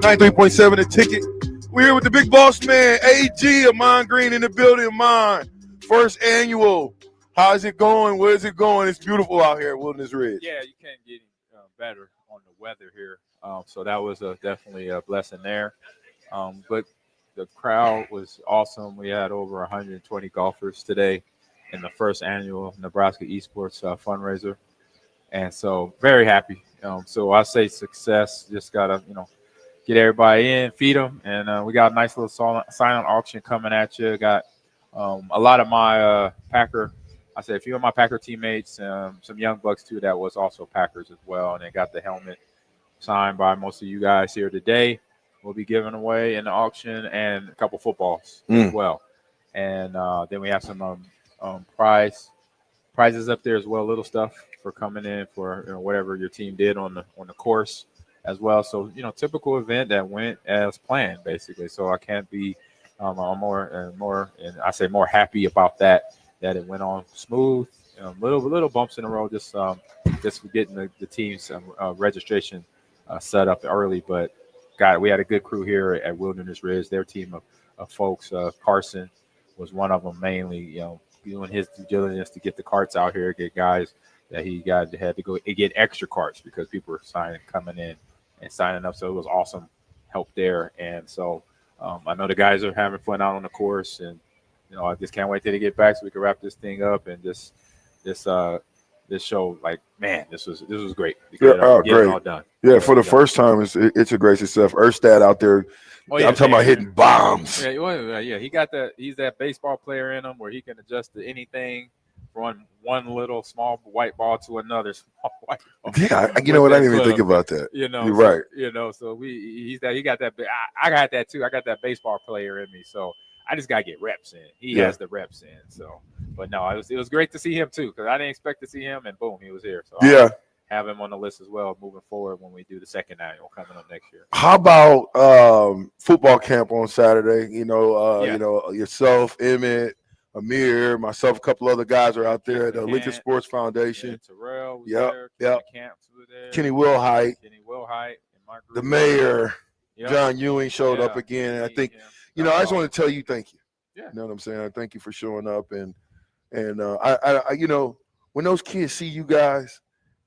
93.7 The Ticket. We're here with the big boss man, AG, Amon Green in the building. Amon, first annual. How's it going? Where's it going? It's beautiful out here at Wilderness Ridge. Yeah, you can't get any better on the weather here. So that was definitely a blessing there. But the crowd was awesome. We had over 120 golfers today in the first annual Nebraska Esports fundraiser. And so very happy. So I say success. Just got to, get everybody in, feed them. And we got a nice little silent auction coming at you. Got a lot of my a few of my Packer teammates, some young bucks too that was also Packers as well. And they got the helmet signed by most of you guys here today. We'll be giving away in the auction and a couple footballs as well. And then we have some prizes up there as well, little stuff for coming in for whatever your team did on the course as well. So, typical event that went as planned, basically. So I can't be more happy about that it went on smooth. Little bumps in the road, just getting the team's registration set up early, but we had a good crew here at Wilderness Ridge. Their team of folks, Carson was one of them mainly, doing his due diligence to get the carts out here, get guys that had to go get extra carts because people were coming in and signing up. So it was awesome help there. And so I know the guys are having fun out on the course, and I just can't wait till they get back so we can wrap this thing up and this show. Like, man, this was great. Yeah, get great. it all done. Yeah, for the first time, it's a great success. Erstad out there. Oh, yeah, I'm talking about hitting bombs. Yeah, he got that. He's that baseball player in him where he can adjust to anything from one little small white ball to another small white ball. Yeah, you know what? I didn't even think about that. You're right. So he got that. I got that too. I got that baseball player in me. So I just gotta get reps in. He has the reps in. So, but no, it was great to see him too because I didn't expect to see him, and boom, he was here. So yeah. Have him on the list as well moving forward when we do the second annual coming up next year. How about football camp on Saturday? Yourself, Emmett, Amir, myself, a couple other guys are out there at the Lincoln Sports Foundation. Yeah, Terrell was there. Camps was there. Kenny Wilhite. And my group. The mayor, John Ewing showed up again. And I think, I just want to tell you thank you. Yeah. You know what I'm saying? Thank you for showing up. And I when those kids see you guys,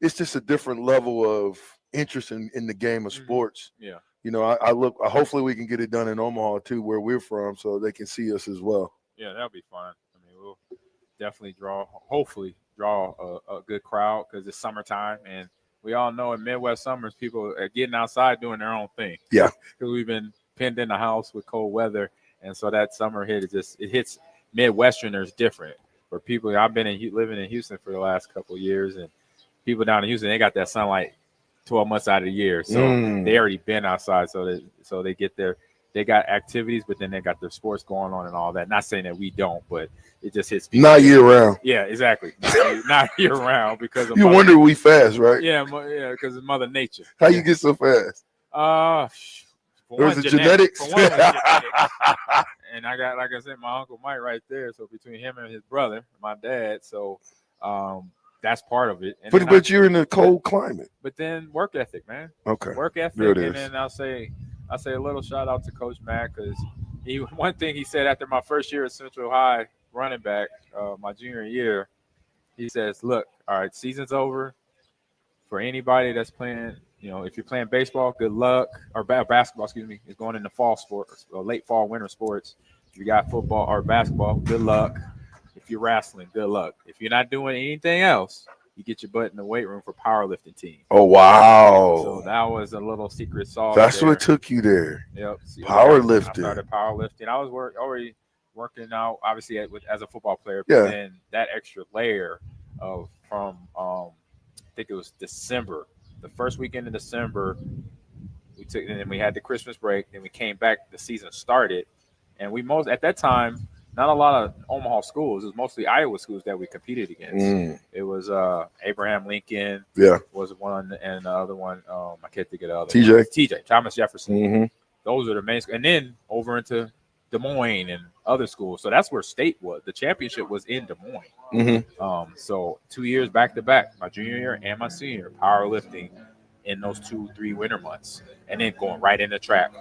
it's just a different level of interest in the game of sports. Yeah. Hopefully we can get it done in Omaha too, where we're from, so they can see us as well. Yeah, that'll be fun. I mean, we'll definitely hopefully draw a good crowd because it's summertime, and we all know in Midwest summers, people are getting outside doing their own thing. Yeah. Because we've been pinned in the house with cold weather, and so that summer it hits Midwesterners different. For people, I've been living in Houston for the last couple of years, and people down in Houston, they got that sunlight 12 months out of the year, so they already been outside, so they get their they got activities, but then they got their sports going on and all that. Not saying that we don't, but it just hits people. Not year round. Yeah, exactly. Not year round because of You wonder we fast, right? Yeah, because of Mother Nature. How you get so fast? For Was one, it genetics? For one, it was genetics. And I got, like I said, my Uncle Mike right there. So between him and his brother, my dad, so that's part of it. And But you're in a cold climate. But then work ethic, man. Okay. Work ethic. There it And is. then I'll say a little shout out to Coach Mack because one thing he said after my first year at Central High running back, my junior year, he says, look, all right, season's over. For anybody that's playing, if you're playing baseball, good luck. Or basketball, excuse me, is going into fall sports, or late fall, winter sports. If you got football or basketball, good luck. If you're wrestling, good luck. If you're not doing anything else, you get your butt in the weight room for powerlifting team. Oh, wow. So that was a little secret sauce. That's what took you there. Yep. Powerlifting. I started powerlifting. I was already working out, obviously, as a football player. Yeah. But then that extra layer from I think it was December, the first weekend in December, and then we had the Christmas break. Then we came back. The season started, and at that time, not a lot of Omaha schools. It was mostly Iowa schools that we competed against. It was Abraham Lincoln. Yeah. Was one, and the other one, I can't think of the other. TJ. Thomas Jefferson. Mm-hmm. Those are the main, and then over into Des Moines and other schools. So that's where state was. The championship was in Des Moines. Mm-hmm. So 2 years back to back, my junior year and my senior, powerlifting in those 2-3 winter months, and then going right into track.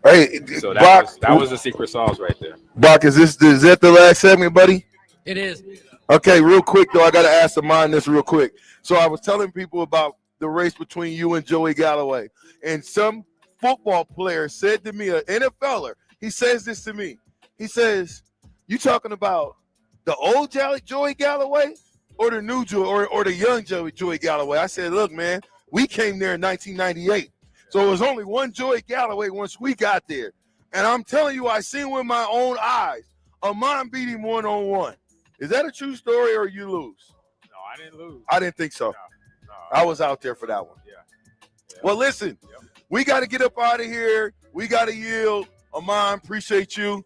Hey, so Brock, that was the secret sauce right there. Brock, is that the last segment, buddy? It is. Okay, real quick though, I gotta ask the mind this real quick. So I was telling people about the race between you and Joey Galloway, and some football player said to me, an NFLer, he says this to me. He says, "You talking about the old Joey Galloway or the new Joey or the young Joey Galloway?" I said, "Look, man, we came there in 1998, so it was only one Joey Galloway once we got there, and I'm telling you, I seen with my own eyes. Amon beat him 1-on-1. Is that a true story or you lose?" No, I didn't lose. I didn't think so. No, I was out there for that one. Yeah. Well, listen, we got to get up out of here. We got to yield. Amon, appreciate you.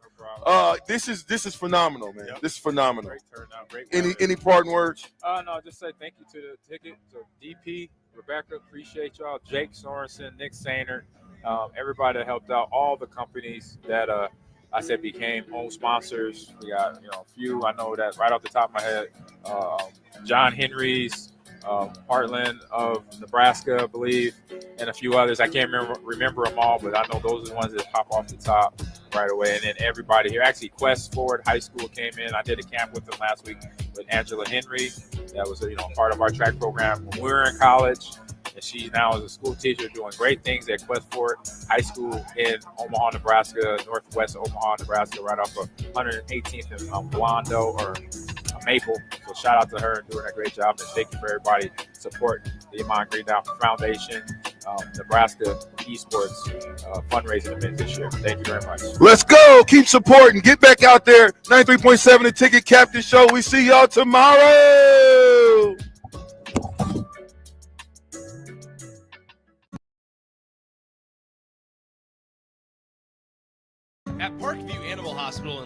This is phenomenal, man. This is phenomenal. Great turnout. Great. Any parting words? No, just say thank you to the ticket, to DP, Rebecca, appreciate y'all, Jake Sorensen, Nick Sainer, everybody that helped out, all the companies that I said became home sponsors. We got a few. I know that right off the top of my head, John Henry's, Heartland of Nebraska, I believe, and a few others. I can't remember them all, but I know those are the ones that pop off the top right away. And then everybody here, actually Quest Ford High School came in. I did a camp with them last week with Angela Henry. That was part of our track program when we were in college. And she now is a school teacher doing great things at Quest Ford High School in Omaha, Nebraska, northwest of Omaha, Nebraska, right off of 118th and Blondo or Maple. So shout out to her and doing a great job. And thank you for everybody supporting the Amon Greendown Foundation, Nebraska Esports fundraising event this year. Thank you very much. Let's go. Keep supporting. Get back out there. 93.7 The Ticket Captain Show. We see y'all tomorrow. At Parkview Animal Hospital in